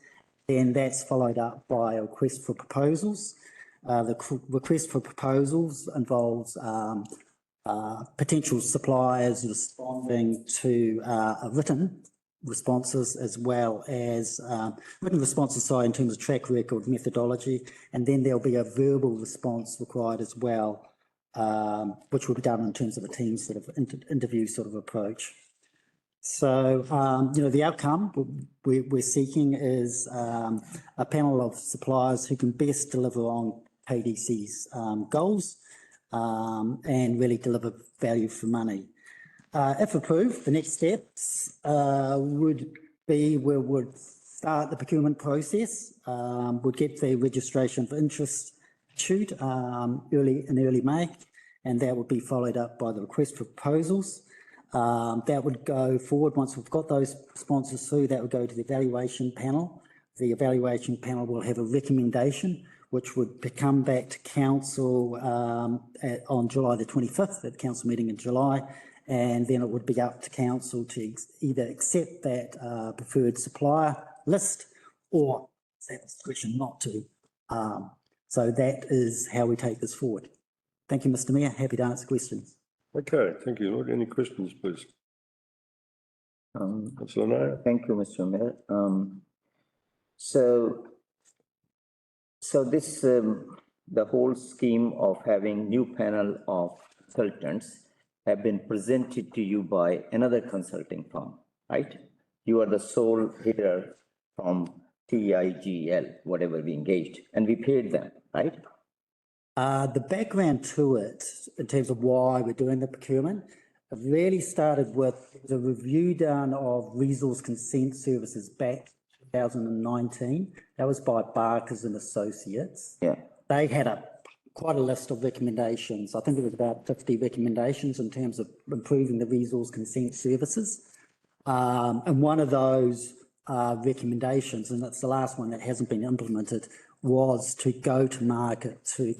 S19: then that's followed up by a request for proposals. The request for proposals involves potential suppliers responding to written responses as well as written responses, in terms of track record methodology, and then there'll be a verbal response required as well, which will be done in terms of a team sort of interview sort of approach. So, you know, the outcome we're seeking is a panel of suppliers who can best deliver on KDC's goals and really deliver value for money. If approved, the next steps would be we would start the procurement process, would get the registration for interest issued in early May, and that would be followed up by the request for proposals. That would go forward once we've got those responses through. That would go to the evaluation panel. The evaluation panel will have a recommendation which would come back to council on July the 25th, at the council meeting in July, and then it would be up to council to either accept that preferred supplier list or have discretion not to. So that is how we take this forward. Thank you, Mr Mayor. Happy to answer questions.
S1: Okay, thank you, Lloyd. Any questions, please? Councillor Naya.
S7: Thank you, Mr Mayor. So this, the whole scheme of having new panel of consultants have been presented to you by another consulting firm, right? You are the sole hitter from TIGL, whatever we engaged, and we paid them, right?
S19: The background to it, in terms of why we're doing the procurement, it really started with the review done of resource consent services back 2019. That was by Barkers and Associates.
S7: Yeah.
S19: They had quite a list of recommendations. I think it was about 50 recommendations in terms of improving the resource consent services. And one of those recommendations, and it's the last one that hasn't been implemented, was to go to market to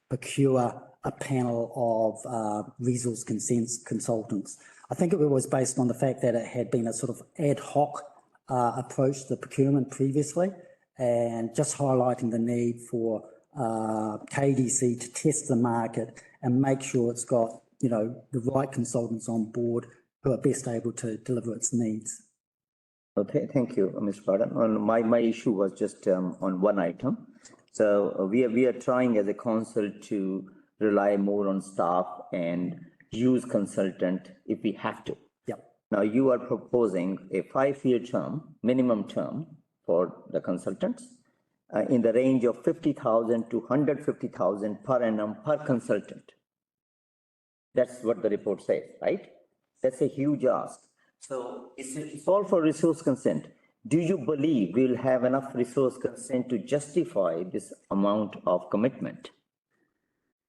S19: procure a panel of resource consent consultants. I think it was based on the fact that it had been a sort of ad hoc approach to the procurement previously, and just highlighting the need for KDC to test the market and make sure it's got, you know, the right consultants on board who are best able to deliver its needs.
S7: Okay, thank you, Mr. Pardon. On my issue was just on one item. So we are trying as a council to rely more on staff and use consultant if we have to.
S19: Yep.
S7: Now you are proposing a 5-year term, minimum term for the consultants in the range of 50,000 to 150,000 per annum per consultant. That's what the report says, right? That's a huge ask. So it's all for resource consent. Do you believe we'll have enough resource consent to justify this amount of commitment?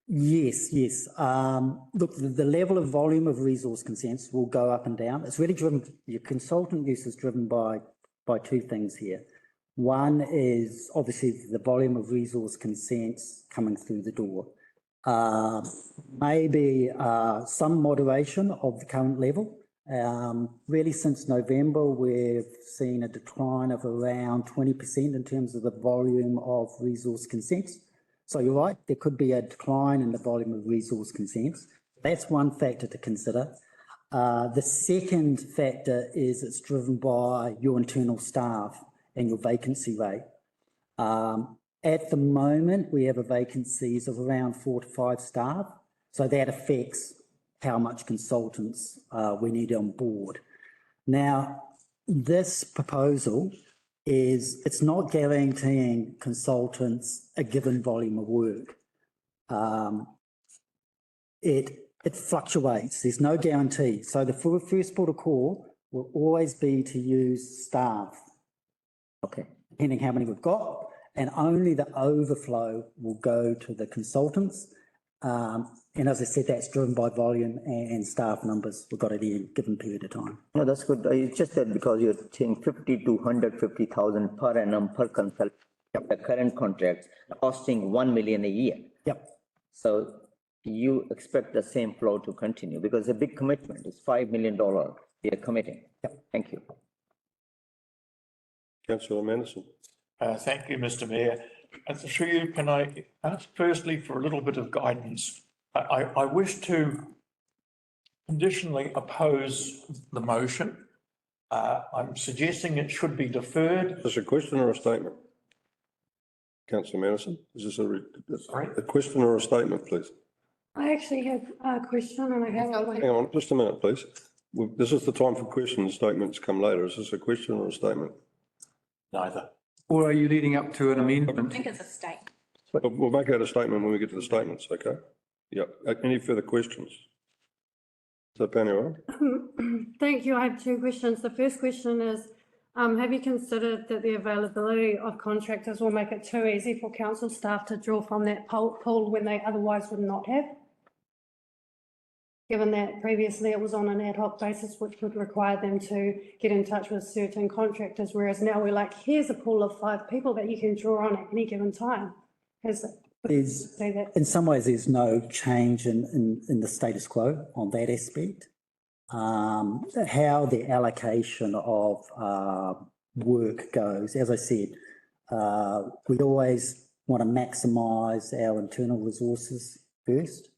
S19: Yes. Look, the level of volume of resource consents will go up and down. It's really driven, your consultant use is driven by two things here. One is obviously the volume of resource consents coming through the door. Maybe some moderation of the current level. Really since November, we've seen a decline of around 20% in terms of the volume of resource consents. So you're right, there could be a decline in the volume of resource consents. That's one factor to consider. The second factor is it's driven by your internal staff and your vacancy rate. At the moment, we have a vacancies of around 4 to 5 staff. So that affects how much consultants we need on board. Now, this proposal it's not guaranteeing consultants a given volume of work. It fluctuates, there's no guarantee. So the first port of call will always be to use staff.
S7: Okay.
S19: Depending how many we've got, and only the overflow will go to the consultants. And as I said, that's driven by volume and staff numbers we've got at any given period of time.
S7: No, that's good. It's just that because you're saying 50 to 150,000 per annum per consultant, the current contracts costing 1 million a year.
S19: Yep.
S7: So you expect the same flow to continue because it's a big commitment. It's $5 million we are committing.
S19: Yep.
S7: Thank you.
S1: Councillor Manderson.
S12: Thank you, Mr. Mayor. Through you, can I ask firstly for a little bit of guidance? I wish to conditionally oppose the motion. I'm suggesting it should be deferred.
S1: Is this a question or a statement? Councillor Manderson, is this a question or a statement, please?
S4: I actually have a question and I have.
S1: Hang on, just a minute, please. This is the time for questions. Statements come later. Is this a question or a statement?
S12: Neither.
S3: Or are you leading up to an amendment?
S5: I think it's a statement.
S1: We'll make out a statement when we get to the statements, okay? Yeah. Any further questions? So, Panera.
S4: Thank you. I have 2 questions. The first question is, have you considered that the availability of contractors will make it too easy for council staff to draw from that pool when they otherwise would not have? Given that previously it was on an ad hoc basis, which would require them to get in touch with certain contractors, whereas now we're like, here's a pool of 5 people that you can draw on at any given time.
S19: In some ways, there's no change in the status quo on that aspect. How the allocation of work goes, as I said, we always want to maximise our internal resources first.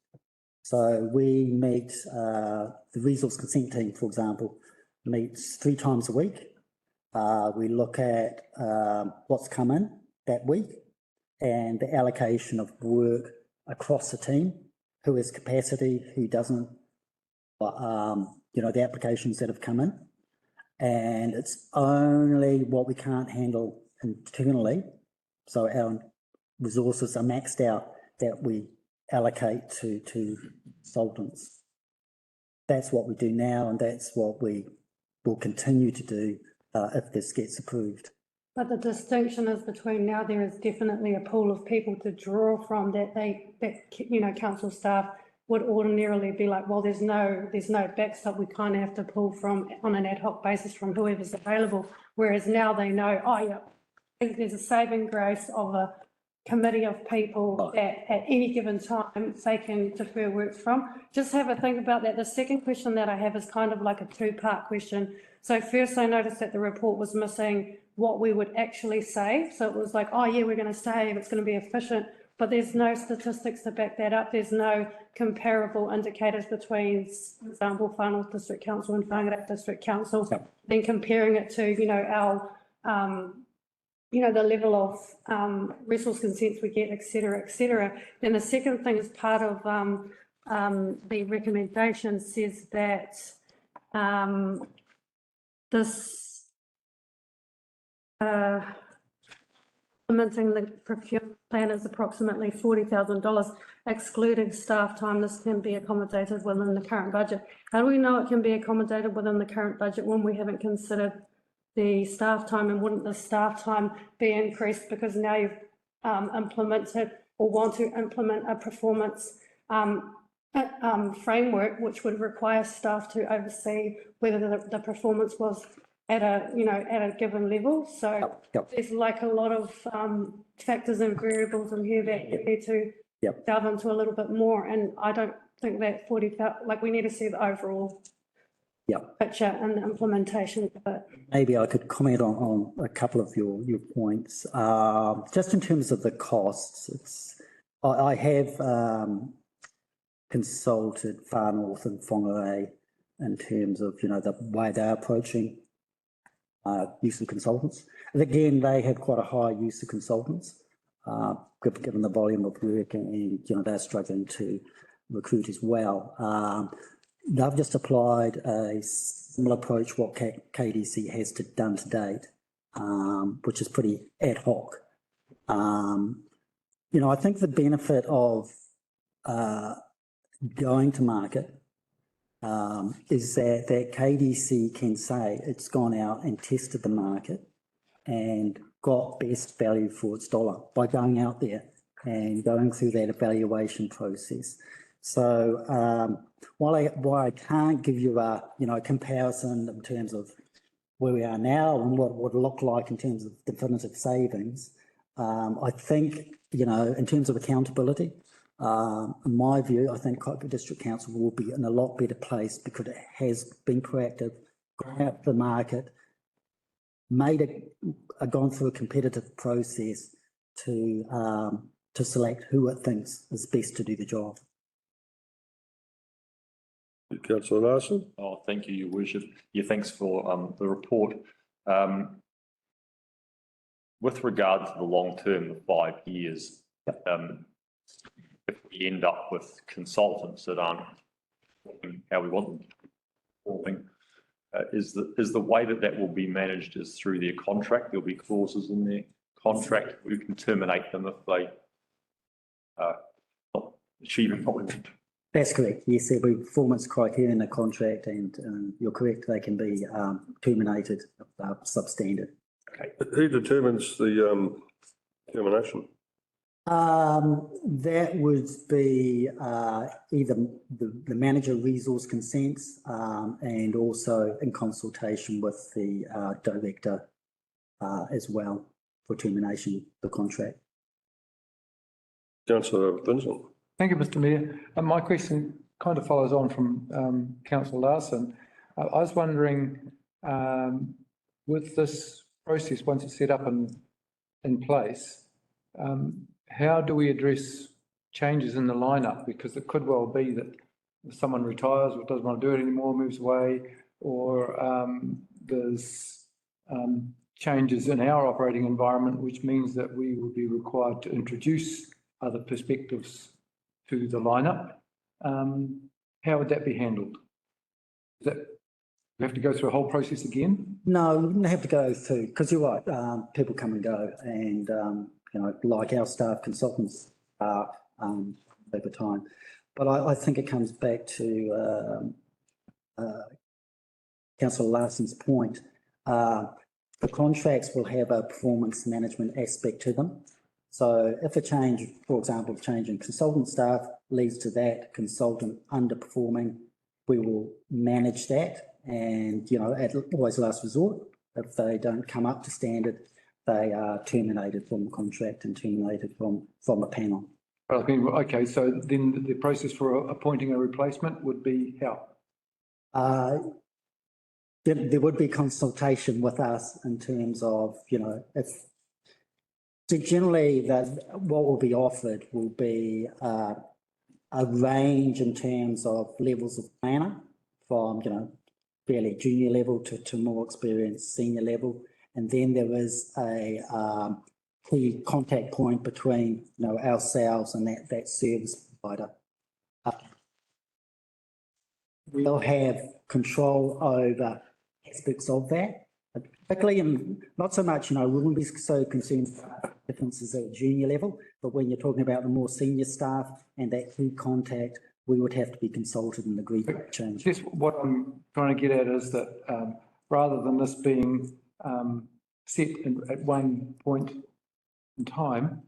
S19: So we meet, the resource consent team, for example, meets 3 times a week. We look at what's come in that week and the allocation of work across the team, who has capacity, who doesn't, the applications that have come in. And it's only what we can't handle internally. So our resources are maxed out that we allocate to consultants. That's what we do now, and that's what we will continue to do if this gets approved.
S4: But the distinction is between now there is definitely a pool of people to draw from that council staff would ordinarily be like, well, there's no backstop. We kind of have to pull from on an ad hoc basis from whoever's available. Whereas now they know, oh yeah, I think there's a saving grace of a committee of people that at any given time they can defer work from. Just have a think about that. The second question that I have is kind of like a two-part question. So first, I noticed that the report was missing what we would actually save. So it was like, oh yeah, we're going to save, it's going to be efficient, but there's no statistics to back that up. There's no comparable indicators between, for example, Whanau District Council and Whangarei District Council, then comparing it to, our, the level of resource consents we get, et cetera, et cetera. Then the second thing is part of the recommendation says that this implementing the procurement plan is approximately $40,000, excluding staff time. This can be accommodated within the current budget. How do we know it can be accommodated within the current budget when we haven't considered the staff time, and wouldn't the staff time be increased because now you've implemented or want to implement a performance framework which would require staff to oversee whether the performance was at a given level. So there's like a lot of factors and variables in here that you need to delve into a little bit more. And I don't think that 40,000, like we need to see the overall picture and the implementation of it.
S19: Maybe I could comment on a couple of your points. Just in terms of the costs, I have consulted Far North and Whangarei in terms of, the way they're approaching use of consultants. And again, they have quite a high use of consultants, given the volume of work, and they're struggling to recruit as well. They've just applied a similar approach what KDC has done to date, which is pretty ad hoc. I think the benefit of going to market is that KDC can say it's gone out and tested the market and got best value for its dollar by going out there and going through that evaluation process. So while I can't give you a comparison in terms of where we are now and what it would look like in terms of definitive savings, I think in terms of accountability, in my view, I think Kaipa District Council will be in a lot better place because it has been proactive, gone out to the market, gone through a competitive process to select who it thinks is best to do the job.
S1: Councillor Larsen.
S11: Oh, thank you, Your Worship. Yeah, thanks for the report. With regard to the long term, the 5 years, if we end up with consultants that aren't performing how we want them to performing, is the way that will be managed is through their contract? There'll be clauses in their contract. We can terminate them if they not achieving what we want.
S19: That's correct. Yes, there'll be performance criteria in the contract, and you're correct, they can be terminated substandard.
S11: Okay.
S1: Who determines the termination?
S19: That would be either the manager resource consents and also in consultation with the director as well for termination of the contract.
S1: Councillor Vincent.
S3: Thank you, Mr. Mayor. My question kind of follows on from Councillor Larsen. I was wondering, with this process, once it's set up in place, how do we address changes in the lineup? Because it could well be that if someone retires or doesn't want to do it anymore, moves away, or there's changes in our operating environment, which means that we will be required to introduce other perspectives to the lineup. How would that be handled? That, we have to go through a whole process again?
S19: No, we wouldn't have to go through, because you're right, people come and go, and, you know, like our staff, consultants are, over time. But I think it comes back to, Councillor Larsen's point. The contracts will have a performance management aspect to them. So if a change, for example, change in consultant staff leads to that consultant underperforming, we will manage that. And, you know, at always last resort, if they don't come up to standard, they are terminated from the contract and terminated from a panel.
S3: I mean, okay, so then the process for appointing a replacement would be how?
S19: There would be consultation with us in terms of, you know, if generally what will be offered will be a range in terms of levels of planner from, you know, fairly junior level to more experienced senior level. And then there is a key contact point between, you know, ourselves and that service provider. We'll have control over aspects of that, particularly, and not so much, you know, we wouldn't be so concerned about differences at junior level, but when you're talking about the more senior staff and that key contact, we would have to be consulted and agree to change.
S3: Yes, what I'm trying to get at is that rather than this being set at one point in time,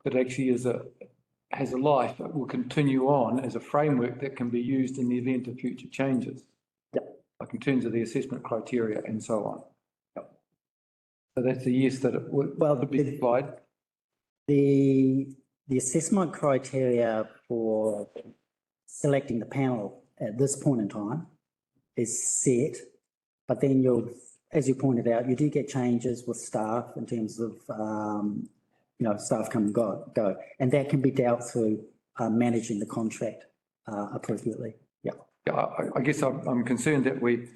S3: it actually has a life. It will continue on as a framework that can be used in the event of future changes. Like in terms of the assessment criteria and so on. So that's a yes that it would be applied.
S19: The assessment criteria for selecting the panel at this point in time is set, but then as you pointed out, you do get changes with staff in terms of, you know, staff come and go, and that can be dealt through managing the contract appropriately.
S3: Yeah, I guess I'm concerned that we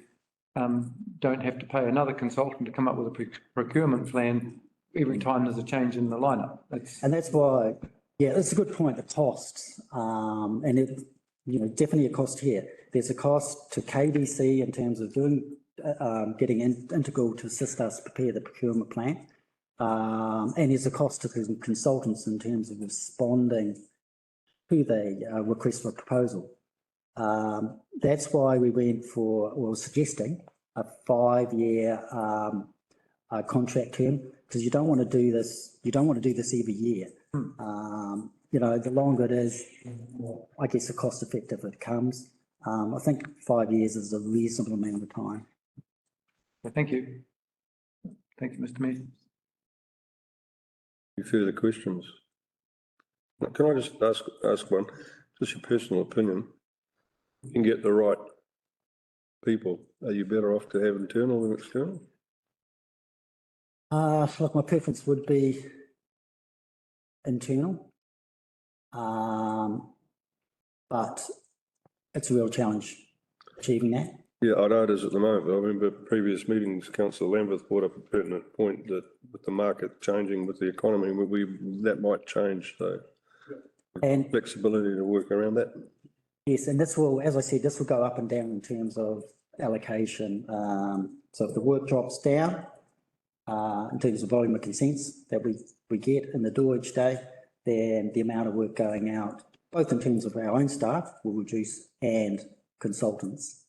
S3: don't have to pay another consultant to come up with a procurement plan every time there's a change in the lineup.
S19: And that's why, yeah, it's a good point, the costs, and it, you know, definitely a cost here. There's a cost to KBC in terms of doing, getting Integral to assist us prepare the procurement plan. And there's a cost to the consultants in terms of responding to the request for a proposal. That's why we went for, or suggesting, a 5-year contract term, because you don't want to do this, every year. You know, the longer it is, I guess the cost effective it comes. I think 5 years is a reasonable amount of time.
S3: Well, thank you. Thank you, Mr. Mayor.
S1: Any further questions? Can I just ask one? Just your personal opinion. You can get the right people. Are you better off to have internal than external?
S19: Look, my preference would be internal, but it's a real challenge achieving that.
S1: Yeah, I know it is at the moment. I remember previous meetings, Councillor Lambeth brought up a pertinent point that with the market changing with the economy, that might change. So, and flexibility to work around that.
S19: Yes, and this will, as I said, this will go up and down in terms of allocation. So if the work drops down, in terms of volume of consents that we get in the door each day, then the amount of work going out, both in terms of our own staff, will reduce and consultants.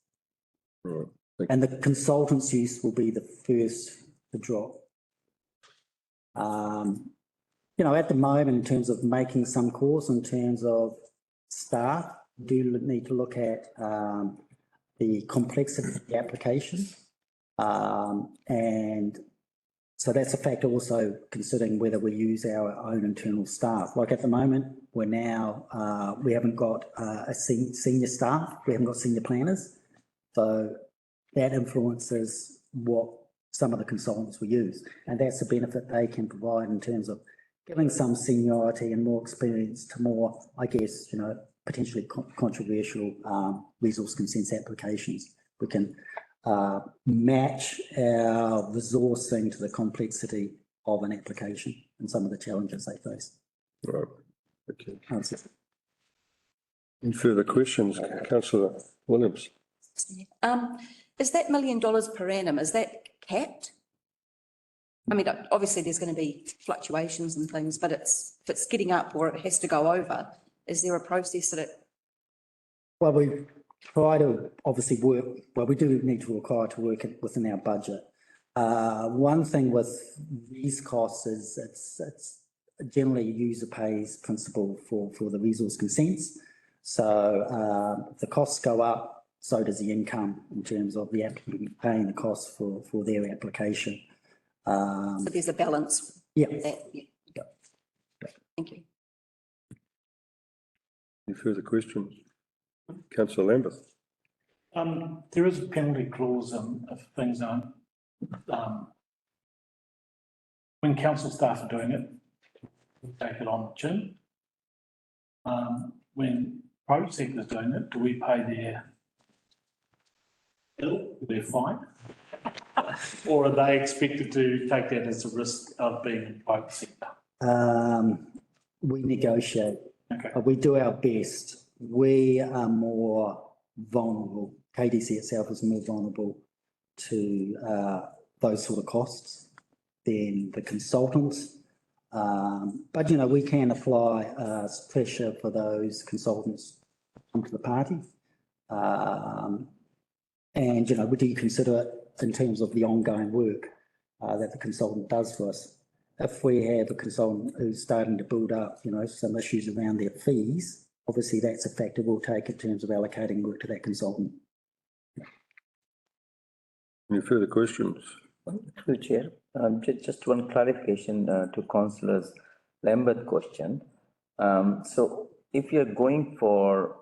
S1: Right.
S19: And the consultants' use will be the first to drop. You know, at the moment, in terms of making some calls, in terms of staff, do need to look at the complexity of the application. And so that's a factor also considering whether we use our own internal staff. Like at the moment, we're now, we haven't got a senior staff, we haven't got senior planners. So that influences what some of the consultants will use. And that's the benefit they can provide in terms of giving some seniority and more experience to more, I guess, you know, potentially controversial resource consents applications. We can match our resourcing to the complexity of an application and some of the challenges they face.
S1: Right. Okay. Any further questions, Councillor Williams?
S10: Is that $1 million per annum, is that capped? I mean, obviously there's going to be fluctuations and things, but if it's getting up or it has to go over, is there a process that it?
S19: Well, we try to obviously work, well, we do need to require to work it within our budget. One thing with these costs is it's generally user pays principle for the resource consents. So if the costs go up, so does the income in terms of the applicant paying the cost for their application.
S10: So there's a balance.
S19: Yeah.
S10: Thank you.
S1: Any further questions? Councillor Lambeth.
S13: There is a penalty clause if things aren't, when council staff are doing it, we take it on the chin. When private sector is doing it, do we pay their fine? Or are they expected to take that as a risk of being in private sector?
S19: We negotiate.
S13: Okay.
S19: We do our best. We are more vulnerable. KDC itself is more vulnerable to those sort of costs than the consultants. But, you know, we can apply pressure for those consultants to come to the party. And, you know, we do consider it in terms of the ongoing work that the consultant does for us. If we have a consultant who's starting to build up, you know, some issues around their fees, obviously that's a factor we'll take in terms of allocating work to that consultant.
S1: Any further questions?
S7: Through Chair, just one clarification to Councillor Lambert question. So if you're going for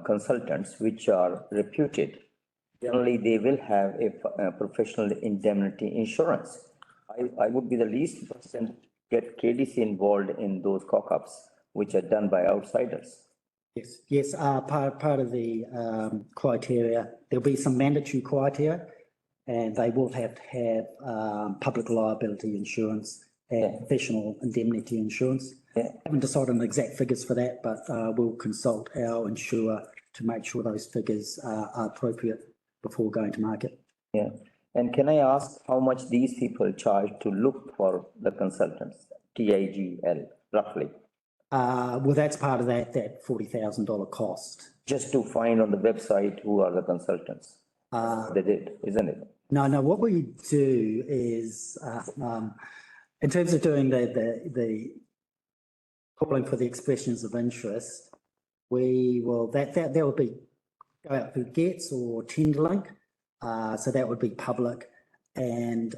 S7: consultants which are reputed, generally they will have a professional indemnity insurance. I would be the least person to get KDC involved in those cock-ups which are done by outsiders.
S19: Yes, part of the criteria, there'll be some mandatory criteria, and they will have to have public liability insurance and professional indemnity insurance. I haven't decided on the exact figures for that, but we'll consult our insurer to make sure those figures are appropriate before going to market.
S7: Yeah, and can I ask how much these people charge to look for the consultants, TIGL, roughly?
S19: Well, that's part of that $40,000 cost.
S7: Just to find on the website who are the consultants. They did, isn't it?
S19: No, what we do is, in terms of doing the calling for the expressions of interest, we will, that will be go out through GETS or Tenderlink, so that would be public, and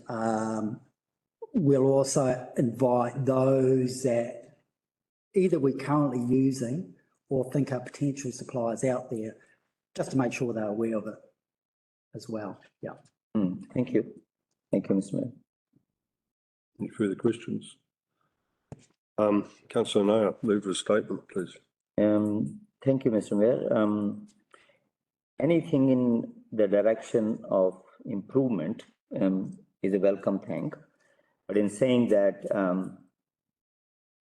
S19: we'll also invite those that either we're currently using or think are potential suppliers out there, just to make sure they're aware of it as well. Yeah.
S7: Thank you. Thank you, Mr. Mayor.
S1: Any further questions? Councillor Nair, move a statement, please.
S7: Thank you, Mr. Mayor. Anything in the direction of improvement is a welcome thing. But in saying that,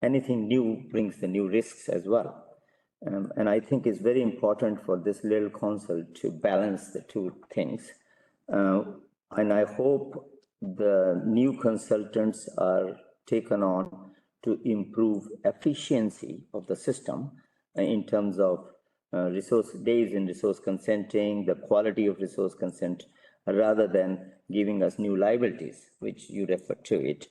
S7: anything new brings the new risks as well. And I think it's very important for this little council to balance the two things. And I hope the new consultants are taken on to improve efficiency of the system in terms of resource days in resource consenting, the quality of resource consent, rather than giving us new liabilities, which you refer to it.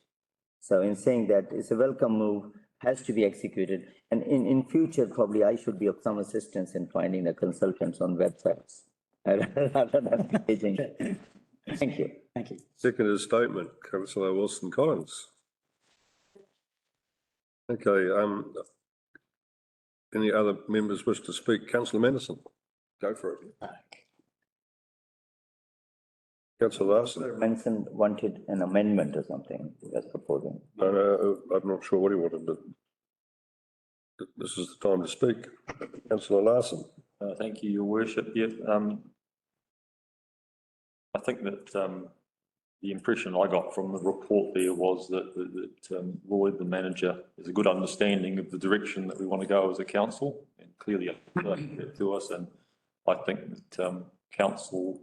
S7: So in saying that, it's a welcome move, has to be executed. And in future, probably I should be of some assistance in finding the consultants on websites rather than engaging. Thank you.
S19: Thank you.
S1: Seconded statement, Councillor Wilson Collins. Okay, any other members wish to speak? Councillor Manderson, go for it. Councillor Larsen.
S7: Manson wanted an amendment or something, that's proposing.
S1: No, I'm not sure what he wanted, but this is the time to speak. Councillor Larsen.
S11: Thank you, Your Worship. Yeah, I think that the impression I got from the report there was that Lloyd, the manager, has a good understanding of the direction that we want to go as a council, and clearly articulated that to us. And I think that council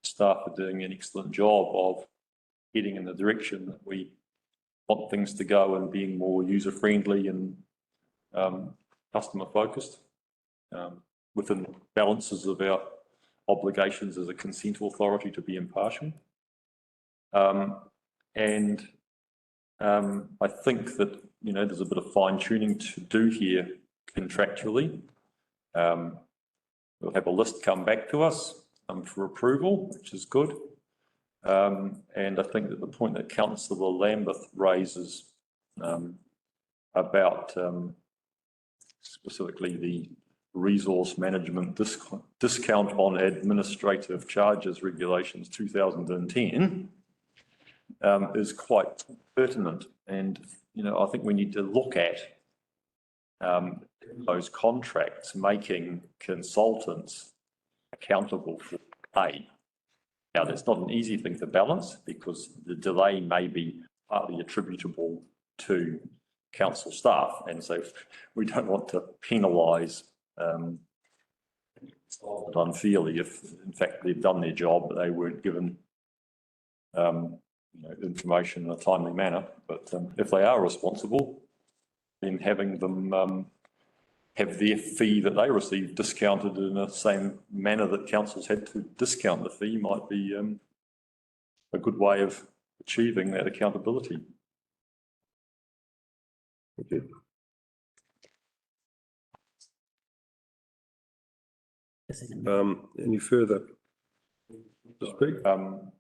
S11: staff are doing an excellent job of heading in the direction that we want things to go and being more user-friendly and customer-focused within the balances of our obligations as a consent authority to be impartial. I think that, you know, there's a bit of fine-tuning to do here contractually. We'll have a list come back to us for approval, which is good. And I think that the point that Councillor Lambeth raises about specifically the resource management discount on administrative charges regulations 2010 is quite pertinent. And, you know, I think we need to look at those contracts making consultants accountable for pay. Now, that's not an easy thing to balance because the delay may be partly attributable to council staff, and so we don't want to penalise unfairly if, in fact, they've done their job but they weren't given you know, information in a timely manner. But if they are responsible, then having them have their fee that they receive discounted in the same manner that councils had to discount the fee might be a good way of achieving that accountability.
S1: Thank you. Any further to speak? Oh,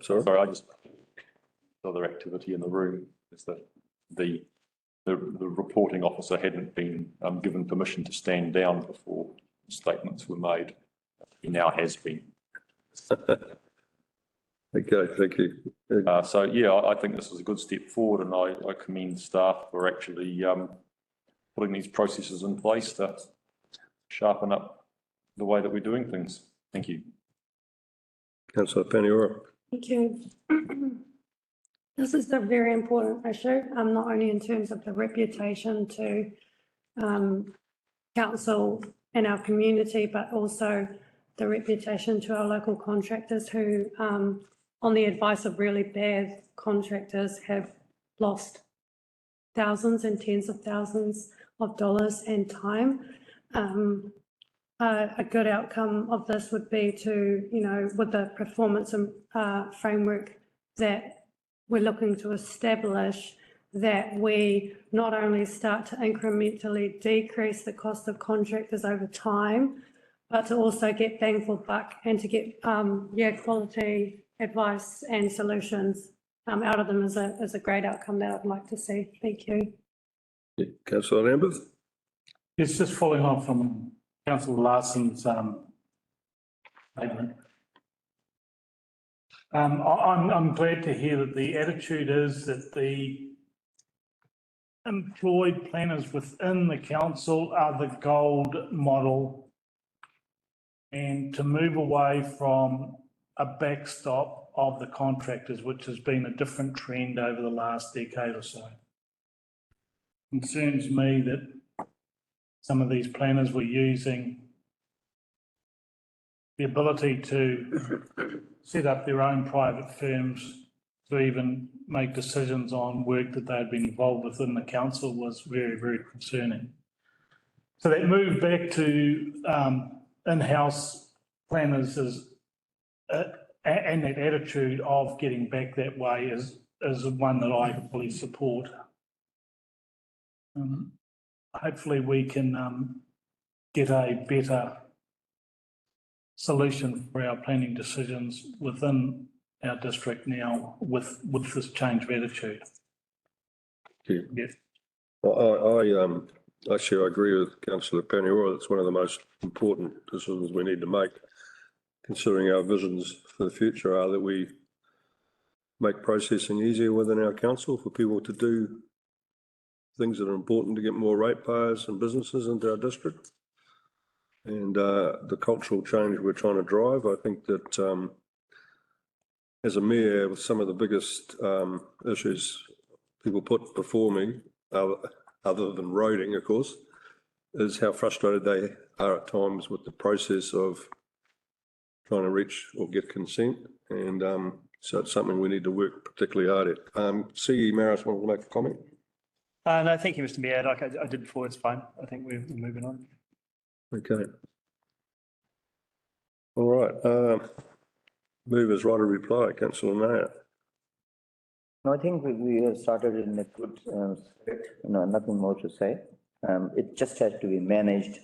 S1: sorry.
S11: I just other activity in the room is that the reporting officer hadn't been given permission to stand down before statements were made. He now has been.
S1: Okay, thank you.
S11: So yeah, I think this is a good step forward, and I commend staff for actually putting these processes in place to sharpen up the way that we're doing things. Thank you.
S1: Councillor Paniora.
S4: Thank you. This is a very important issue, not only in terms of the reputation to council and our community, but also the reputation to our local contractors who, on the advice of really bad contractors, have lost thousands and tens of thousands of dollars and time. A good outcome of this would be to, you know, with the performance framework that we're looking to establish, that we not only start to incrementally decrease the cost of contractors over time, but to also get bang for buck and to get quality advice and solutions out of them is a great outcome that I'd like to see. Thank you.
S1: Yeah. Councillor Lambeth.
S13: It's just following on from Councillor Larsen's statement. I'm glad to hear that the attitude is that the employed planners within the council are the gold model, and to move away from a backstop of the contractors, which has been a different trend over the last decade or so. Concerns me that some of these planners were using the ability to set up their own private firms to even make decisions on work that they had been involved with in the council was very, very concerning. So that move back to in-house planners is, and that attitude of getting back that way is one that I fully support. Hopefully we can get a better solution for our planning decisions within our district now with this change of attitude.
S1: Thank you.
S13: Yes.
S1: Well, actually, I agree with Councillor Paniora. It's one of the most important decisions we need to make, considering our visions for the future are that we make processing easier within our council for people to do things that are important to get more ratepayers and businesses into our district. And the cultural change we're trying to drive, I think that as a mayor, with some of the biggest issues people put before me, other than roading, of course, is how frustrated they are at times with the process of trying to reach or get consent. And so it's something we need to work particularly hard at. CE Maris wanted to make a comment.
S9: No, thank you, Mr. Mayor. Like I did before, it's fine. I think we're moving on.
S1: Okay. All right. Movers right of reply, Councillor Mayor.
S7: No, I think we have started in a good, nothing more to say. It just has to be managed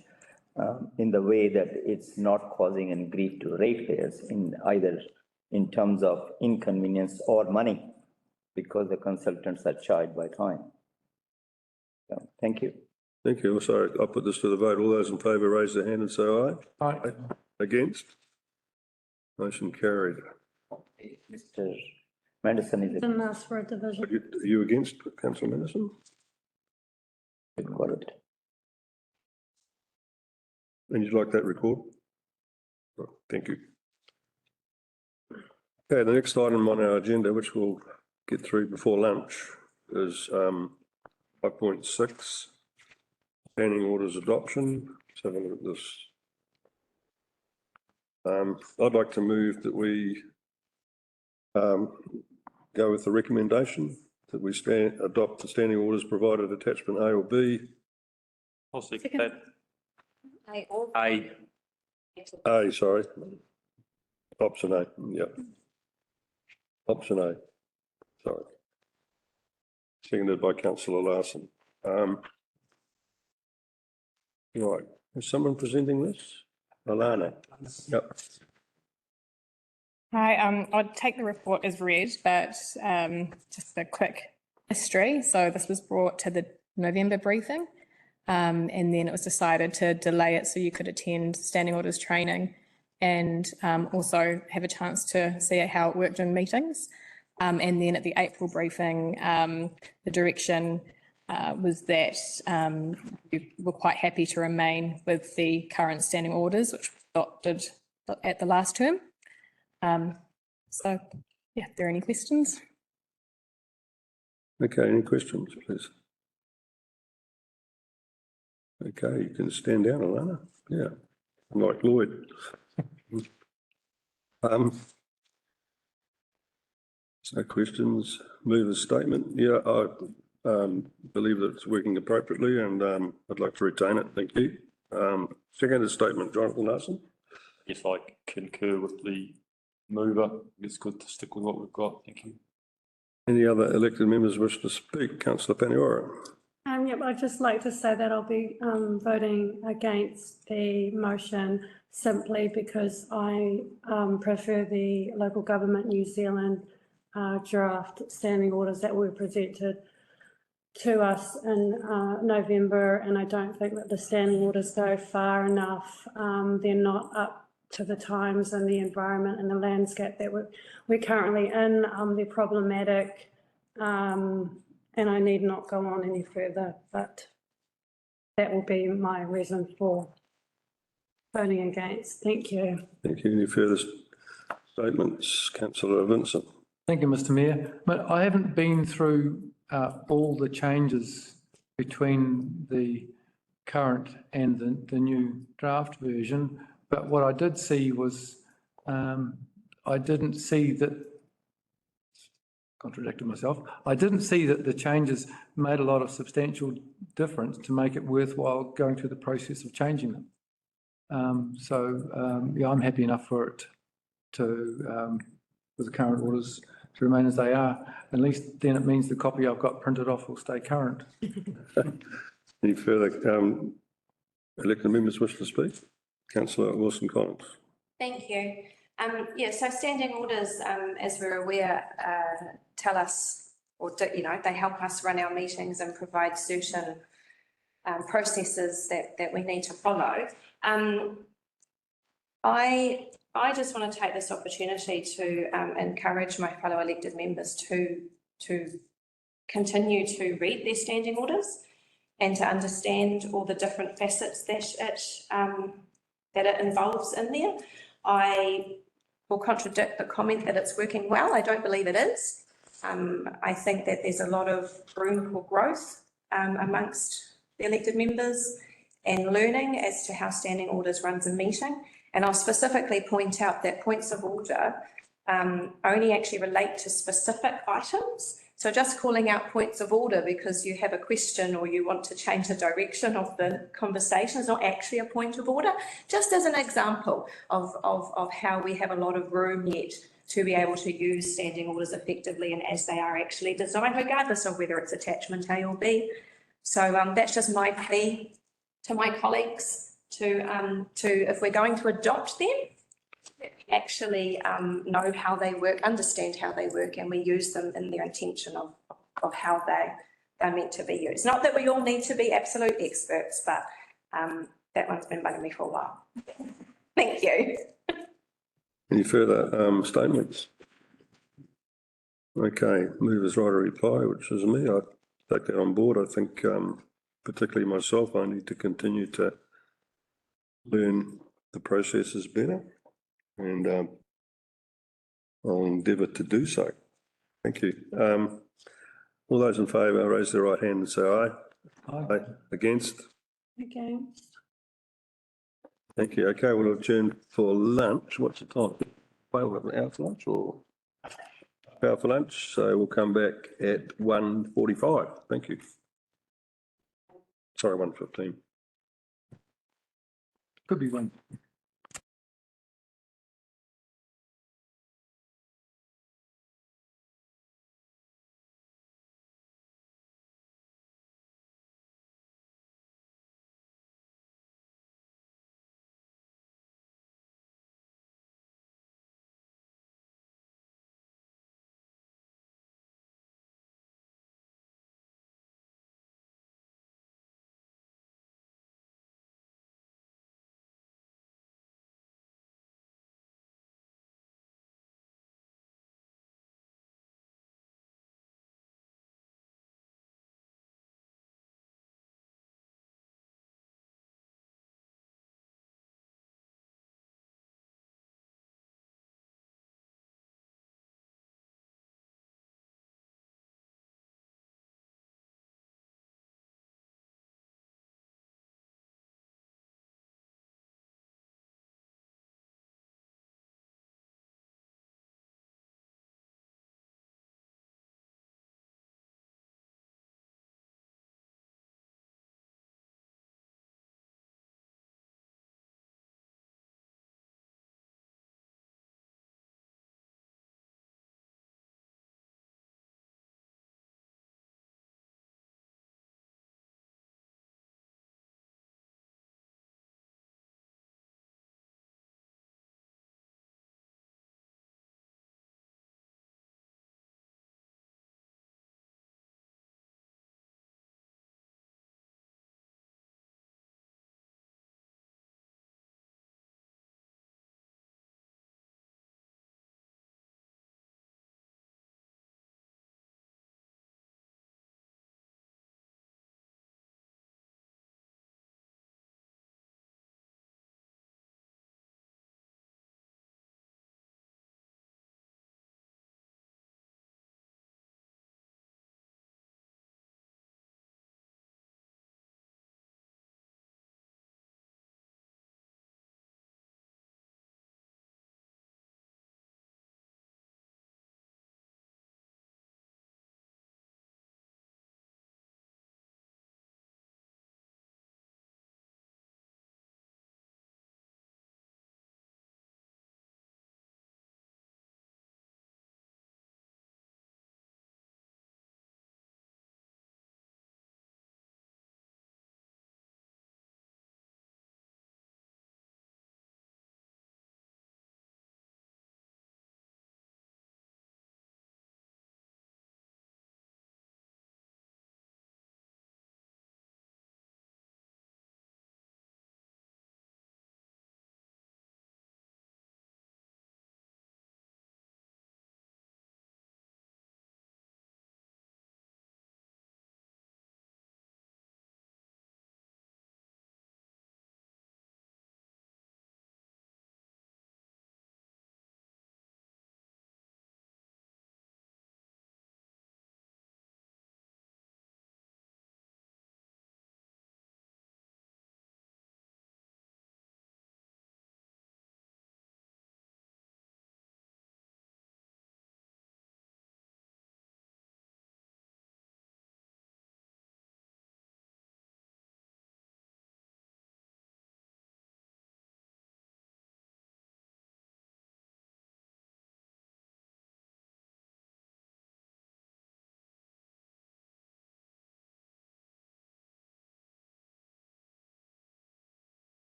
S7: in the way that it's not causing any grief to ratepayers in either in terms of inconvenience or money, because the consultants are charged by time. So, thank you.
S1: Thank you. Sorry, I'll put this to the vote. All those in favour raise their hand and say aye.
S3: Aye.
S1: Against? Motion carried.
S7: Mr. Manderson is.
S4: Didn't ask for a division.
S1: Are you against, Councillor Manderson?
S7: Got it.
S1: And you'd like that record? Thank you. Okay, the next item on our agenda, which we'll get through before lunch, is 5.6, standing orders adoption. Let's have a look at this. I'd like to move that we go with the recommendation that we adopt the standing orders provided attachment A or B.
S11: I'll second that.
S1: A, sorry. Option A, yeah. Option A, sorry. Seconded by Councillor Larsen. Right, is someone presenting this? Alana? Yep.
S20: Hi, I'd take the report as read, but just a quick history. So this was brought to the November briefing, and then it was decided to delay it so you could attend standing orders training and also have a chance to see how it worked in meetings. And then at the April briefing, the direction was that we were quite happy to remain with the current standing orders, which were adopted at the last term. So, yeah, if there are any questions.
S1: Okay, any questions, please? Okay, you can stand down, Alana. Yeah, I'm like Lloyd. No questions. Move a statement. Yeah, I believe that it's working appropriately, and I'd like to retain it. Thank you. Second statement, Jonathan Larsen.
S11: Yes, I concur with the mover. It's good to stick with what we've got. Thank you.
S1: Any other elected members wish to speak? Councillor Paniora.
S4: Yep, I'd just like to say that I'll be voting against the motion simply because I prefer the Local Government New Zealand draft standing orders that were presented to us in November, and I don't think that the standing orders go far enough. They're not up to the times and the environment and the landscape that we're currently in. They're problematic, and I need not go on any further, but that will be my reason for voting against. Thank you.
S1: Thank you. Any further statements? Councillor Vincent.
S3: Thank you, Mr. Mayor. But I haven't been through all the changes between the current and the new draft version. But what I did see was I didn't see that, contradicted myself, I didn't see that the changes made a lot of substantial difference to make it worthwhile going through the process of changing them. Yeah, I'm happy enough for it to, with the current orders, to remain as they are. At least then it means the copy I've got printed off will stay current.
S1: Any further elected members wish to speak? Councillor Wilson-Collins.
S5: Thank you. Yeah, so standing orders, as we're aware, tell us, or they help us run our meetings and provide certain processes that we need to follow. I just want to take this opportunity to encourage my fellow elected members to continue to read their standing orders and to understand all the different facets that it involves in there. I will contradict the comment that it's working well. I don't believe it is. I think that there's a lot of room for growth amongst the elected members and learning as to how standing orders runs a meeting. And I'll specifically point out that points of order only actually relate to specific items. So just calling out points of order because you have a question or you want to change the direction of the conversation is not actually a point of order, just as an example of how we have a lot of room yet to be able to use standing orders effectively and as they are actually designed, regardless of whether it's attachment A or B. So that's just my plea to my colleagues to if we're going to adopt them, actually know how they work, understand how they work, and we use them in their intention of how they're meant to be used. Not that we all need to be absolute experts, but that one's been bugging me for a while. Thank you.
S1: Any further statements? Okay, movers right to reply, which is me. I take that on board. I think particularly myself, I need to continue to learn the processes better, and I'll endeavour to do so. Thank you. All those in favour, raise their right hand and say aye. Aye. Against?
S4: Against.
S1: Thank you. Okay, we'll adjourn for lunch. What's the time? Well, an hour for lunch or hour for lunch? So we'll come back at 1:45. Thank you. Sorry, 1:15.
S3: Could be one.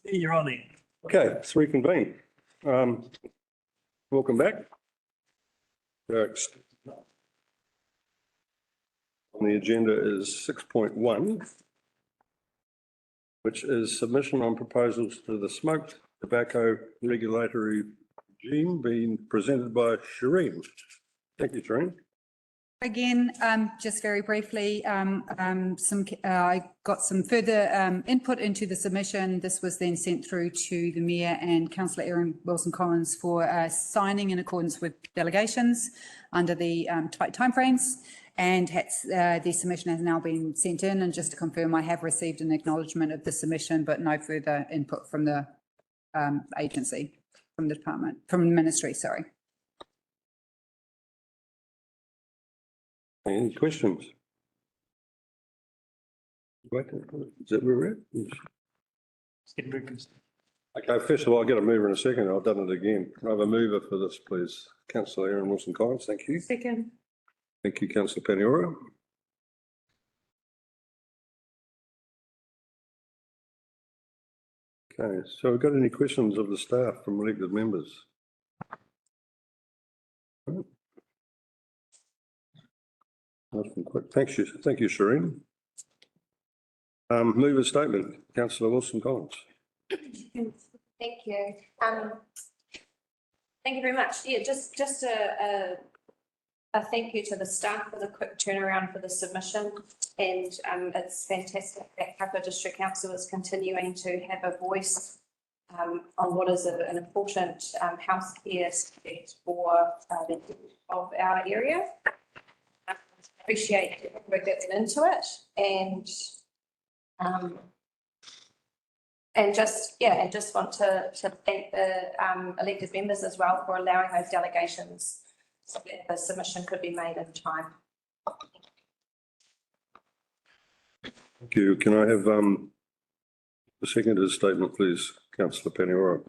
S13: You're on it.
S1: Okay, let's reconvene. Welcome back. Next. On the agenda is 6.1, which is submission on proposals to the smoked tobacco regulatory regime being presented by Shireen. Thank you, Shireen.
S17: Again, just very briefly, I got some further input into the submission. This was then sent through to the Mayor and Councillor Erin Wilson-Collins for signing in accordance with delegations under the tight timeframes. And the submission has now been sent in. And just to confirm, I have received an acknowledgement of the submission, but no further input from the agency, from the department, from the ministry, sorry.
S1: Any questions? Wait, is that where we're at? Okay, first of all, I'll get a mover in a second. I've done it again. I have a mover for this, please. Councillor Erin Wilson-Collins, thank you.
S4: Second.
S1: Thank you, Councillor Paniora. Okay, so we've got any questions of the staff from elected members? Thank you, Shireen. Mover statement, Councillor Wilson-Collins.
S5: Thank you. Thank you very much. Yeah, just a thank you to the staff for the quick turnaround for the submission. And it's fantastic that Karakia District Council is continuing to have a voice on what is an important health care aspect for the of our area. Appreciate the work that went into it, and just want to thank the elected members as well for allowing those delegations so that the submission could be made in time.
S1: Thank you. Can I have the seconded statement, please, Councillor Paniora?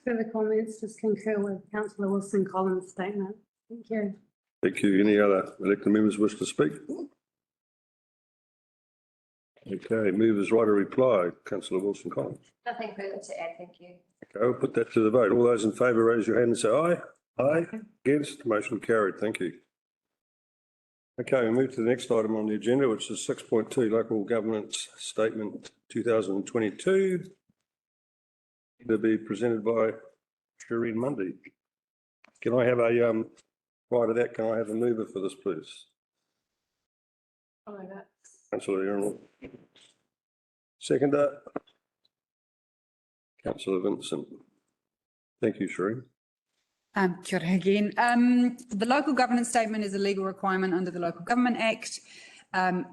S4: Further comments, just concur with Councillor Wilson-Collins' statement. Thank you.
S1: Thank you. Any other elected members wish to speak? Okay, movers right to reply, Councillor Wilson-Collins.
S5: Nothing further to add, thank you.
S1: Okay, I'll put that to the vote. All those in favour, raise your hand and say aye. Aye. Against, motion carried. Thank you. Okay, we move to the next item on the agenda, which is 6.2, Local Governance Statement 2022. To be presented by Shireen Mundy. Can I have a, prior to that, can I have a mover for this, please?
S5: I'll move it.
S1: Councillor Erin. Seconder. Councillor Vincent. Thank you, Shireen.
S17: Kia ora again. The local governance statement is a legal requirement under the Local Government Act.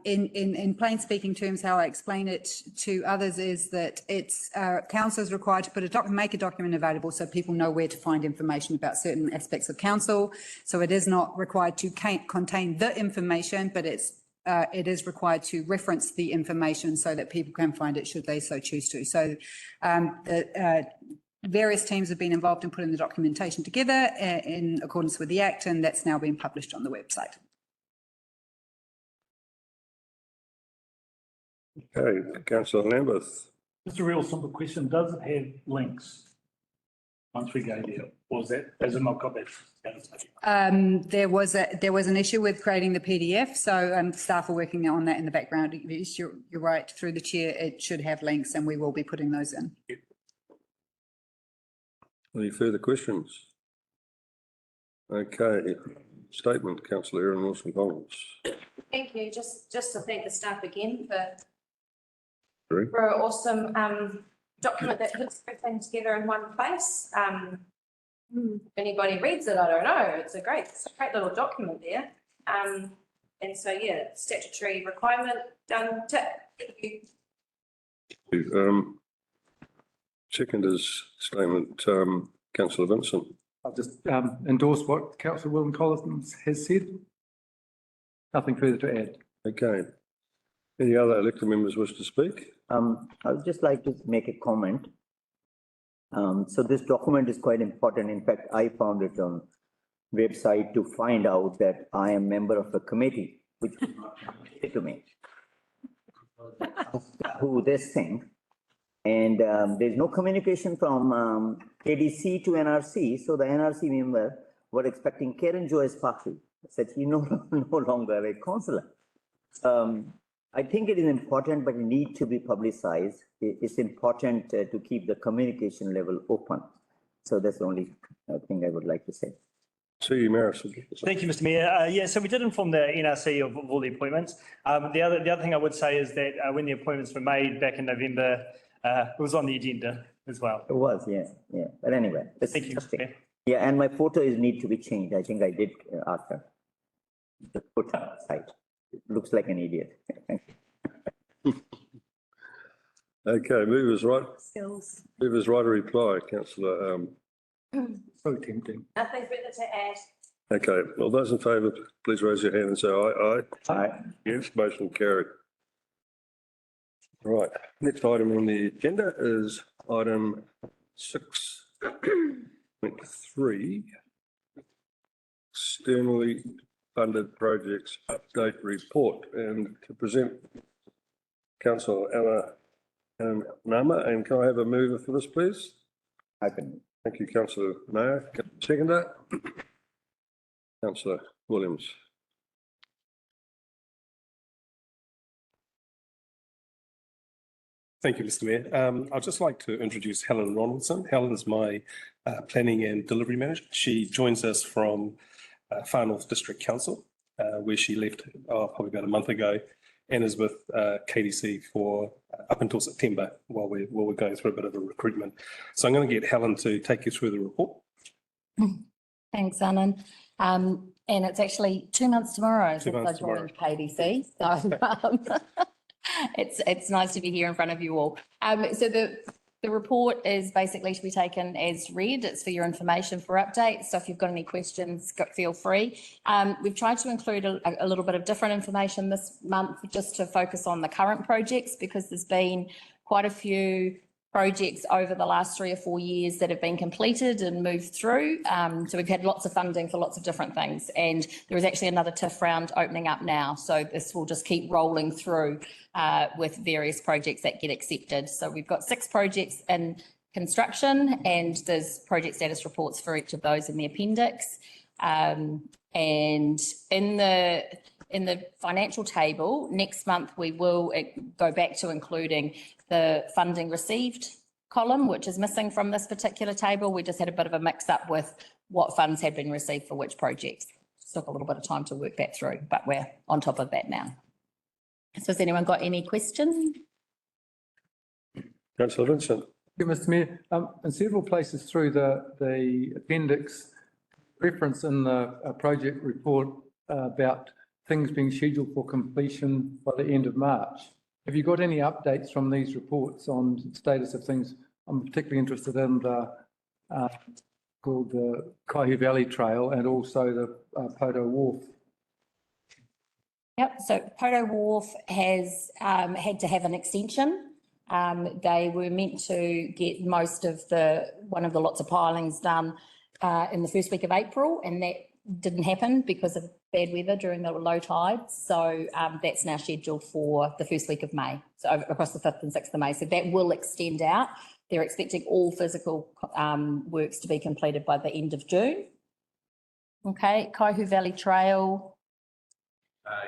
S17: In plain speaking terms, how I explain it to others is that it's council is required to put make a document available so people know where to find information about certain aspects of council. So it is not required to contain the information, but it is required to reference the information so that people can find it should they so choose to. So various teams have been involved in putting the documentation together in accordance with the Act, and that's now been published on the website.
S1: Okay, Councillor Lambeth.
S13: Just a real simple question. Does it have links once we go there? Or is it not got that?
S17: There was an issue with creating the PDF, so staff are working on that in the background. You're right, through the chair, it should have links and we will be putting those in.
S1: Any further questions? Okay, statement, Councillor Erin Wilson-Collins.
S5: Thank you. Just to thank the staff again
S1: for
S5: an awesome document that puts everything together in one place. If anybody reads it, I don't know. It's a great little document there. And so yeah, statutory requirement done. Thank you.
S1: Seconder's statement, Councillor Vincent.
S3: I'll just endorse what Councillor Wilson-Collins has said. Nothing further to add.
S1: Okay. Any other elected members wish to speak?
S7: I would just like to make a comment. So this document is quite important. In fact, I found it on website to find out that I am member of a committee, which was not to me. Who this thing. And there's no communication from KDC to NRC. So the NRC member were expecting Karen Joyce Party said he no longer a councillor. I think it is important, but it needs to be publicized. It's important to keep the communication level open. So that's the only thing I would like to say.
S1: See, Maris.
S9: Thank you, Mr. Mayor. Yeah, so we did inform the NRC of all the appointments. The other thing I would say is that when the appointments were made back in November, it was on the agenda as well.
S7: It was, yeah. But anyway,
S9: Thank you, Mr. Mayor.
S7: Yeah, and my photo is need to be changed. I think I did ask her. The photo site. It looks like an idiot.
S1: Okay, movers right.
S4: Skills.
S1: Movers right to reply, councillor.
S3: So tempting.
S5: Nothing further to add.
S1: Okay, well, those in favour, please raise your hand and say aye.
S7: Aye.
S1: Against, motion carried. Right, next item on the agenda is item 6.3. Externally funded projects update report, and to present Councillor Anna Nama, and can I have a mover for this, please?
S7: I can.
S1: Thank you, Councillor Mayor. Seconder? Councillor Williams.
S15: Thank you, Mr. Mayor. I'd just like to introduce Helen Ronaldson. Helen is my planning and delivery manager. She joins us from Far North District Council, where she left probably about a month ago, and is with KDC for up until September while we're going through a bit of a recruitment. So I'm going to get Helen to take you through the report.
S21: Thanks, Annan. And it's actually 2 months tomorrow since I joined KDC. So it's nice to be here in front of you all. So the report is basically to be taken as read. It's for your information for updates. So if you've got any questions, feel free. We've tried to include a little bit of different information this month just to focus on the current projects, because there's been quite a few projects over the last 3 or 4 years that have been completed and moved through. So we've had lots of funding for lots of different things, and there is actually another TIF round opening up now. So this will just keep rolling through with various projects that get accepted. So we've got 6 projects in construction, and there's project status reports for each of those in the appendix. And in the financial table, next month we will go back to including the funding received column, which is missing from this particular table. We just had a bit of a mix up with what funds had been received for which projects. It took a little bit of time to work that through, but we're on top of that now. So has anyone got any questions?
S1: Councillor Vincent.
S3: Yeah, Mr. Mayor, in several places through the appendix, reference in the project report about things being scheduled for completion by the end of March. Have you got any updates from these reports on the status of things? I'm particularly interested in the called the Kaihu Valley Trail and also the Poto Wharf.
S21: Yep, so Poto Wharf has had to have an extension. They were meant to get most of one of the lots of pilings done in the first week of April, and that didn't happen because of bad weather during the low tides. So that's now scheduled for the first week of May, so across the 5th and 6th of May. So that will extend out. They're expecting all physical works to be completed by the end of June. Okay, Kaihu Valley Trail.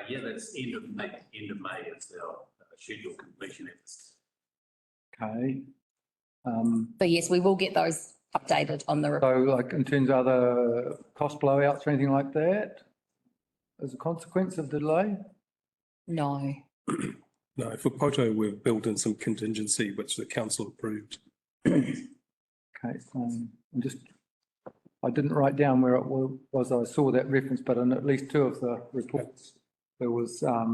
S2: Yeah, that's end of May is our scheduled completion efforts.
S3: Okay.
S21: So yes, we will get those updated on the report.
S3: So like in terms of other cost blowouts or anything like that, as a consequence of the delay?
S21: No.
S15: No, for Poto, we've built in some contingency, which the council approved.
S3: Okay, I didn't write down where it was. I saw that reference, but in at least 2 of the reports, there was a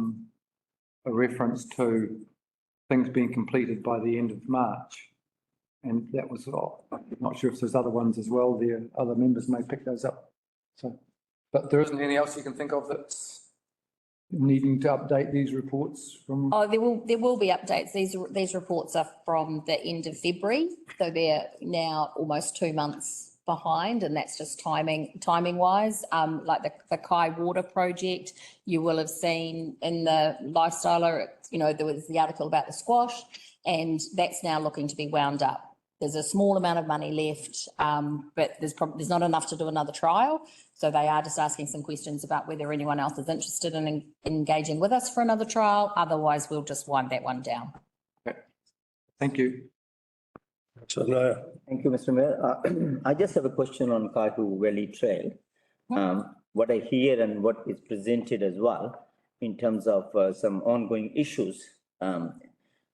S3: reference to things being completed by the end of March. And that was, I'm not sure if there's other ones as well there. Other members may pick those up. So, but there isn't anything else you can think of that's needing to update these reports from?
S21: Oh, there will be updates. These reports are from the end of February, so they're now almost 2 months behind, and that's just timing wise. Like the Kai Water project, you will have seen in the Lifestyler, there was the article about the squash. and that's now looking to be wound up. There's a small amount of money left, but there's not enough to do another trial. So they are just asking some questions about whether anyone else is interested in engaging with us for another trial. Otherwise, we'll just wind that one down.
S3: Thank you.
S1: So now,
S7: Thank you, Mr. Mayor. I just have a question on Kaihu Valley Trail. What I hear and what is presented as well in terms of some ongoing issues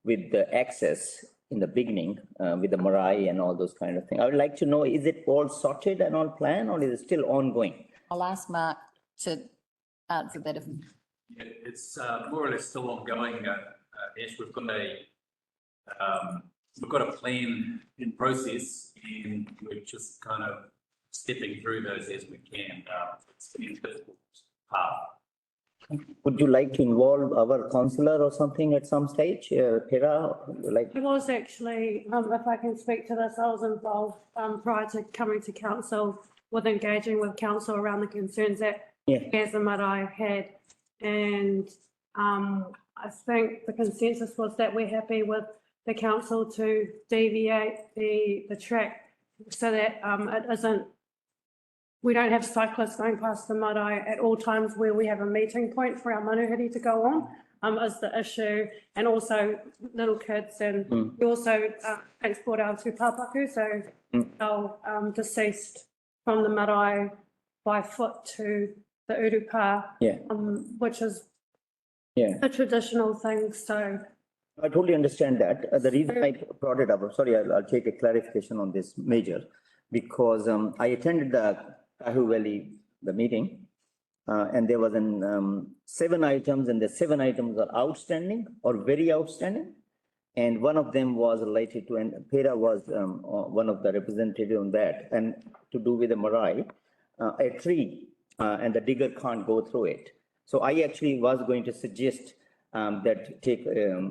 S7: with the access in the beginning with the marae and all those kind of things. I would like to know, is it all sorted and all planned, or is it still ongoing?
S21: I'll ask Mark to answer that.
S6: Yeah, it's more or less still ongoing. Yes, we've got a plan in process, and we're just kind of stepping through those as we can. It's been a difficult path.
S7: Would you like to involve our councillor or something at some stage? Pera, like?
S4: I was actually, if I can speak to this, I was involved prior to coming to council with engaging with council around the concerns that Gaza Marae had. And I think the consensus was that we're happy with the council to deviate the track so that it isn't, we don't have cyclists going past the marae at all times where we have a meeting point for our manuhiri to go on is the issue, and also little kids, and we also transport our tūpapaku, so our deceased from the marae by foot to the urupa, which is a traditional thing, so.
S7: I totally understand that. The reason I brought it up, sorry, I'll take a clarification on this major, because I attended the Kaihu Valley, the meeting, and there was 7 items, and the 7 items are outstanding or very outstanding. And one of them was related to, and Pera was one of the representatives on that, and to do with the marae, a tree, and the digger can't go through it. So I actually was going to suggest that take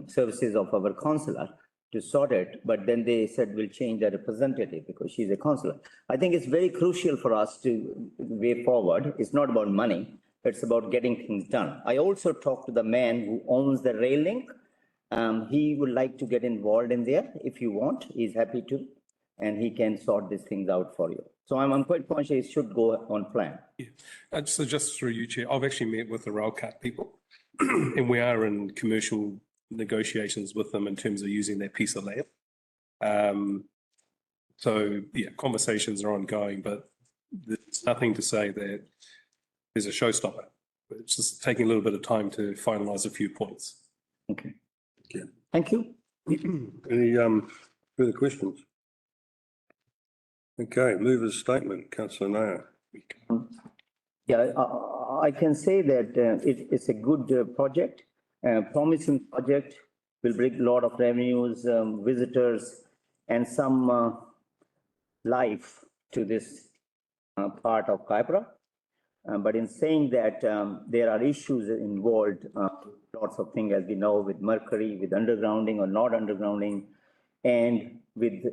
S7: services of our councillor to sort it, but then they said we'll change the representative because she's a councillor. I think it's very crucial for us to way forward. It's not about money, it's about getting things done. I also talked to the man who owns the rail link. He would like to get involved in there if you want. He's happy to, and he can sort these things out for you. So I'm quite conscious it should go on plan.
S15: Yeah. So just through you, Chair, I've actually met with the rail cut people and we are in commercial negotiations with them in terms of using that piece of land. So yeah, conversations are ongoing, but there's nothing to say that there's a showstopper. It's just taking a little bit of time to finalise a few points.
S7: Okay. Thank you.
S1: Any further questions? Okay, mover's statement, councillor Nair.
S7: Yeah, I can say that it's a good project, promising project, will bring a lot of revenues, visitors, and some life to this part of Kaipara. But in saying that, there are issues involved, lots of things as we know with mercury, with undergrounding or not undergrounding, and with,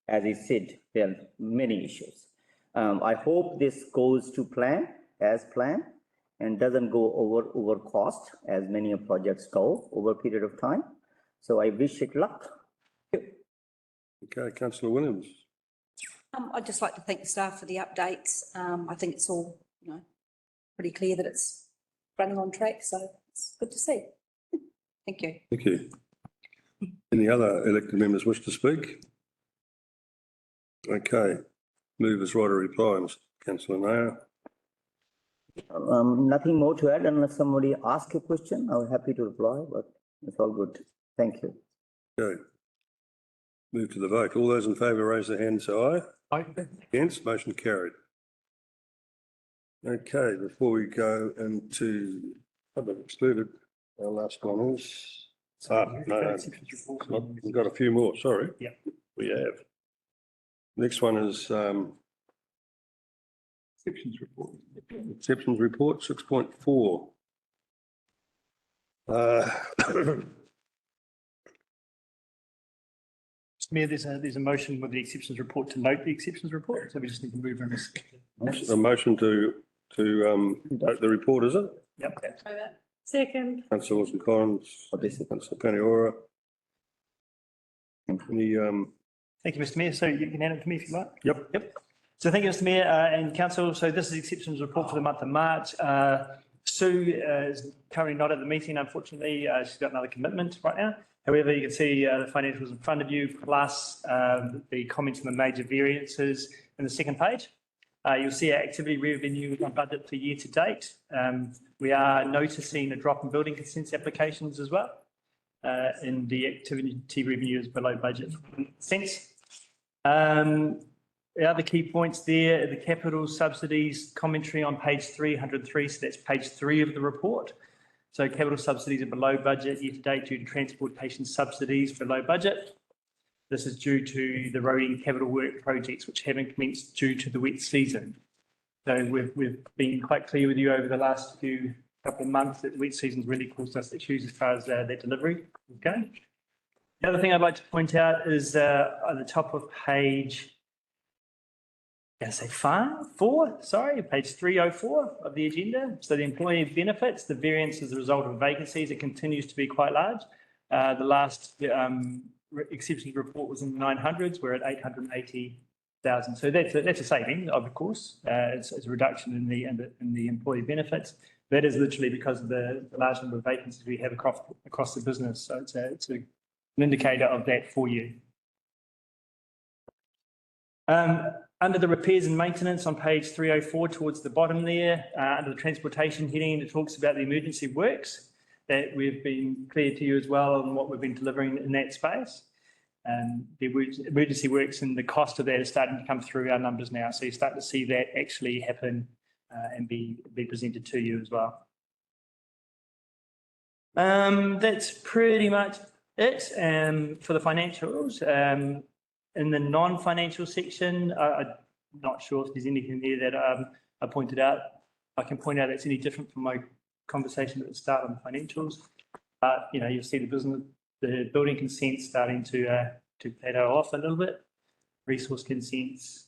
S7: as I said, there are many issues. I hope this goes to plan, as planned, and doesn't go over cost as many of projects go over a period of time. So I wish it luck.
S1: Okay, councillor Williams.
S10: I'd just like to thank the staff for the updates. I think it's all, pretty clear that it's running on track, so it's good to see. Thank you.
S1: Thank you. Any other elected members wish to speak? Okay, movers right to reply, councillor Nair.
S7: Nothing more to add unless somebody asks a question. I'm happy to reply, but it's all good. Thank you.
S1: Okay. Move to the vote. All those in favour raise their hands, say aye.
S3: Aye.
S1: Against, motion carried. Okay, before we go into public excluded, our last one is, no, we've got a few more, sorry.
S9: Yeah.
S1: We have. Next one is
S3: Exceptions report.
S1: exceptions report 6.4.
S9: Mr. Mayor, there's a motion with the exceptions report to note the exceptions report, so we just need to move on this.
S1: A motion to note the report, is it?
S9: Yep.
S4: Second.
S1: Councillor Wilson-Collins, Councillor Paniora. Any,
S9: Thank you, Mr Mayor. So you can hand it to me if you like.
S1: Yep.
S9: So thank you, Mr Mayor and Council. So this is the exceptions report for the month of March. Sue is currently not at the meeting, unfortunately. She's got another commitment right now. However, you can see the financials in front of you, plus the comments on the major variances in the second page. You'll see our activity revenue and budget for year to date. We are noticing a drop in building consents applications as well. And the activity revenue is below budget. Sense. The other key points there, the capital subsidies commentary on page 303, so that's page 3 of the report. So capital subsidies are below budget year to date due to transportation subsidies below budget. This is due to the road and capital work projects which haven't commenced due to the wet season. So we've been quite clear with you over the last couple of months that the wet season's really caused us issues as far as that delivery. Okay. The other thing I'd like to point out is at the top of page, page 304 of the agenda. So the employee benefits, the variance as a result of vacancies, it continues to be quite large. The last exceptions report was in the 900s, we're at 880,000. So that's a saving, of course. It's a reduction in the employee benefits. That is literally because of the large number of vacancies we have across the business. So it's an indicator of that for you. Under the repairs and maintenance on page 304 towards the bottom there, under the transportation heading, it talks about the emergency works that we've been clear to you as well and what we've been delivering in that space. The emergency works and the cost of that is starting to come through our numbers now. So you start to see that actually happen and be presented to you as well. That's pretty much it for the financials. In the non-financial section, I'm not sure if there's anything there that I pointed out. I can point out that's any different from my conversation at the start on the financials. You'll see the building consents starting to plateau off a little bit. Resource consents,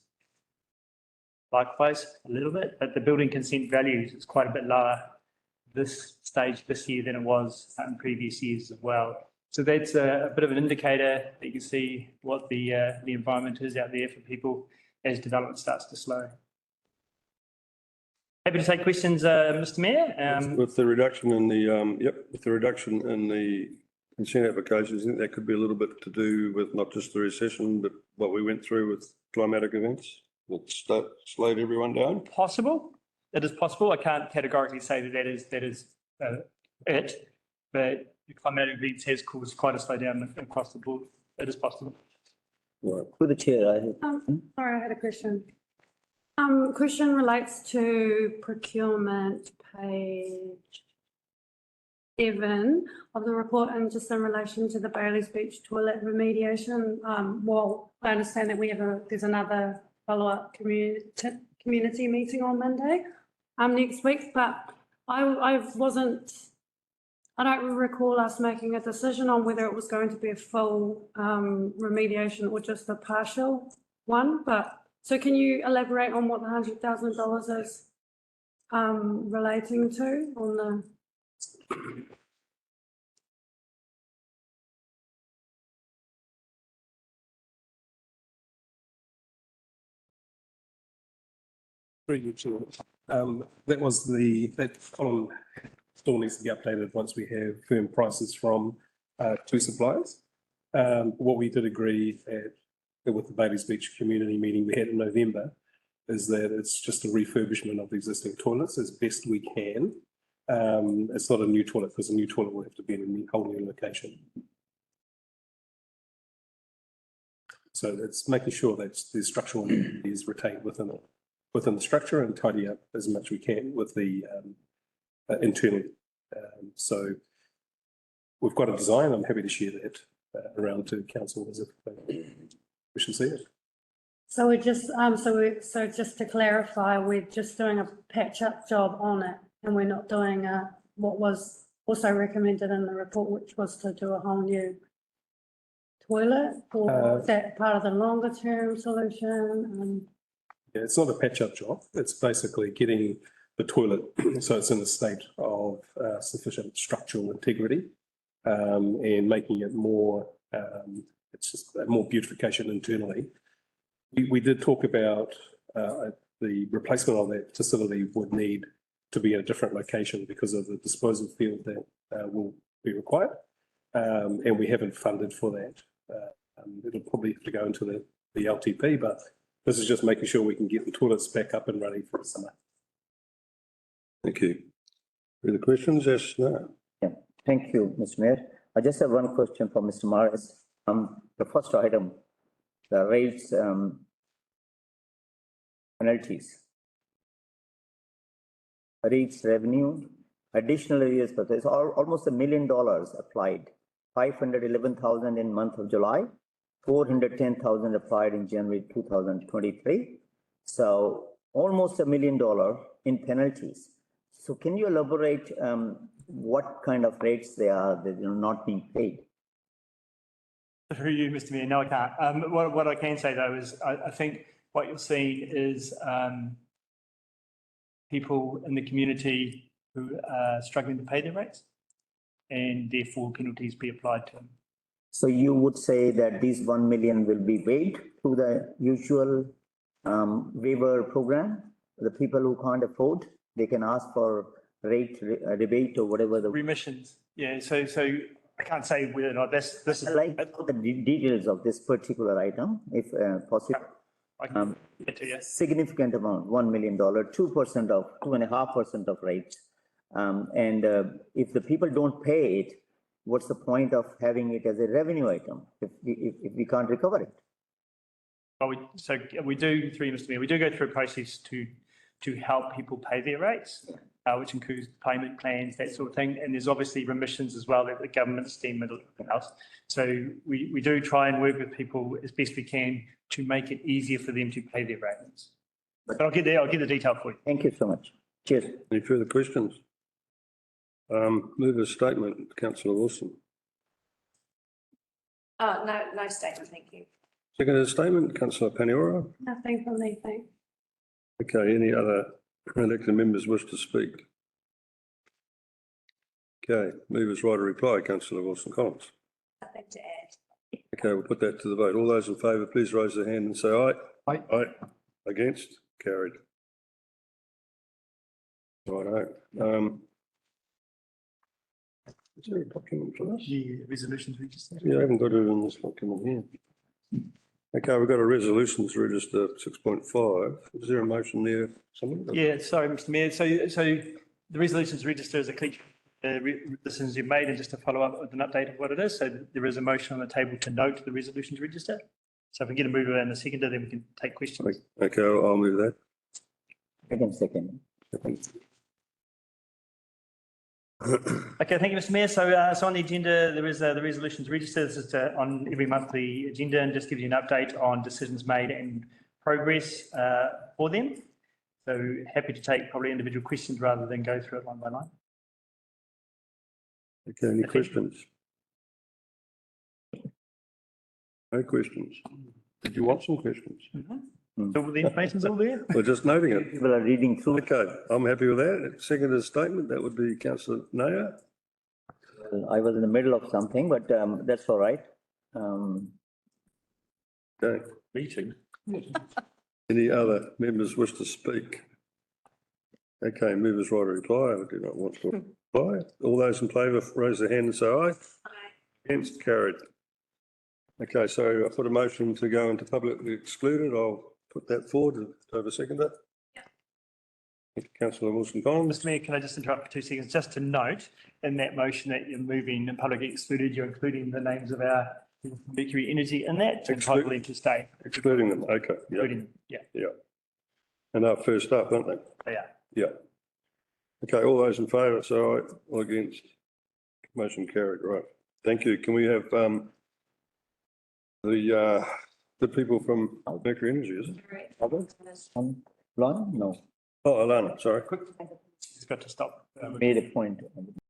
S9: likewise, a little bit, but the building consent values is quite a bit lower this stage this year than it was in previous years as well. So that's a bit of an indicator that you can see what the environment is out there for people as development starts to slow. Happy to take questions, Mr. Mayor.
S1: With the reduction in the consent applications, I think that could be a little bit to do with not just the recession, but what we went through with climatic events that slowed everyone down.
S9: Possible. It is possible. I can't categorically say that is it, but the climatic events has caused quite a slowdown across the board. It is possible.
S7: Right. For the chair,
S4: Sorry, I had a question. Question relates to procurement, page 7 of the report, and just in relation to the Bailey's Beach toilet remediation. Well, I understand that there's another follow-up community meeting on Monday next week, but I don't recall us making a decision on whether it was going to be a full remediation or just a partial one. But so can you elaborate on what the $100,000 is relating to on the?
S15: That column still needs to be updated once we have firm prices from 2 suppliers. What we did agree with the Bailey's Beach community meeting we had in November is that it's just a refurbishment of the existing toilets as best we can. It's not a new toilet because a new toilet will have to be in a whole new location. So it's making sure that the structural is retained within the structure and tidy up as much we can with the internal. So we've got a design. I'm happy to share that around to council as if we should see it.
S4: So we're just so just to clarify, we're just doing a patch-up job on it, and we're not doing what was also recommended in the report, which was to do a whole new toilet, or is that part of the longer-term solution?
S15: Yeah, it's not a patch-up job. It's basically getting the toilet so it's in a state of sufficient structural integrity and making it more it's just more beautification internally. We did talk about the replacement of that facility would need to be in a different location because of the disposal field that will be required. And we haven't funded for that. It'll probably have to go into the LTP, but this is just making sure we can get the toilets back up and running for the summer.
S1: Thank you. Any questions? Yes, no.
S7: Yeah, thank you, Mr. Mayor. I just have one question for Mr. Morris. The first item, the rates, penalties. Rates revenue, additional areas, but there's almost $1 million applied. 511,000 in month of July, 410,000 applied in January 2023. So almost $1 million in penalties. So can you elaborate what kind of rates they are that are not being paid?
S9: Through you, Mr. Mayor, no, I can't. What I can say though is I think what you're seeing is people in the community who are struggling to pay their rates, and therefore penalties be applied to them.
S7: So you would say that these 1 million will be waived through the usual waiver program? The people who can't afford, they can ask for rate rebate or whatever the
S9: remissions. Yeah, so I can't say whether or not this is
S7: like the details of this particular item, if possible.
S9: I can get to you.
S7: Significant amount, $1 million, 2.5% of rates. If the people don't pay it, what's the point of having it as a revenue item if we can't recover it?
S9: Well, so we do, through Mr. Mayor, we do go through a process to help people pay their rates, which includes payment plans, that sort of thing. And there's obviously remissions as well that the government's deemed and everything else. So we do try and work with people as best we can to make it easier for them to pay their rates. But I'll get the detail for you.
S7: Thank you so much. Cheers.
S1: Any further questions? Move a statement, Councillor Wilson.
S5: No statement, thank you.
S1: Second statement, Councillor Paniora.
S4: Nothing from me, thanks.
S1: Okay, any other elected members wish to speak? Okay, movers right to reply, Councillor Wilson Collins.
S5: Nothing to add.
S1: Okay, we'll put that to the vote. All those in favour, please raise their hand and say aye.
S3: Aye.
S1: Aye. Against? Carried. Righto. Is there a document for this?
S9: The resolutions register.
S1: Yeah, I haven't got it in this document here. Okay, we've got a resolutions register 6.5. Is there a motion there? Someone?
S9: Yeah, sorry, Mr. Mayor. So the resolutions register is a collection of decisions you've made, and just to follow up with an update of what it is. So there is a motion on the table to note the resolutions register. So if we get a mover and a seconder, then we can take questions.
S1: Okay, I'll move that.
S7: Second.
S9: Okay, thank you, Mr. Mayor. So on the agenda, there is the resolutions register. This is on every monthly agenda and just gives you an update on decisions made and progress for them. So happy to take probably individual questions rather than go through it line by line.
S1: Okay, any questions? No questions. Did you want some questions?
S9: So the information's all there?
S1: We're just noting it.
S7: People are reading through.
S1: Okay, I'm happy with that. Second statement, that would be Councillor Naya.
S7: I was in the middle of something, but that's all right.
S1: Okay.
S11: Meeting.
S1: Any other members wish to speak? Okay, movers right to reply. I do not want to reply. All those in favour, raise their hand and say aye.
S5: Aye.
S1: Against? Carried. Okay, so I put a motion to go into publicly excluded. I'll put that forward. Do I have a seconder? Yeah. Councillor Wilson Collins.
S9: Mr. Mayor, can I just interrupt for 2 seconds? Just to note in that motion that you're moving in public excluded, you're including the names of our Mercury Energy in that to entitle them to stay.
S1: Excluding them, okay.
S9: Including, yeah.
S1: Yeah. And they're first up, aren't they?
S9: Yeah.
S1: Yeah. Okay, all those in favour, say aye. All against? Motion carried, right. Thank you. Can we have the people from Mercury Energy, is it?
S7: Line? No.
S1: Oh, Alana, sorry.
S9: Just got to stop.
S7: Made a point.